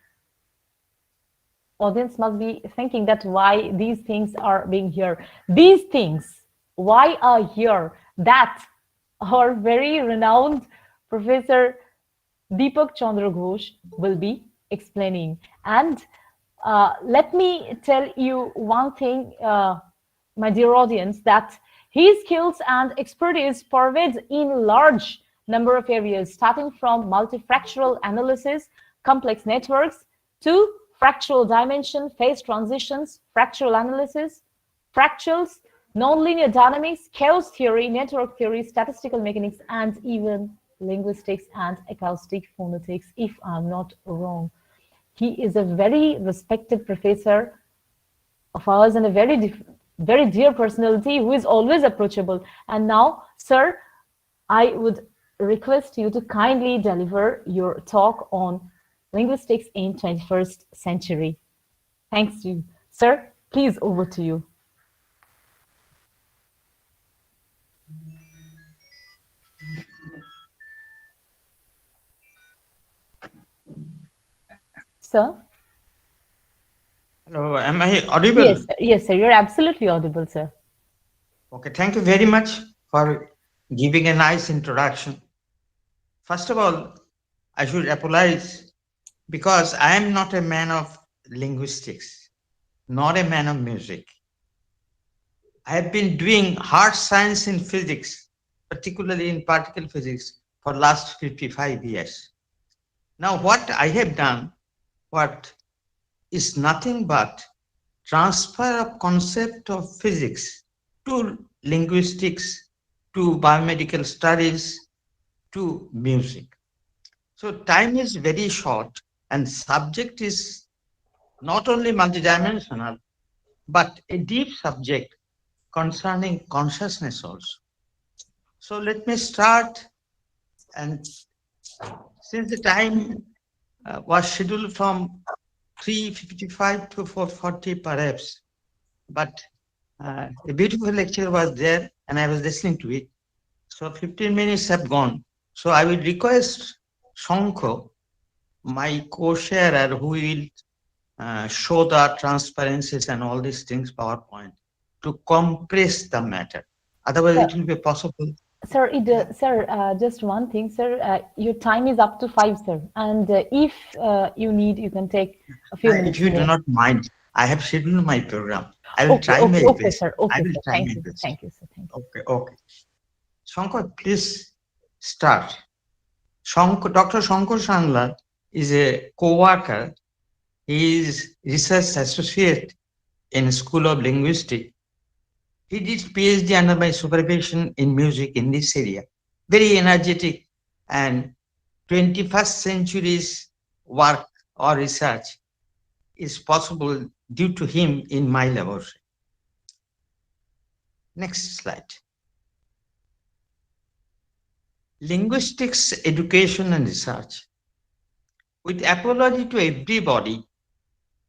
Audience must be thinking that why these things are being here. These things, why are here? That our very renowned Professor Deepak Chandra Ghosh will be explaining. And let me tell you one thing, my dear audience, that his skills and expertise pervades in large number of areas, starting from multifractal analysis, complex networks, to fractal dimension, phase transitions, fractal analysis, fractals, nonlinear dynamics, chaos theory, network theory, statistical mechanics, and even linguistics and acoustic phonetics, if I'm not wrong. He is a very respected professor of ours and a very dear personality who is always approachable. And now, sir, I would request you to kindly deliver your talk on linguistics in 21st century. Thanks to you. Sir, please, over to you. Sir? Hello, am I audible? Yes, yes, sir. You're absolutely audible, sir. Okay, thank you very much for giving a nice introduction. First of all, I should apologize because I am not a man of linguistics, not a man of music. I have been doing hard science in physics, particularly in particle physics, for the last 55 years. Now, what I have done, what is nothing but transfer of concept of physics to linguistics, to biomedical studies, to music. So time is very short and subject is not only multidimensional, but a deep subject concerning consciousness also. So let me start, and since the time was scheduled from 3:55 to 4:40 perhaps, but a beautiful lecture was there and I was listening to it. So 15 minutes have gone. So I will request Shankho, my co-sharer, who will show the transparencies and all these things, PowerPoint, to compress the matter. Otherwise, it will be possible. Sir, just one thing, sir. Your time is up to 5, sir. And if you need, you can take a few minutes. If you do not mind, I have scheduled my program. I will try my best. Okay, sir. Okay, I will sir. try Thank my you. best. Thank you, sir. Thank you. Okay. Shankar, please start. Dr. Shankar Shandlar is a co-worker. He is research associate in School of Linguistics. He did PhD under my supervision in music in this area. Very energetic, and 21st century's work or research is possible due to him in my laboratory. Next slide. Linguistics, education and research. With apology to everybody,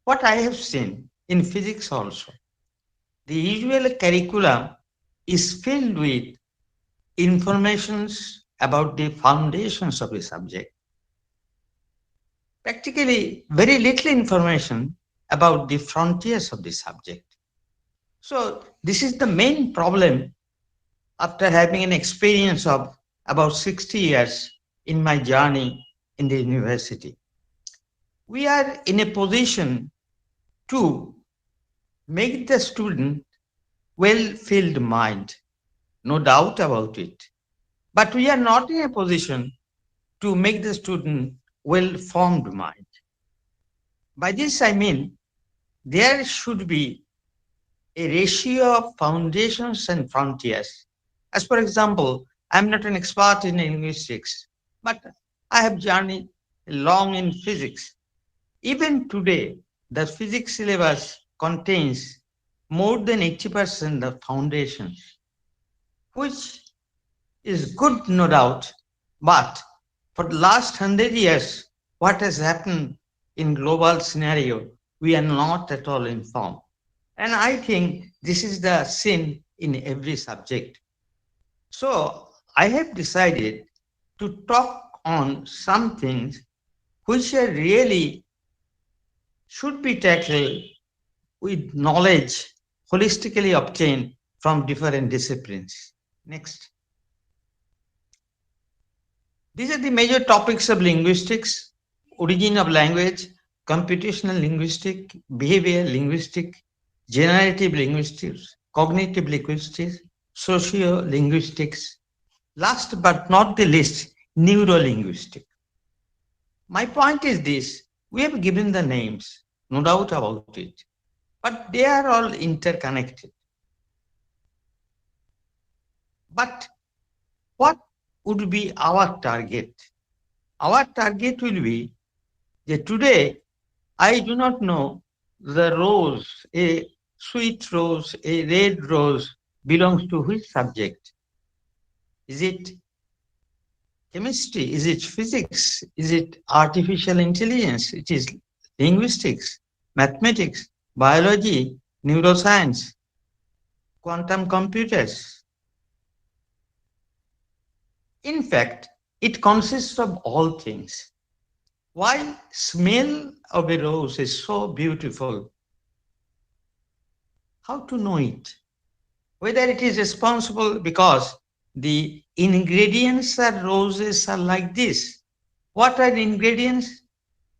what I have seen in physics also, the usual curriculum is filled with informations about the foundations of the subject. Practically very little information about the frontiers of the subject. So this is the main problem after having an experience of about 60 years in my journey in the university. We are in a position to make the student well-filled mind, no doubt about it. But we are not in a position to make the student well-formed mind. By this I mean, there should be a ratio of foundations and frontiers. As for example, I'm not an expert in linguistics, but I have journeyed long in physics. Even today, the physics syllabus contains more than 80% of foundations, which is good, no doubt, but for the last 100 years, what has happened in global scenario, we are not at all informed. And I think this is the sin in every subject. So I have decided to talk on some things which are really should be tackled with knowledge holistically obtained from different disciplines. Next. These are the major topics of linguistics: origin of language, computational linguistics, behavior linguistics, generative linguistics, cognitive linguistics, socio-linguistics, last but not the least, neuro-linguistics. My point is this: we have given the names, no doubt about it, but they are all interconnected. But what would be our target? Our target will be that today I do not know the rose, a sweet rose, a red rose belongs to which subject? Is it chemistry? Is it physics? Is it artificial intelligence? It is linguistics, mathematics, biology, neuroscience, quantum computers. In fact, it consists of all things. Why smell of a rose is so beautiful? How to know it? Whether it is responsible because the ingredients of roses are like this. What are the ingredients?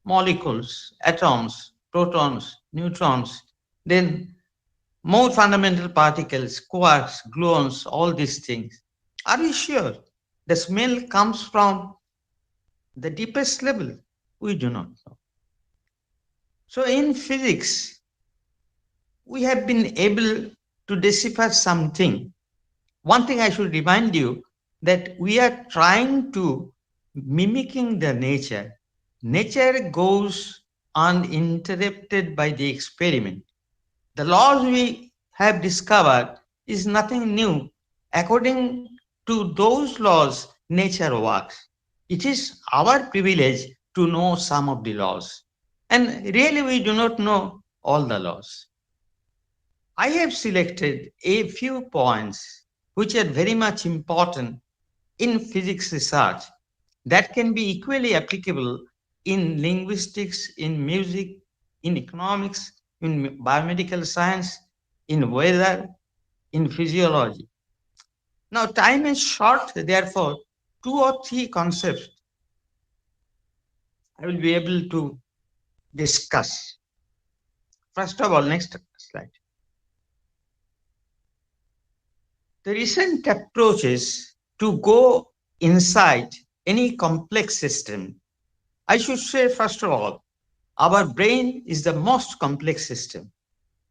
Molecules, atoms, protons, neutrons, then more fundamental particles, quarks, gluons, all these things. Are you sure the smell comes from the deepest level? We do not know. So in physics, we have been able to decipher something. One thing I should remind you that we are trying to mimicking the nature. Nature goes uninterrupted by the experiment. The laws we have discovered is nothing new. According to those laws, nature works. It is our privilege to know some of the laws. And really, we do not know all the laws. I have selected a few points which are very much important in physics research that can be equally applicable in linguistics, in music, in economics, in biomedical science, in weather, in physiology. Now, time is short, therefore, 2 or 3 concepts I will be able to discuss. First of all, next slide. The recent approaches to go inside any complex system, I should say, first of all, our brain is the most complex system.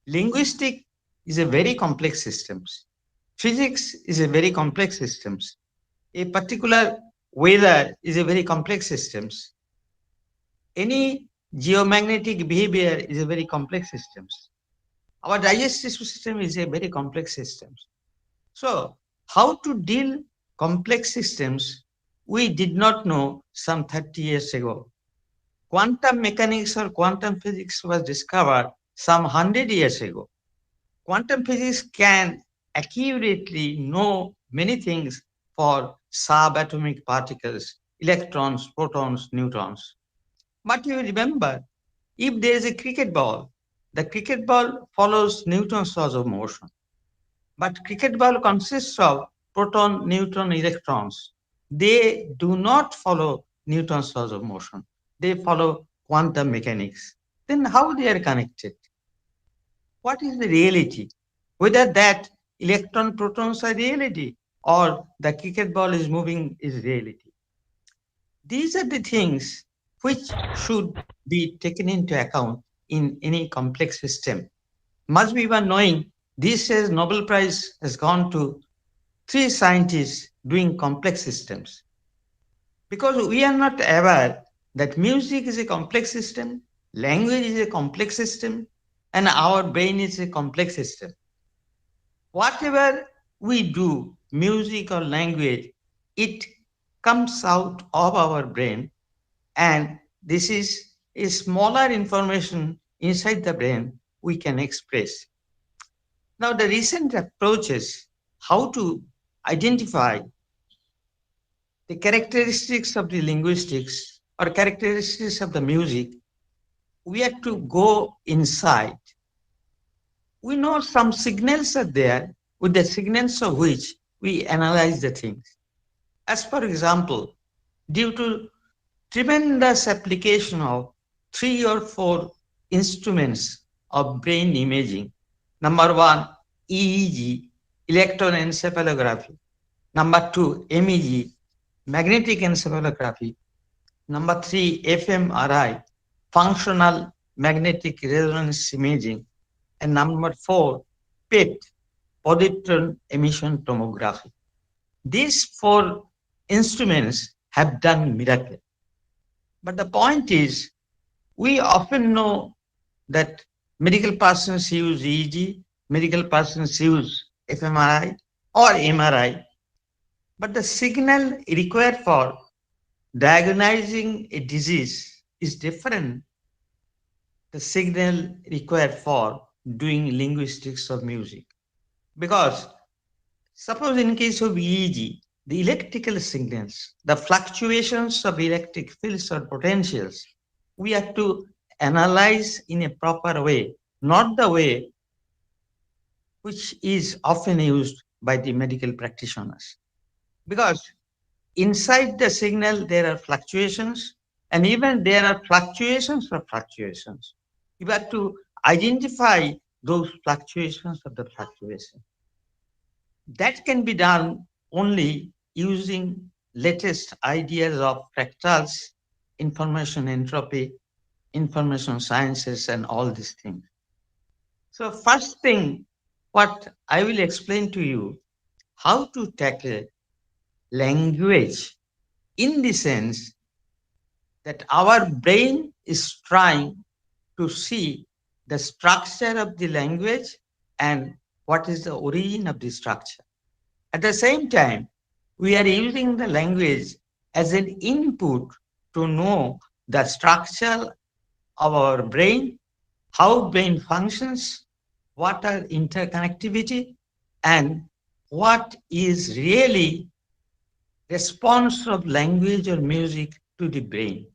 Linguistic is a very complex system. Physics is a very complex system. A particular weather is a very complex system. Any geomagnetic behavior is a very complex system. Our digestive system is a very complex system. So how to deal complex systems, we did not know some 30 years ago. Quantum mechanics or quantum physics was discovered some 100 years ago. Quantum physics can accurately know many things for subatomic particles, electrons, protons, neutrons. But you remember, if there is a cricket ball, the cricket ball follows Newton's laws of motion. But cricket ball consists of proton, neutron, electrons. They do not follow Newton's laws of motion. They follow quantum mechanics. Then how they are connected? What is the reality? Whether that electron protons are reality or the cricket ball is moving is reality. These are the things which should be taken into account in any complex system. Must be one knowing this year's Nobel Prize has gone to 3 scientists doing complex systems. Because we are not aware that music is a complex system, language is a complex system, and our brain is a complex system. Whatever we do, music or language, it comes out of our brain, and this is a smaller information inside the brain we can express. Now, the recent approaches how to identify the characteristics of the linguistics or characteristics of the music, we have to go inside. We know some signals are there, with the signals of which we analyze the things. As for example, due to tremendous application of 3 or 4 instruments of brain imaging. Number 1, EEG, electroencephalography. Number 2, MEG, magnetic encephalography. Number 3, fMRI, functional magnetic resonance imaging. And number 4, PET, positron emission tomography. These 4 instruments have done miracles. But the point is, we often know that medical persons use EEG, medical persons use fMRI or MRI, but the signal required for diagnosing a disease is different. The signal required for doing linguistics of music. Because suppose in case of EEG, the electrical signals, the fluctuations of electric fields or potentials, we have to analyze in a proper way, not the way which is often used by the medical practitioners. Because inside the signal, there are fluctuations, and even there are fluctuations of fluctuations. You have to identify those fluctuations of the fluctuation. That can be done only using latest ideas of fractals, information entropy, information sciences, and all these things. So first thing, what I will explain to you, how to tackle language in the sense that our brain is trying to see the structure of the language and what is the origin of the structure. At the same time, we are using the language as an input to know the structure of our brain, how brain functions, what are interconnectivity, and what is really response of language or music to the brain.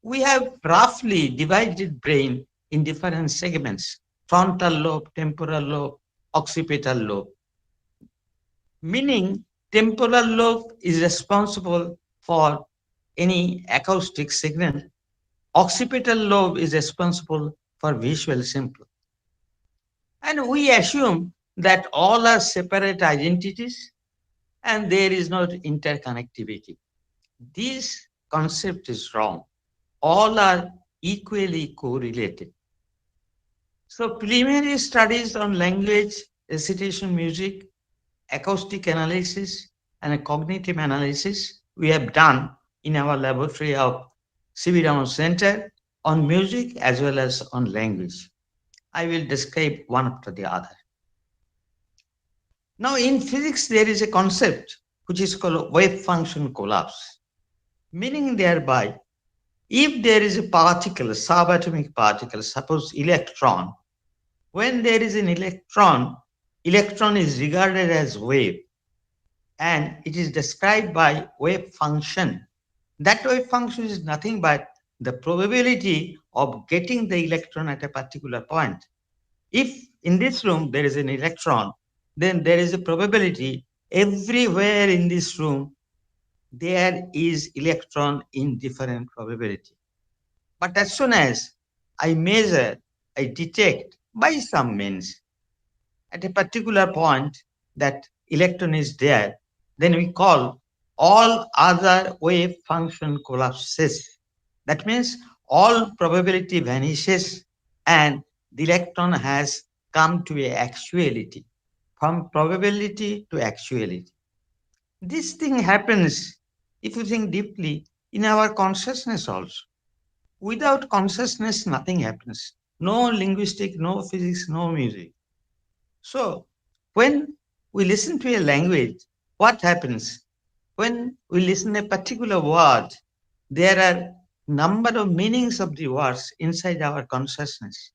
We have roughly divided brain in different segments: frontal lobe, temporal lobe, occipital lobe. Meaning temporal lobe is responsible for any acoustic signal. Occipital lobe is responsible for visual symbol. And we assume that all are separate identities and there is no interconnectivity. this concept is wrong. All are equally correlated. So preliminary studies on language, recitation music, acoustic analysis, and cognitive analysis we have done in our laboratory of C.V. Raman Center on music as well as on language. I will describe one after the other. Now in physics, there is a concept which is called wave function collapse, meaning thereby, if there is a particle, a subatomic particle, suppose electron, when there is an electron, electron is regarded as wave, and it is described by wave function. That wave function is nothing but the probability of getting the electron at a particular point. If in this room there is an electron, then there is a probability everywhere in this room there is electron in different probability. But as soon as I measure, I detect by some means at a particular point that electron is there, then we call all other wave function collapses. That means all probability vanishes and the electron has come to a actuality, from probability to actuality. This thing happens, if you think deeply, in our consciousness also. Without consciousness, nothing happens. No linguistic, no physics, no music. So when we listen to a language, what happens? When we listen a particular word, there are number of meanings of the words inside our consciousness.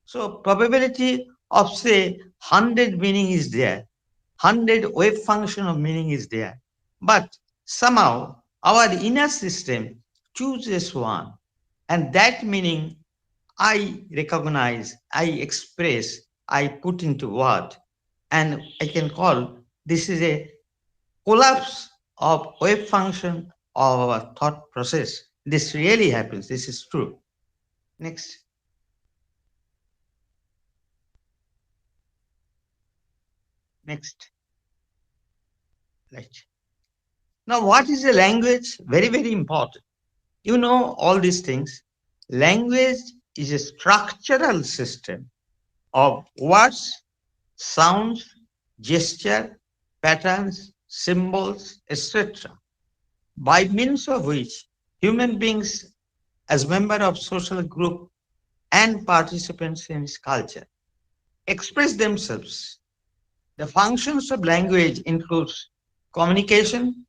So probability of say 100 meaning is there, 100 wave function of meaning is there. But somehow our inner system chooses one, and that meaning I recognize, I express, I put into word, and I can call this is a collapse of wave function of our thought process. This really happens. This is true. Next. Next. Right. Now, what is a language? Very, very important. You know all these things. Language is a structural system of words, sounds, gesture, patterns, symbols, etc., by means of which human beings, as member of social group and participants in its culture, express themselves. The functions of language includes communication,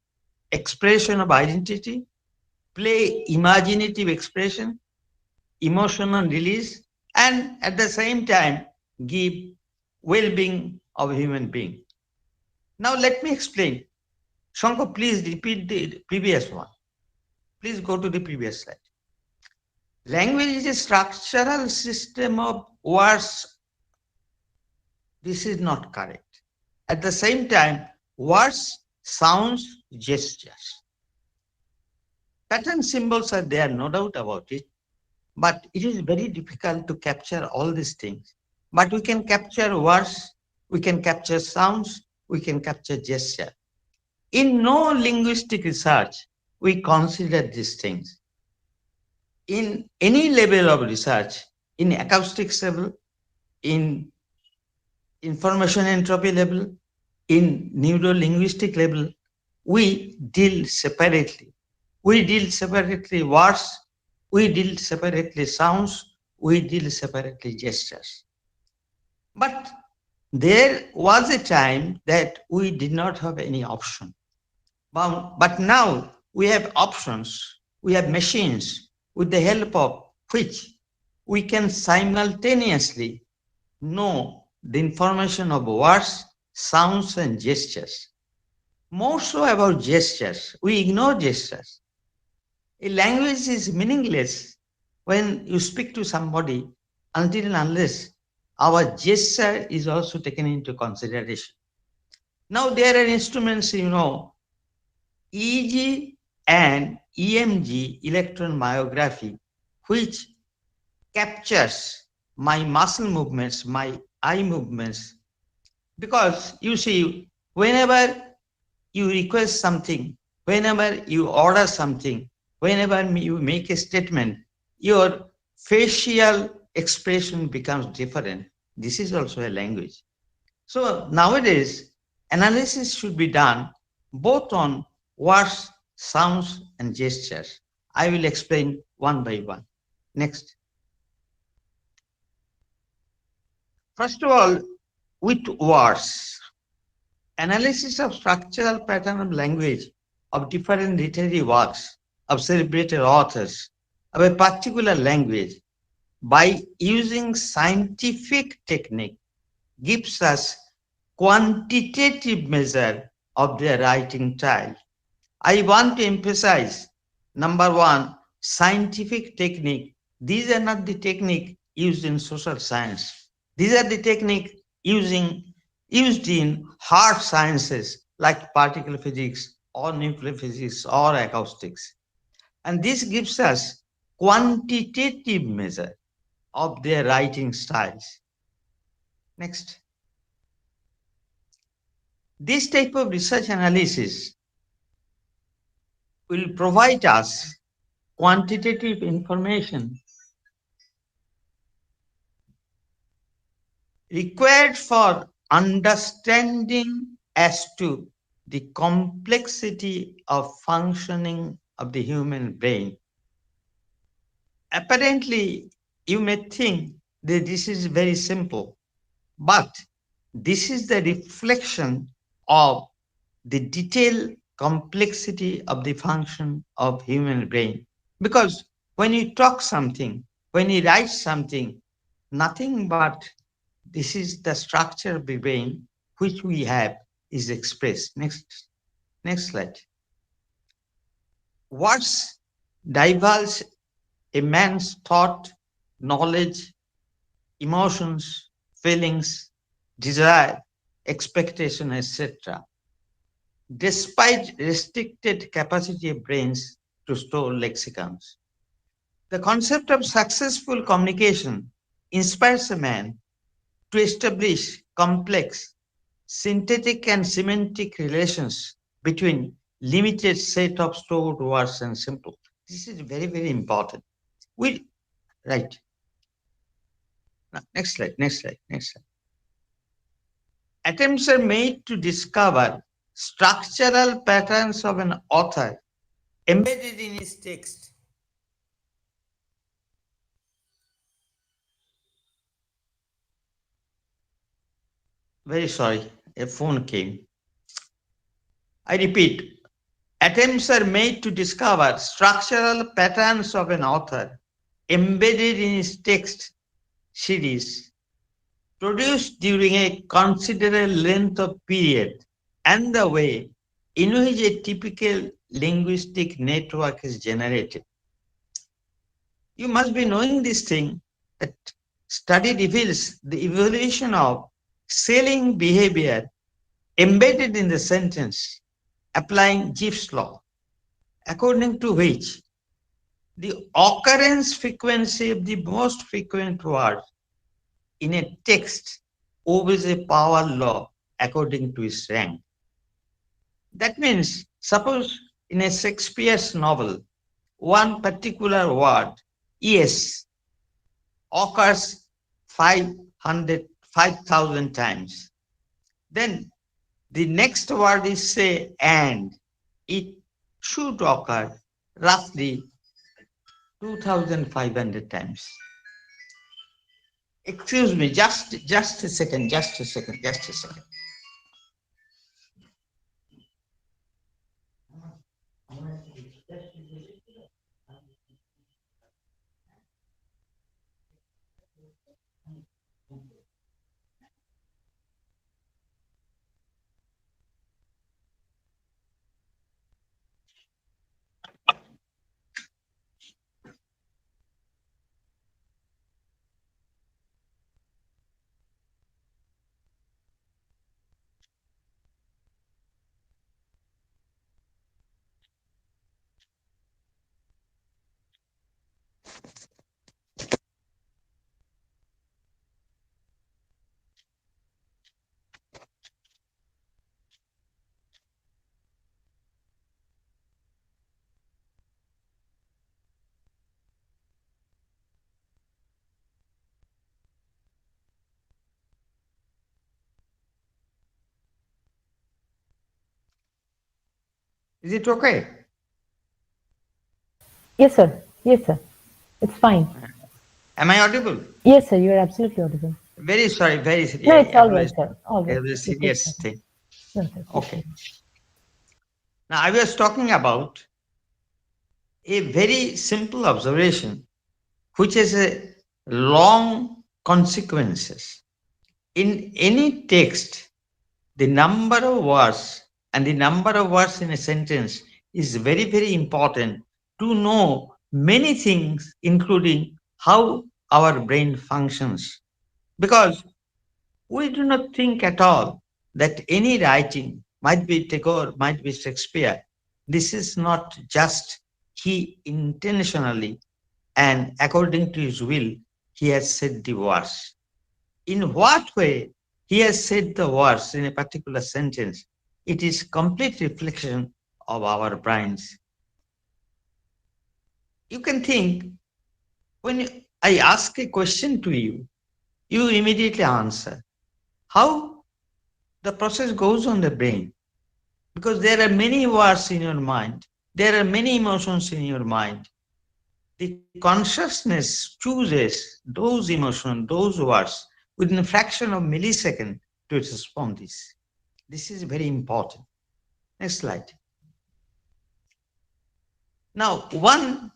expression of identity, play, imaginative expression, emotional release, and at the same time give well-being of a human being. Now let me explain. Shankar, please repeat the previous one. Please go to the previous slide. Language is a structural system of words. This is not correct. At the same time, words, sounds, gestures. Pattern symbols are there, no doubt about it, but it is very difficult to capture all these things. But we can capture words, we can capture sounds, we can capture gesture. In no linguistic research, we consider these things. In any level of research, in acoustics level, in information entropy level, in neuro-linguistic level, we deal separately. We deal separately words, we deal separately sounds, we deal separately gestures. But there was a time that we did not have any option. But now we have options, we have machines with the help of which we can simultaneously know the information of words, sounds, and gestures. More so about gestures, we ignore gestures. A language is meaningless when you speak to somebody until and unless our gesture is also taken into consideration. Now there are instruments, you know, EEG and EMG, electron myography, which captures my muscle movements, my eye movements. Because you see, whenever you request something whenever you order something, whenever you make a statement, your facial expression becomes different. This is also a language. So nowadays, analysis should be done both on words, sounds, and gestures. I will explain one by one. Next. First of all, with words, analysis of structural pattern of language of different literary works of celebrated authors of a particular language by using scientific technique gives us quantitative measure of their writing style. I want to emphasize, number one, scientific technique. These are not the technique used in social science. These are the technique used in hard sciences like particle physics or nuclear physics or acoustics. And this gives us quantitative measure of their writing styles. Next. This type of research analysis will provide us quantitative information required for understanding as to the complexity of functioning of the human brain. Apparently, you may think that this is very simple, but this is the reflection of the detailed complexity of the function of human brain. Because when you talk something, when you write something, nothing but this is the structure of the brain which we have is expressed. Next slide. Words divulge a man's thought, knowledge, emotions, feelings, desire, expectation, etc. Despite restricted capacity of brains to store lexicons. The concept of successful communication inspires a man to establish complex, synthetic and semantic relations between limited set of stored words and symbols. This is very, very important. Right. Next slide. Attempts are made to discover structural patterns of an author embedded in his text. Very sorry, a phone came. I repeat, attempts are made to discover structural patterns of an author embedded in his text series produced during a considerable length of period and the way in which a typical linguistic network is generated. You must be knowing this thing that study reveals the evolution of selling behavior embedded in the sentence applying Gibbs law, according to which the occurrence frequency of the most frequent word in a text obeys a power law according to its rank. That means, suppose in a Shakespeare's novel, one particular word, yes, occurs 5,000 times. Then the next word is say and. It should occur roughly 2,500 times. Excuse me, just a second. Is it okay? Yes, sir. Yes, sir. It's fine. Am I audible? Yes, sir. You are absolutely audible. Very sorry, very serious. No, it's all right, sir. All right. A very You take serious your time. thing. No, sir. Please Okay. Now I was talking about a very simple observation which has a long consequences. In any text, the number of words and the number of words in a sentence is very, very important to know many things, including how our brain functions. Because we do not think at all that any writing might be Tagore, might be Shakespeare. This is not just he intentionally and according to his will, he has said the words. In what way he has said the words in a particular sentence, it is complete reflection of our brains. You can think, when I ask a question to you, you immediately answer. How the process goes on the brain? Because there are many words in your mind, there are many emotions in your mind. The consciousness chooses those emotions, those words within a fraction of a millisecond to respond this. This is very important. Next slide. Now, one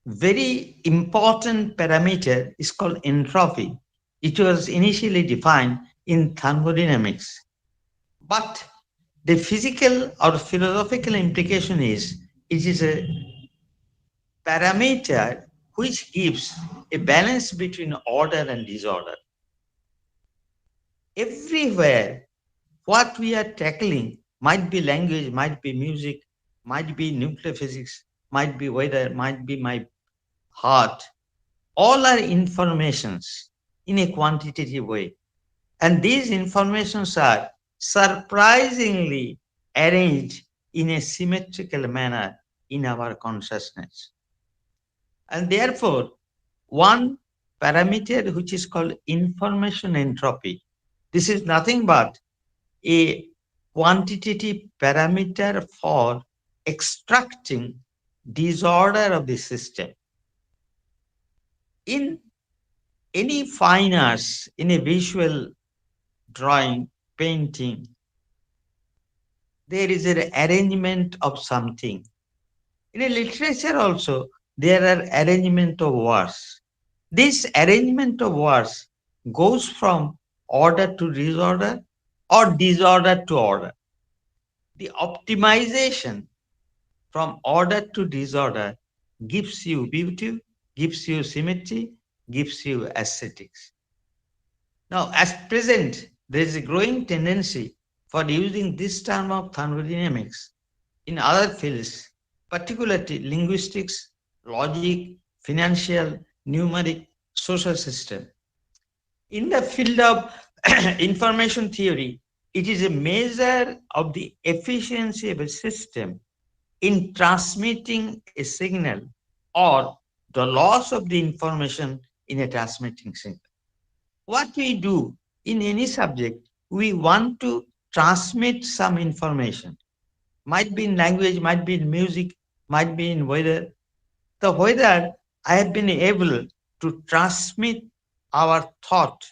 very important parameter is called entropy. It was initially defined in thermodynamics. But the physical or philosophical implication is it is a parameter which gives a balance between order and disorder. Everywhere, what we are tackling might be language, might be music, might be nuclear physics, might be weather, might be my heart. All are informations in a quantitative way. And these informations are surprisingly arranged in a symmetrical manner in our consciousness. And therefore, one parameter which is called information entropy, this is nothing but a quantitative parameter for extracting disorder of the system. In any fine arts, in a visual drawing, painting, there is an arrangement of something. In a literature also, there are arrangement of words. This arrangement of words goes from order to disorder or disorder to order. The optimization from order to disorder gives you beauty, gives you symmetry, gives you aesthetics. Now, as present, there is a growing tendency for using this term of thermodynamics in other fields, particularly linguistics, logic, financial, numeric, social system. In the field of information theory, it is a measure of the efficiency of a system in transmitting a signal or the loss of the information in a transmitting signal. What we do in any subject, we want to transmit some information. Might be in language, might be in music, might be in weather. The weather, I have been able to transmit our thought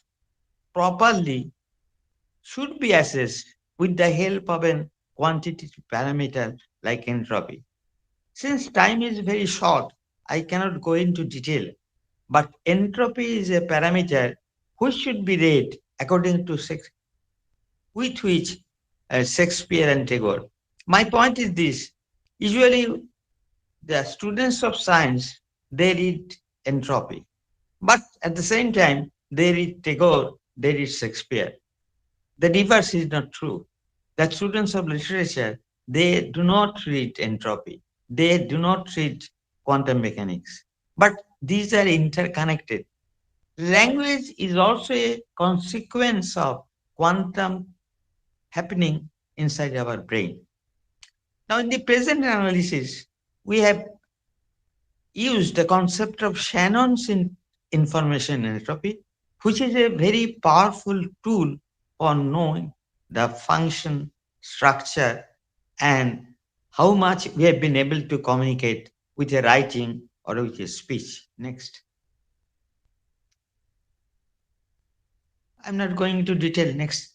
properly should be assessed with the help of a quantitative parameter like entropy. Since time is very short, I cannot go into detail, but entropy is a parameter which should be read according to with which Shakespeare and Tagore. My point is this: usually the students of science, they read entropy, but at the same time they read Tagore, they read Shakespeare. The reverse is not true. The students of literature, they do not read entropy, they do not read quantum mechanics, but these are interconnected. Language is also a consequence of quantum happening inside our brain. Now, in the present analysis, we have used the concept of Shannon's information entropy, which is a very powerful tool for knowing the function, structure, and how much we have been able to communicate with a writing or with a speech. Next. I'm not going into detail. Next.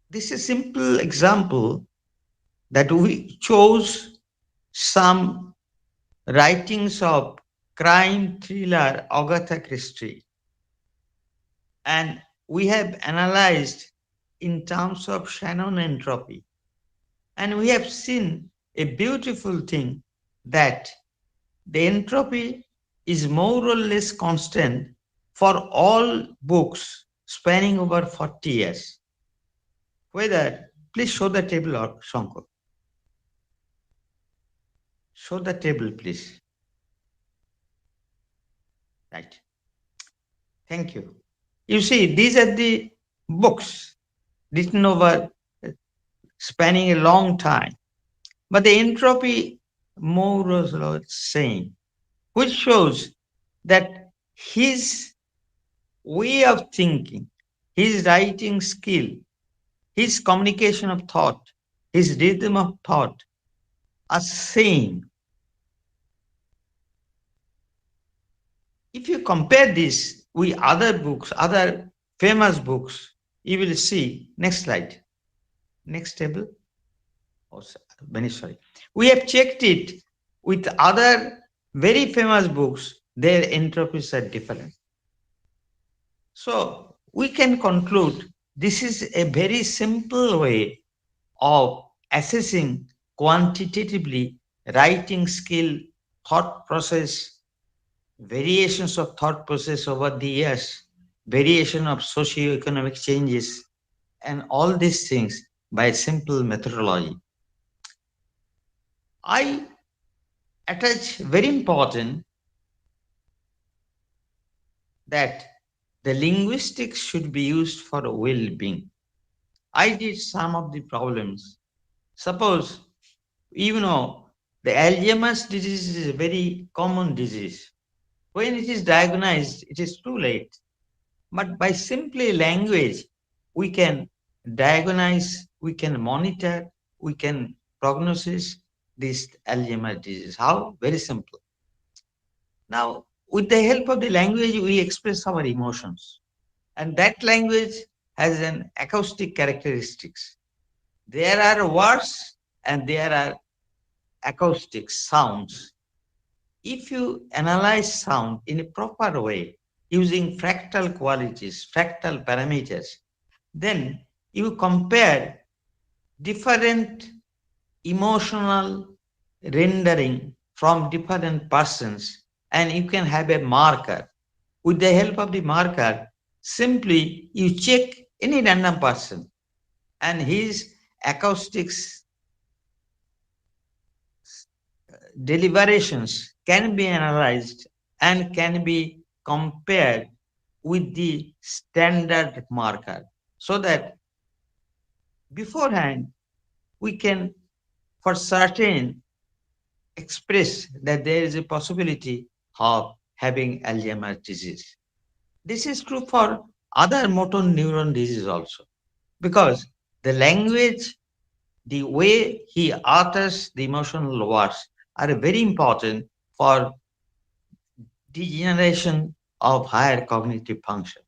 This is a simple example that we chose some writings of crime thriller Agatha Christie, and we have analyzed in terms of Shannon entropy, and we have seen a beautiful thing that the entropy is more or less constant for all books spanning over 40 years. Whether, please show the table, or Shankar. Show the table, please. Right. Thank you. You see, these are the books written over spanning a long time, but the entropy more or less same, which shows that his way of thinking, his writing skill, his communication of thought, his rhythm of thought are same. If you compare this with other books, other famous books, you will see, next slide, next table. Oh, very sorry. We have checked it with other very famous books, their entropies are different. So we can conclude this is a very simple way of assessing quantitatively writing skill, thought process, variations of thought process over the years, variation of socio-economic changes, and all these things by simple methodology. I attach very important that the linguistics should be used for well-being. I did some of the problems. Suppose, you know, the Alzheimer's disease is a very common disease. When it is diagnosed, it is too late. But by simply language, we can diagnose, we can monitor, we can prognosis this Alzheimer's disease. How? Very simple. Now, with the help of the language, we express our emotions. And that language has an acoustic characteristics. There are words and there are acoustic sounds. If you analyze sound in a proper way, using fractal qualities, fractal parameters, then you compare different emotional rendering from different persons, and you can have a marker. With the help of the marker, simply you check any random person and his acoustics deliberations can be analyzed and can be compared with the standard marker, so that beforehand we can for certain express that there is a possibility of having Alzheimer's disease. This is true for other motor neuron disease also, because the language, the way he utters the emotional words are very important for degeneration of higher cognitive function.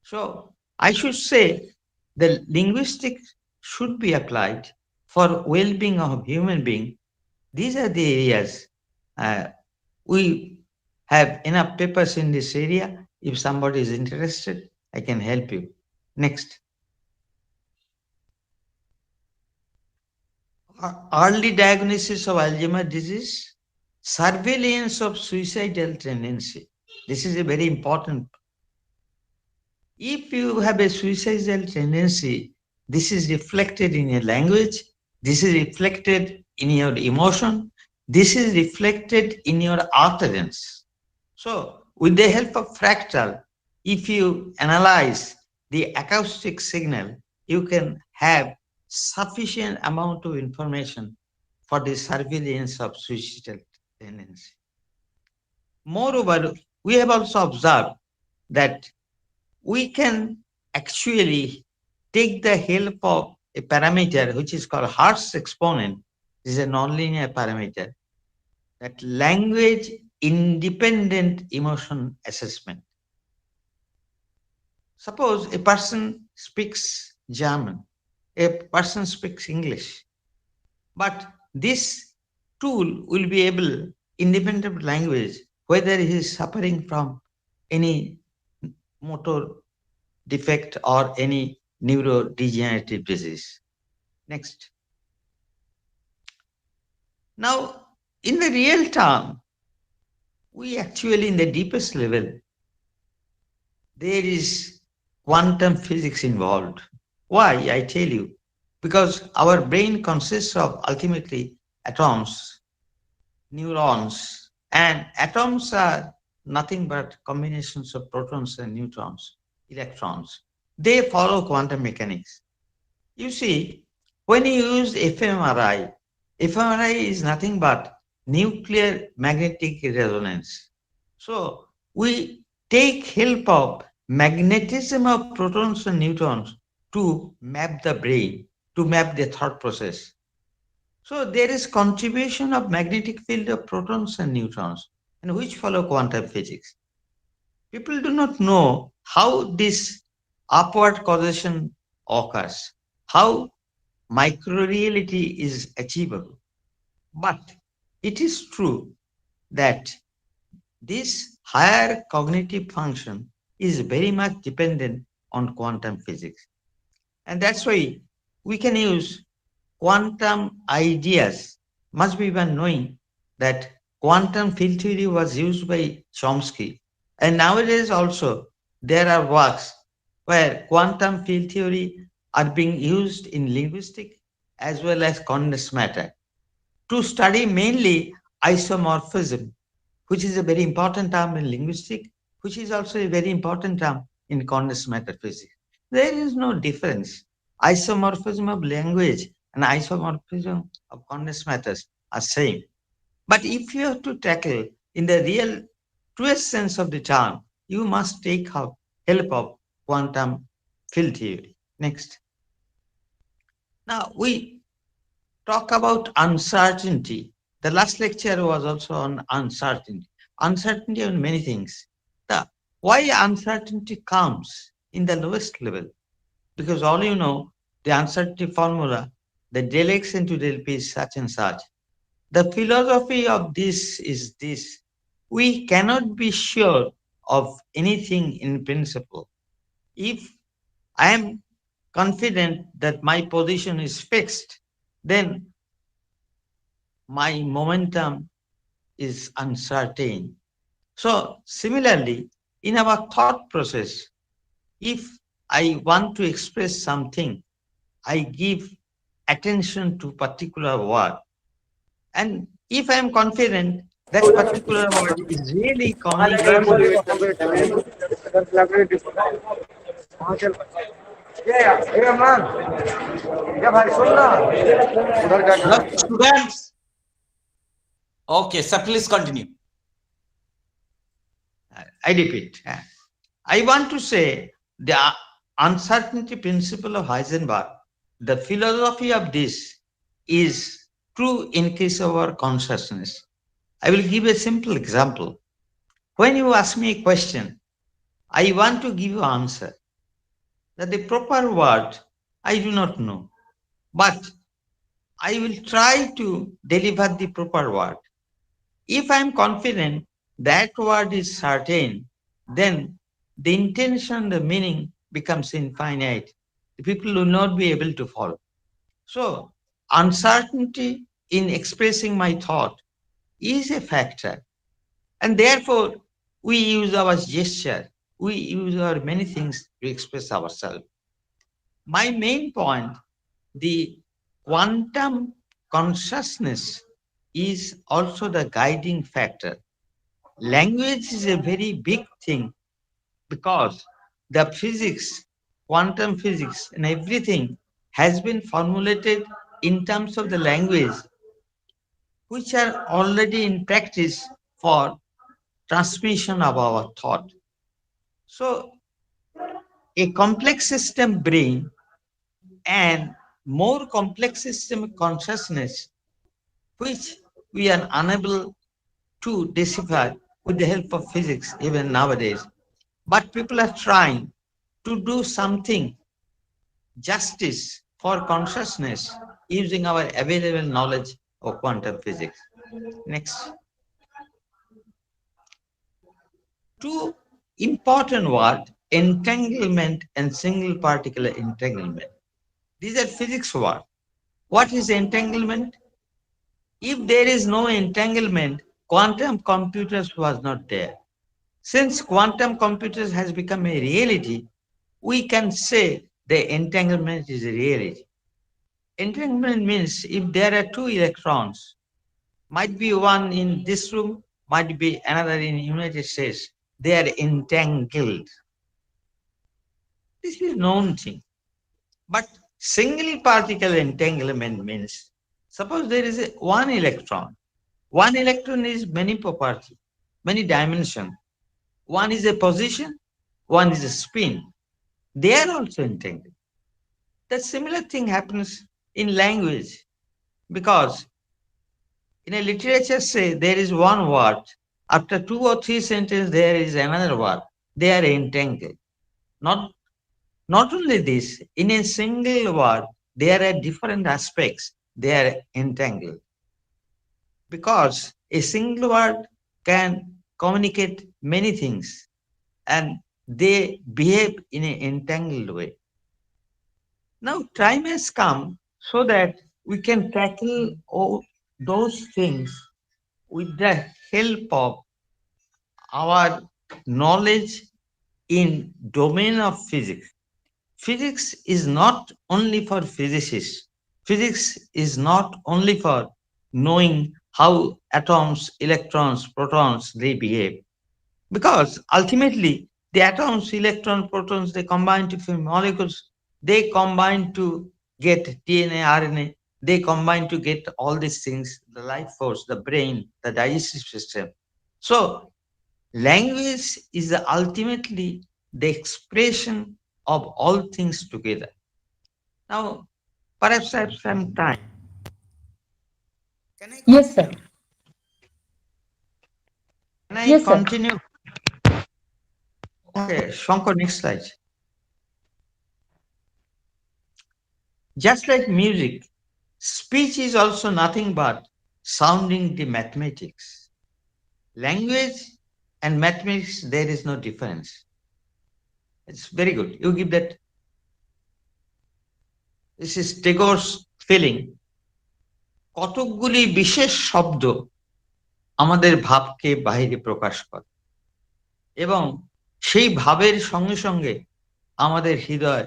So I should say the linguistics should be applied for well-being of human being. These are the areas. We have enough papers in this area. If somebody is interested, I can help you. Next. Early diagnosis of Alzheimer's disease, surveillance of suicidal tendency. This is a very important. If you have a suicidal tendency, this is reflected in your language, this is reflected in your emotion, this is reflected in your utterance. So with the help of fractal, if you analyze the acoustic signal, you can have sufficient amount of information for the surveillance of suicidal tendency. Moreover, we have also observed that we can actually take the help of a parameter which is called Hertz exponent. This is a nonlinear parameter. That language independent emotion assessment. Suppose a person speaks German, a person speaks English, but this tool will be able, independent of language, whether he is suffering from any motor defect or any neurodegenerative disease. Next. Now, in the real term, we actually, in the deepest level, there is quantum physics involved. Why? I tell you. Because our brain consists of ultimately atoms, neurons, and atoms are nothing but combinations of protons and neutrons, electrons. They follow quantum mechanics. You see, when you use fMRI, fMRI is nothing but nuclear magnetic resonance. So we take help of magnetism of protons and neutrons to map the brain, to map the thought process. So there is contribution of magnetic field of protons and neutrons, and which follow quantum physics. People do not know how this upward causation occurs, how microreality is achievable. But it is true that this higher cognitive function is very much dependent on quantum physics. And that's why we can use quantum ideas. Must be one knowing that quantum field theory was used by Chomsky. And nowadays also there are works where quantum field theory are being used in linguistics as well as condensed matter to study mainly isomorphism, which is a very important term in linguistics, which is also a very important term in condensed matter physics. There is no difference. Isomorphism of language and isomorphism of condensed matters are same. But if you have to tackle in the real truest sense of the term, you must take help of quantum field theory. Next. Now we talk about uncertainty. The last lecture was also on uncertainty. Uncertainty on many things. Why uncertainty comes in the lowest level? Because all you know, the uncertainty formula, the del x into del p is such and such. The philosophy of this is this. We cannot be sure of anything in principle. If I am confident that my position is fixed, then my momentum is uncertain. So similarly, in our thought process, if I want to express something, I give attention to particular word. And if I am confident that particular word is really communicating. Hello, students. Okay, sir, please continue. I repeat. I want to say the uncertainty principle of Heisenberg, the philosophy of this is true in case of our consciousness. I will give a simple example. When you ask me a question, I want to give you an answer. That the proper word I do not know, but I will try to deliver the proper word. If I am confident that word is certain, then the intention, the meaning becomes infinite. The people will not be able to follow. So uncertainty in expressing my thought is a factor. And therefore, we use our gesture, we use our many things to express ourselves. My main point, the quantum consciousness is also the guiding factor. Language is a very big thing because the physics, quantum physics, and everything has been formulated in terms of the language, which are already in practice for transmission of our thought. So, a complex system brain and more complex system of consciousness, which we are unable to decipher with the help of physics even nowadays. But people are trying to do something justice for consciousness using our available knowledge of quantum physics. Next. Two important words, entanglement and single particle entanglement. These are physics words. What is entanglement? If there is no entanglement, quantum computers was not there. Since quantum computers has become a reality, we can say the entanglement is a reality. Entanglement means if there are two electrons, might be one in this room, might be another in United States, they are entangled. This is known thing. But single particle entanglement means, suppose there is one electron. One electron is many property, many dimension. One is a position, one is a spin. They are also entangled. The similar thing happens in language, because in a literature say there is one word, after 2 or 3 sentences there is another word. They are entangled. Not only this, in a single word, there are different aspects. They are entangled. Because a single word can communicate many things and they behave in an entangled way. Now, time has come so that we can tackle all those things with the help of our knowledge in domain of physics. Physics is not only for physicists. Physics is not only for knowing how atoms, electrons, protons, they behave. Because ultimately, the atoms, electrons, protons, they combine to form molecules. They combine to get DNA, RNA. They combine to get all these things, the life force, the brain, the digestive system. So language is ultimately the expression of all things together. Now, perhaps I have some time. Can I Yes, sir. Can I Yes, sir. continue? Okay, Shankar, next slide. Just like music, speech is also nothing but sounding the mathematics. Language and mathematics, there is no difference. It's very good. You give that. This is Tagore's feeling. কতকগুলি বিশেষ শব্দ আমাদের ভাবকে বাহিরে প্রকাশ করে এবং সেই ভাবের সঙ্গে সঙ্গে আমাদের হৃদয়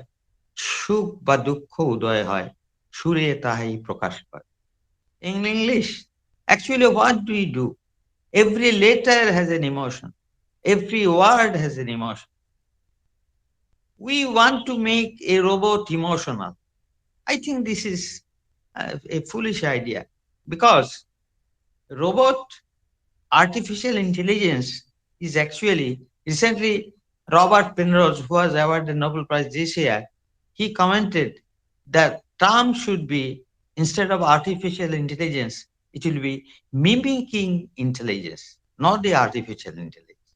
সুখ বা দুঃখ উদয় হয়, সুরে তাহাই প্রকাশ পায়। In English, actually what do we do? Every letter has an emotion. Every word has an emotion. We want to make a robot emotional. I think this is a foolish idea, because robot artificial intelligence is actually, recently Robert Penrose, who was awarded the Nobel Prize this year, he commented that term should be, instead of artificial intelligence, it will be mimicking intelligence, not the artificial intelligence.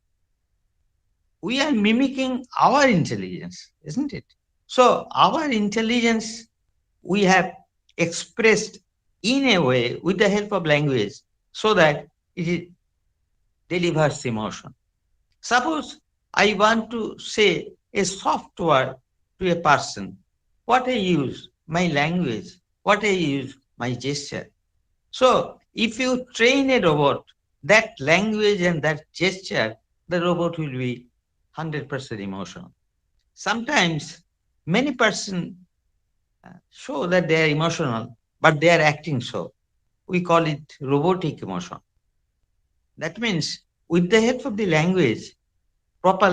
We are mimicking our intelligence, isn't it? So our intelligence we have expressed in a way with the help of language so that it delivers emotion. Suppose I want to say a soft word to a person. What I use? My language. What I use? My gesture. So if you train a robot, that language and that gesture, the robot will be 100% emotional. Sometimes many persons show that they are emotional, but they are acting so. We call it robotic emotion. That means with the help of the language, proper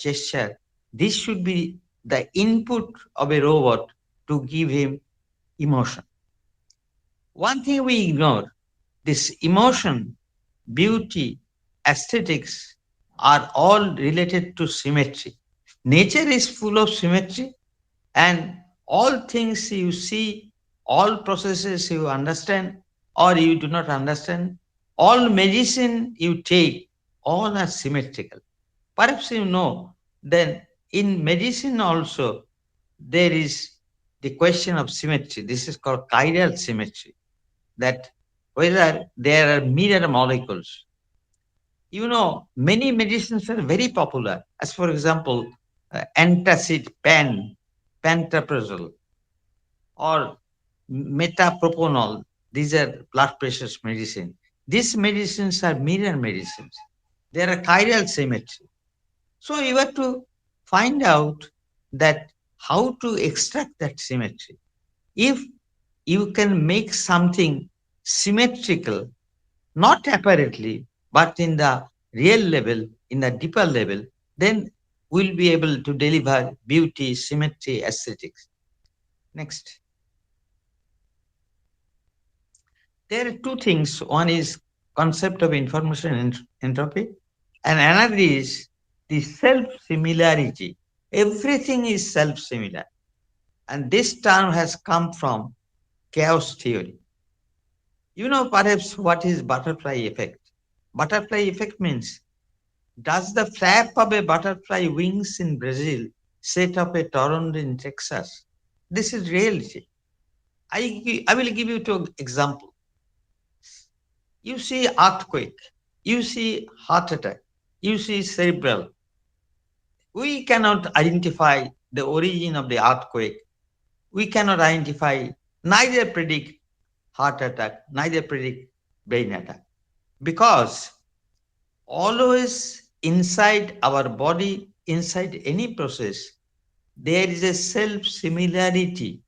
gesture, this should be the input of a robot to give him emotion. One thing we ignore, this emotion, beauty, aesthetics are all related to symmetry. Nature is full of symmetry, and All things you see, all processes you understand or you do not understand, all medicine you take, all are symmetrical. Perhaps you know, then in medicine also there is the question of symmetry. This is called chiral symmetry, that whether there are mirror molecules. You know, many medicines are very popular, as for example, antacid, pantoprazole, or metoprolol. These are blood pressure medicine. These medicines are mirror medicines. They are chiral symmetry. So you have to find out that how to extract that symmetry. If you can make something symmetrical, not apparently, but in the real level, in the deeper level, then we'll be able to deliver beauty, symmetry, aesthetics. Next. There are two things. One is concept of information entropy, and another is the self-similarity. Everything is self-similar. And this term has come from chaos theory. You know perhaps what is butterfly effect. Butterfly effect means, does the flap of a butterfly wings in Brazil set up a tornado in Texas? This is reality. I will give you two examples. You see earthquake, you see heart attack, you see cerebral. We cannot identify the origin of the earthquake. We cannot identify, neither predict heart attack, neither predict brain attack. Because always inside our body, inside any process, there is a self-similarity.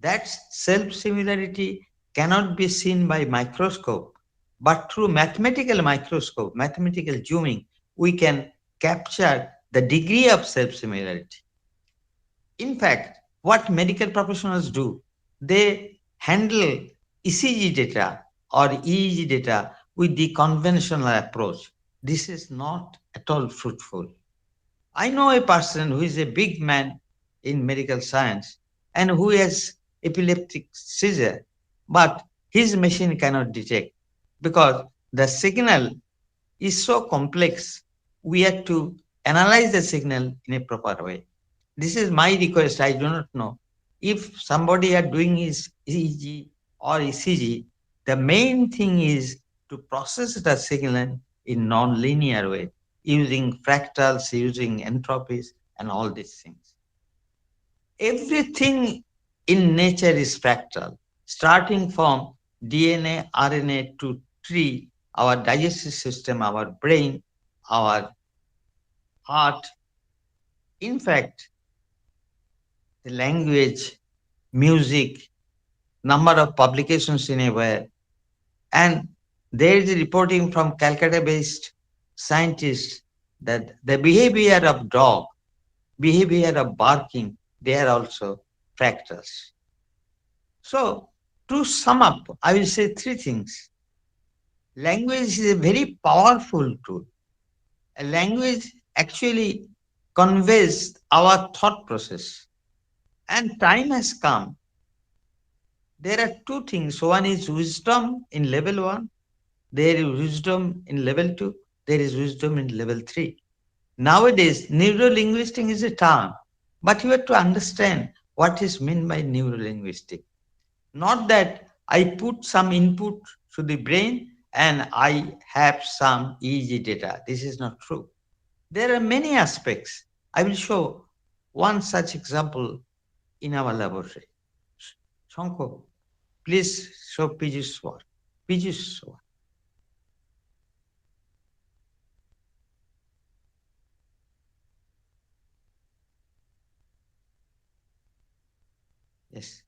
That self-similarity cannot be seen by microscope, but through mathematical microscope, mathematical zooming, we can capture the degree of self-similarity. In fact, what medical professionals do, they handle ECG data or EEG data with the conventional approach. This is not at all fruitful. I know a person who is a big man in medical science and who has epileptic seizure, but his machine cannot detect because the signal is so complex. We have to analyze the signal in a proper way. This is my request. I do not know. If somebody are doing his EEG or ECG, the main thing is to process the signal in non-linear way, using fractals, using entropies, and all these things. Everything in nature is fractal, starting from DNA, RNA to tree, our digestive system, our brain, our heart. In fact, the language, music, number of publications in a way, and there is a reporting from Calcutta-based scientists that the behavior of dog, behavior of barking, they are also fractals. So, to sum up, I will say three things. Language is a very powerful tool. A language actually conveys our thought process. And time has come. There are two things. One is wisdom in level 1. There is wisdom in level 2. There is wisdom in level 3. Nowadays, neuro-linguistic is a term, but you have to understand what is meant by neuro-linguistic. Not that I put some input to the brain and I have some EEG data. This is not true. There are many aspects. I will show one such example in our laboratory. Shanko, please show Pij's work. Pij's work. Yes.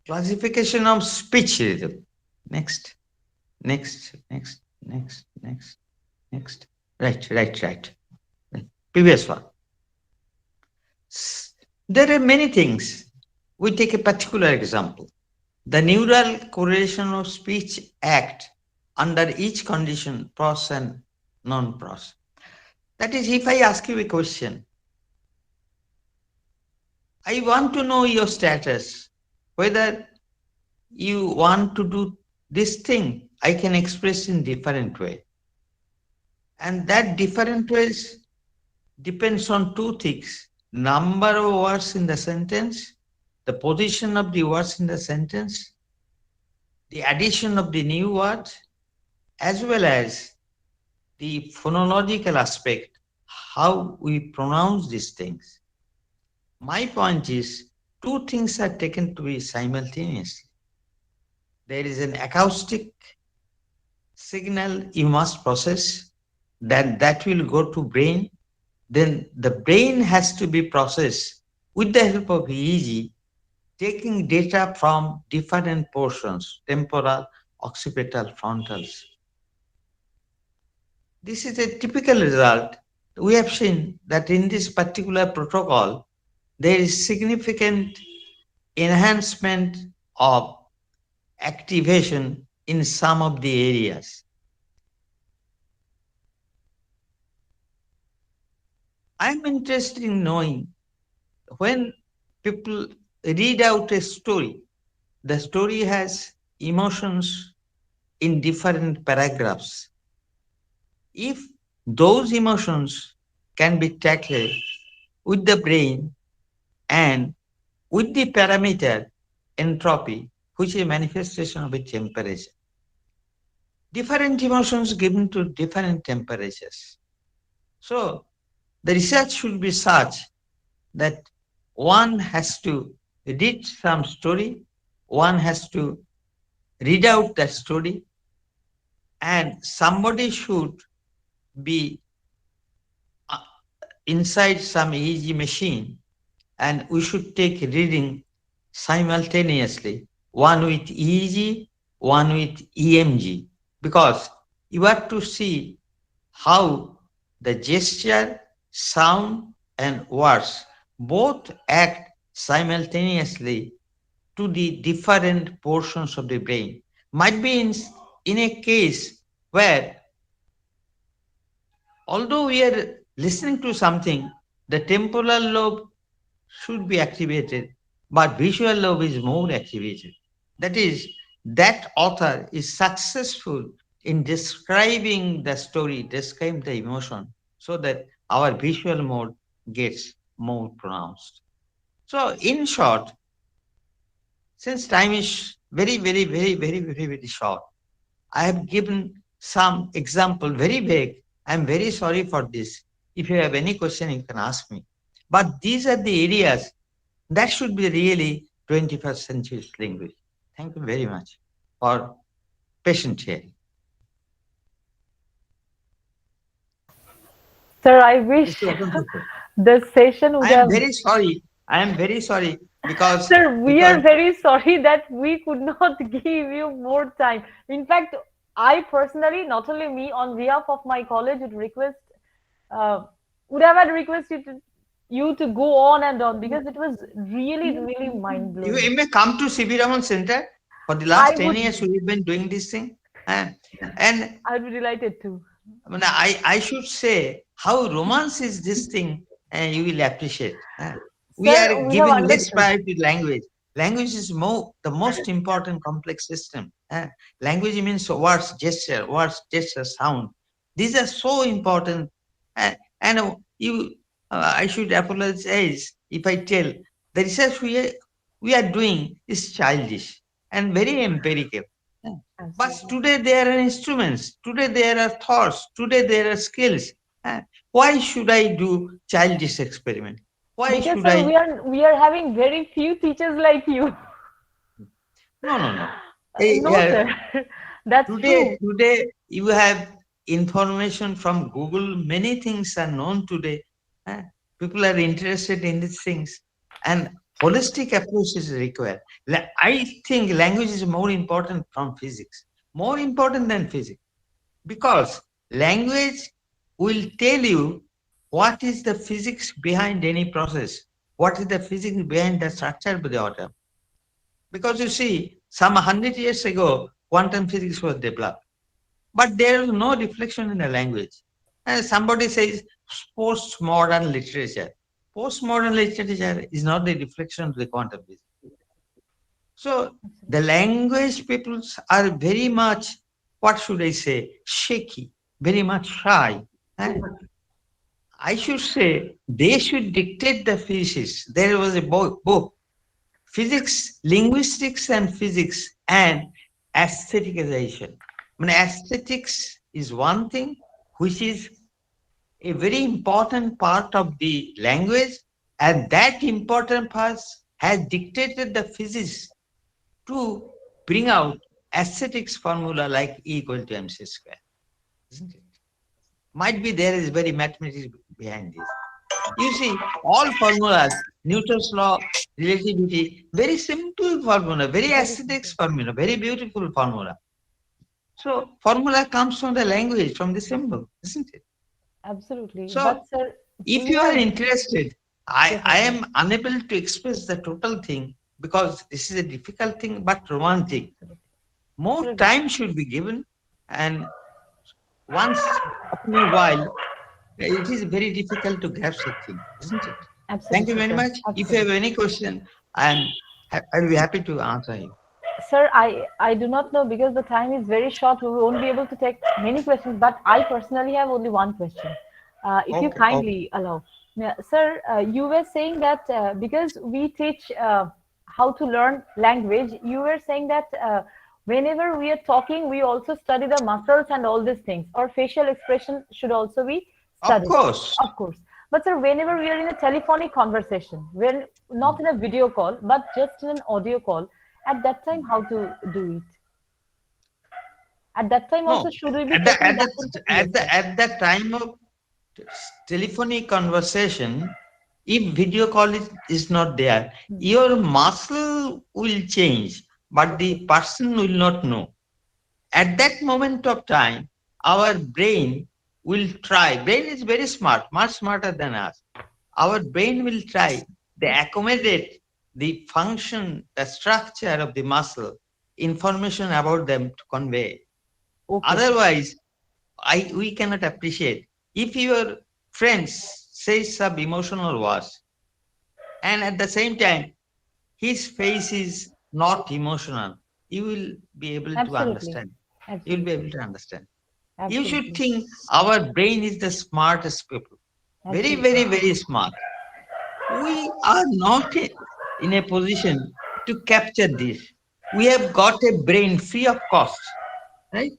Classification of speech rhythm. Next, next, next, next, next, next. Right. Previous one. There are many things. we take a particular example. The neural correlation of speech act under each condition, pros and non-pros. That is, if I ask you a question, I want to know your status, whether you want to do this thing, I can express in different way. And that different ways depends on two things: number of words in the sentence, the position of the words in the sentence, the addition of the new words, as well as the phonological aspect, how we pronounce these things. My point is, two things are taken to be simultaneously. There is an acoustic signal you must process, then that will go to brain. Then the brain has to be processed with the help of EEG, taking data from different portions, temporal, occipital, frontals. This is a typical result. We have seen that in this particular protocol, there is significant enhancement of activation in some of the areas. I'm interested in knowing, when people read out a story, the story has emotions in different paragraphs. If those emotions can be tackled with the brain and with the parameter entropy, which is a manifestation of a temperature. Different emotions given to different temperatures. So the research should be such that one has to read some story, one has to read out that story, and somebody should be inside some EEG machine, and we should take reading simultaneously, one with EEG, one with EMG, because you have to see how the gesture, sound, and words both act simultaneously to the different portions of the brain. Might be in a case where, although we are listening to something, the temporal lobe should be activated, but visual lobe is more activated. That is, that author is successful in describing the story, describing the emotion, so that our visual mode gets more pronounced. So in short, since time is very short, I have given some example, very vague. I'm very sorry for this. If you have any question, you can ask me. But these are the areas that should be really 21st century language. Thank you very much for patient hearing. Sir, I wish this session would I am have... very sorry. I am very sorry because... Sir, we are very sorry that we could not give you more time. In fact, I personally, not only me, on behalf of my college, would request, would have had requested you to go on and on, because it was really mind-blowing. You may come to CB Raman Center. For the last 10 years, we've been doing this thing. And I would be delighted to. I should say how romance is this thing, and you will appreciate. We are giving less priority to language. Language is the most important complex system. Language means words, gesture, sound. These are so important. And I should apologize if I tell the research we are doing is childish and very empirical. But today there are instruments, today there are thoughts, today there are skills. Why should I do childish experiment? Why because should I? We are having very few teachers like you. No. No, sir. That's true. True. Today you have information from Google. Many things are known today. People are interested in these things, and holistic approach is required. I think language is more important from physics, more important than physics, because language will tell you what is the physics behind any process, what is the physics behind the structure of the atom. Because you see, some 100 years ago, quantum physics was developed, but there is no reflection in the language. And somebody says postmodern literature. Postmodern literature is not the reflection of the quantum physics. So the language peoples are very much, what should I say, shaky, very much shy. And I should say they should dictate the physics. There was a book, Physics, Linguistics and Physics and Aestheticization. I mean, aesthetics is one thing which is a very important part of the language, and that important part has dictated the physics to bring out aesthetics formula like E equal to mc square, isn't it? Might be there is very mathematics behind this. You see, all formulas, Newton's law, relativity, very simple formula, very aesthetics formula, very beautiful formula. So formula comes from the language, from the symbol, isn't it? Absolutely. So But sir, if we you are have- interested, I am unable to express the total thing because this is a difficult thing but romantic. More Absolutely. time should be given, and once in a while, it is very difficult to grasp the thing, isn't it? Absolutely, Thank you very sir. much. If you have any question, I'll be happy to answer you. Sir, I do not know because the time is very short. We won't be able to take many questions, but I personally have only one question. If you Okay, kindly allow. Yeah, sir, you were saying that because we teach how to learn language, you were saying that whenever we are talking, we also study the muscles and all these things, or facial expression should also be studied. Of course. Of course. But sir, whenever we are in a telephonic conversation, we're not in a video call, but just in an audio call, at that time, how to do it? At that time, also, No, should we be at taking that into- at the time of telephonic conversation, if video call is not there, your muscle will change, but the person will not know. At that moment of time, our brain will try. Brain is very smart, much smarter than us. Our brain will try to accommodate the function, the structure of the muscle, information about them to convey. Okay. Otherwise, we cannot appreciate. If your friends say some emotional words, and at the same time, his face is not emotional, you will be able to Absolutely. understand. You will Absolutely. be able to understand. You Absolutely. should think our brain is the smartest people. Very, very, very smart. We are not in a position to capture this. We have got a brain free of cost, right?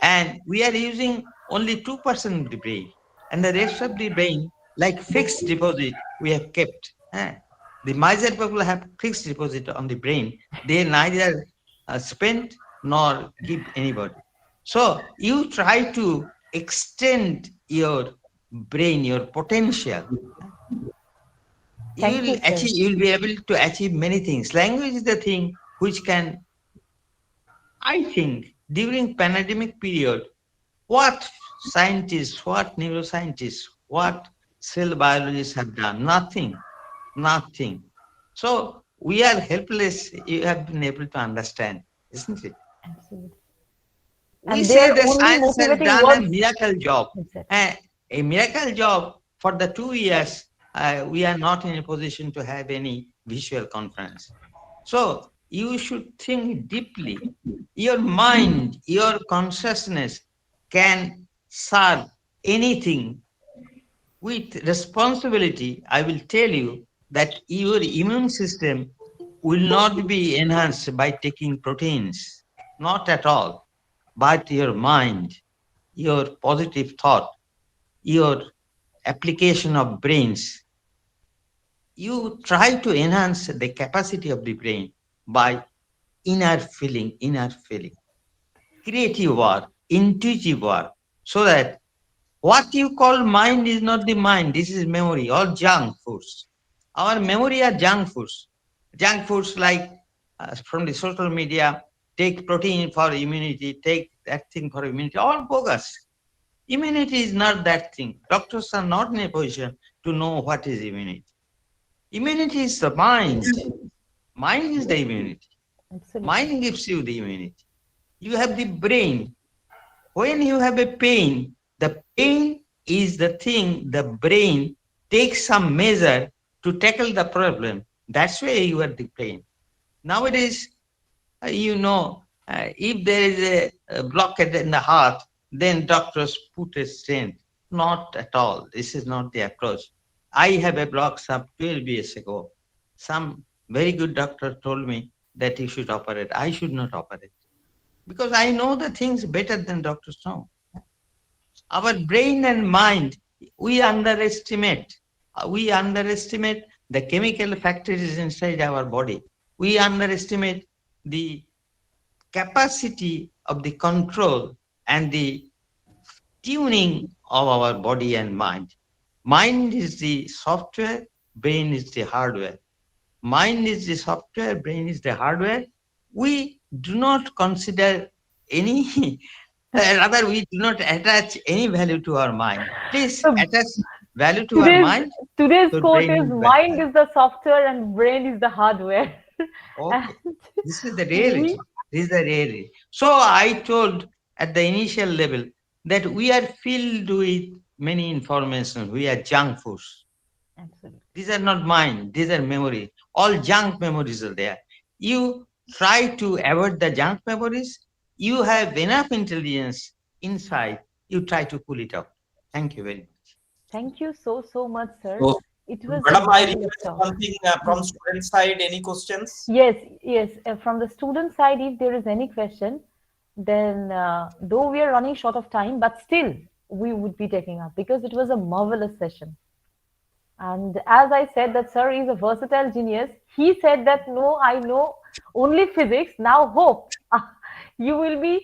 And we are using only 2% of the brain. And the rest of the brain, like fixed deposit, we have kept. The miser people have fixed deposit on the brain. They neither spend nor give anybody. So you try to extend your brain, your potential. Thank you, sir. You'll be able to achieve many things. Language is the thing which can, I think, during pandemic period, what scientists, what neuroscientists, what cell biologists have done? Nothing. Nothing. So we are helpless. You have been able to understand, isn't it? Absolutely. We And say they're that only science has motivating done a words. miracle job. Exactly. A miracle job for the 2 years, we are not in a position to have any visual conference. So you should think deeply. Your mind, your consciousness can serve anything with responsibility. I will tell you that your immune system will not be enhanced by taking proteins, not at all, but your mind, your positive thought, your application of brains. You try to enhance the capacity of the brain by inner feeling, creative work, intuitive work, so that what you call mind is not the mind. This is memory, all junk foods. Our memory are junk foods. Junk foods like from the social media, take protein for immunity, take that thing for immunity, all bogus. Immunity is not that thing. Doctors are not in a position to know what is immunity. Immunity is the mind. Mind is the immunity. Absolutely. Mind gives you the immunity. You have the brain. When you have a pain, the pain is the thing the brain takes some measure to tackle the problem. That's why you are the pain. Nowadays, if there is a blockade in the heart, then doctors put a stent. Not at all. This is not the approach. I have a block some 12 years ago. Some very good doctor told me that you should operate. I should not operate because I know the things better than doctors know. Our brain and mind, we underestimate. We underestimate the chemical factories inside our body. We underestimate the capacity of the control and the tuning of our body and mind. Mind is the software, brain is the hardware. Mind is the software, brain is the hardware. We do not consider any, rather we do not attach any value to our mind. Please So attach value to our mind. Today's So quote brain is is mind is the software and brain is the hardware. Okay. And This is the reality. This is the reality. So I told at the initial level that we are filled with many information. We are junk foods. Absolutely. These are not mind. These are memory. All junk memories are there. You try to avoid the junk memories. You have enough intelligence inside. You try to pull it out. Thank you very much. Thank you so much, sir. So, It was Madam, a I marvelous request talk. one thing from student side. Any questions? Yes. From the student side, if there is any question, then though we are running short of time, but still we would be taking up because it was a marvelous session. And as I said that sir is a versatile genius, he said that no, I know only physics. Now hope you will be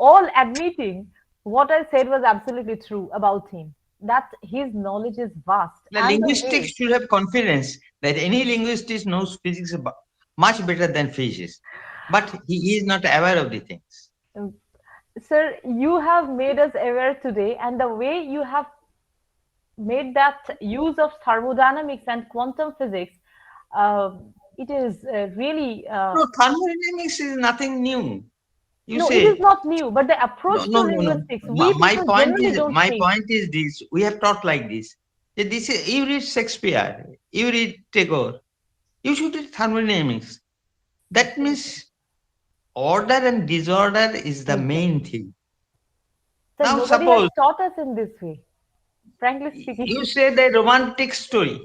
all admitting what I said was absolutely true about him. That his knowledge is vast. The and the linguistics way- should have confidence that any linguist knows physics much better than physics, but he is not aware of the things. Sir, you have made us aware today, and the way you have made that use of thermodynamics and quantum physics, it is really No, thermodynamics is nothing new. You no, say it is not new, but the approach no. to linguistics, My, we my people point generally is don't my see. point is this: we have taught like this. That this is, you read Shakespeare, you read Tagore, you should read thermodynamics. That means order and disorder is the Exactly. main thing. So Now nobody suppose has taught us in this way, frankly speaking. you say the romantic story,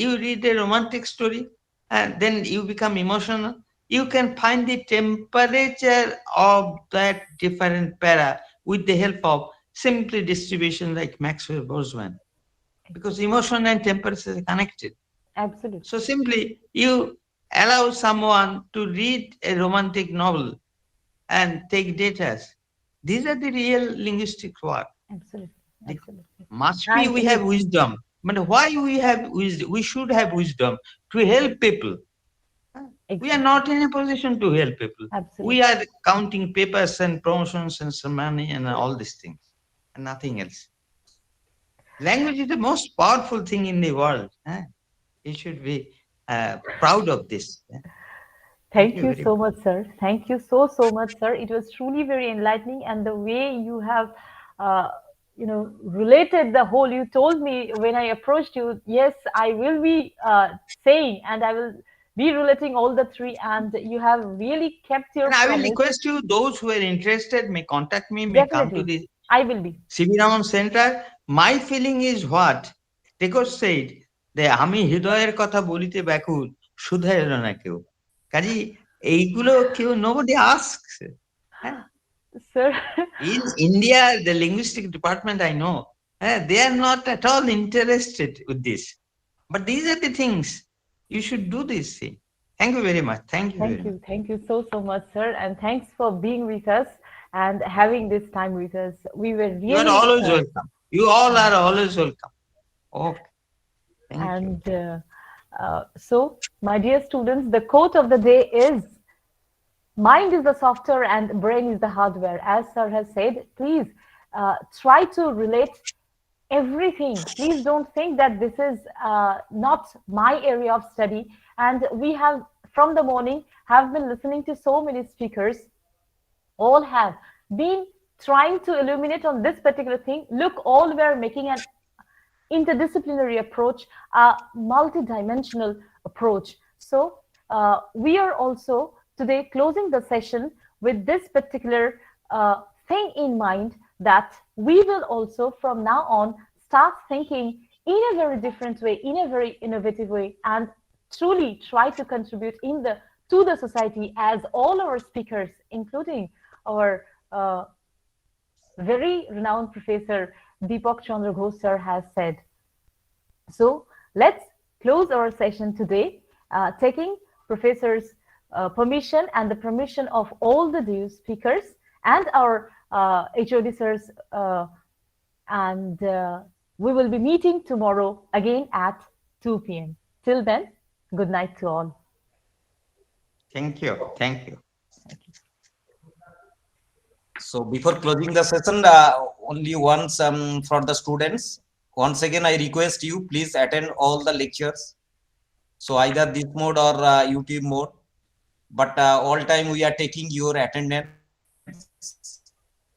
you read a romantic story, and then you become emotional. You can find the temperature of that different para with the help of simply distribution like Maxwell-Boltzmann, because emotion and temperature are connected. Absolutely. So simply you allow someone to read a romantic novel and take data. These are the real linguistic work. Absolutely. Absolutely. Must be we have wisdom. But why we have wisdom? We should have wisdom to help people. We are not in a position to help people. Absolutely. We are counting papers and promotions and some money and all these things and nothing else. Language is the most powerful thing in the world. You should be proud of this. Thank you so much, sir. Thank you so much, sir. It was truly very enlightening, and the way you have, related the whole. You told me when I approached you, yes, I will be saying, and I will be relating all the three, and you have really kept your. And I will promise. request you, those who are interested, may contact me, may come to the I will be. C.V. Raman Center. My feeling is what Ghosh said, যে আমি হৃদয়ের কথা বলিতে ব্যাকুল শুধাইল না কেউ কাজী এইগুলো কেউ nobody asks. Sir, in India, the linguistic department I know, they are not at all interested with this, but these are the things you should do this thing. Thank you very much. Thank you. Thank you so much, sir, and thanks for being with us and having this time with us. We were really. You are always welcome. You all are always welcome. Okay. And so, my dear students, the quote of the day is, mind is the software and brain is the hardware. As sir has said, please try to relate everything. Please don't think that this is not my area of study. And we have, from the morning, have been listening to so many speakers. All have been trying to illuminate on this particular thing. Look, all were making an interdisciplinary approach, a multidimensional approach. So we are also today closing the session with this particular thing in mind, that we will also from now on start thinking in a very different way, in a very innovative way, and truly try to contribute to the society, as all our speakers, including our very renowned professor Deepak Chandra Ghosh sir has said. So let's close our session today, taking professor's permission and the permission of all the dear speakers and our HOD sirs, and we will be meeting tomorrow again at 2 p.m. Till then, good night to all. Thank you. Thank you. So before closing the session, only once for the students. Once again, I request you, please attend all the lectures. So either this mode or YouTube mode. But all time we are taking your attendance.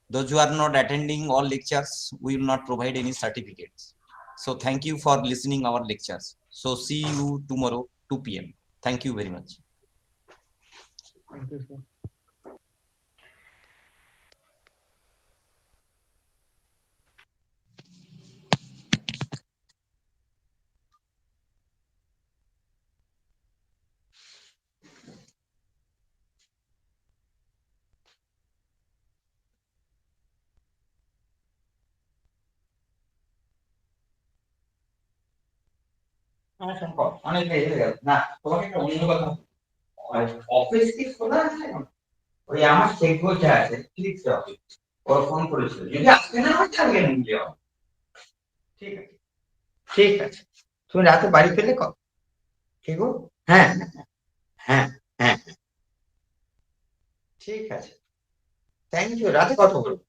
Those who are not attending all lectures, we will not provide any certificates. So thank you for listening our lectures. So see you tomorrow, 2 p.m. Thank you very much. Thank you, sir. অনেক হয়ে গেল না, তোমাকে একটা অন্য কথা, office কি খোলা আছে? ওই আমার চেক বইটা আছে, ফিক্স অফিস, ও ফোন করেছিল, যদি আজকে না হয় কালকে নিয়ে যাও। ঠিক আছে, ঠিক আছে, তুমি রাতে বাড়ি ফেলে কর, ঠিক আছে? হ্যাঁ হ্যাঁ হ্যাঁ, ঠিক আছে, থ্যাংক ইউ, রাতে কথা বলবো।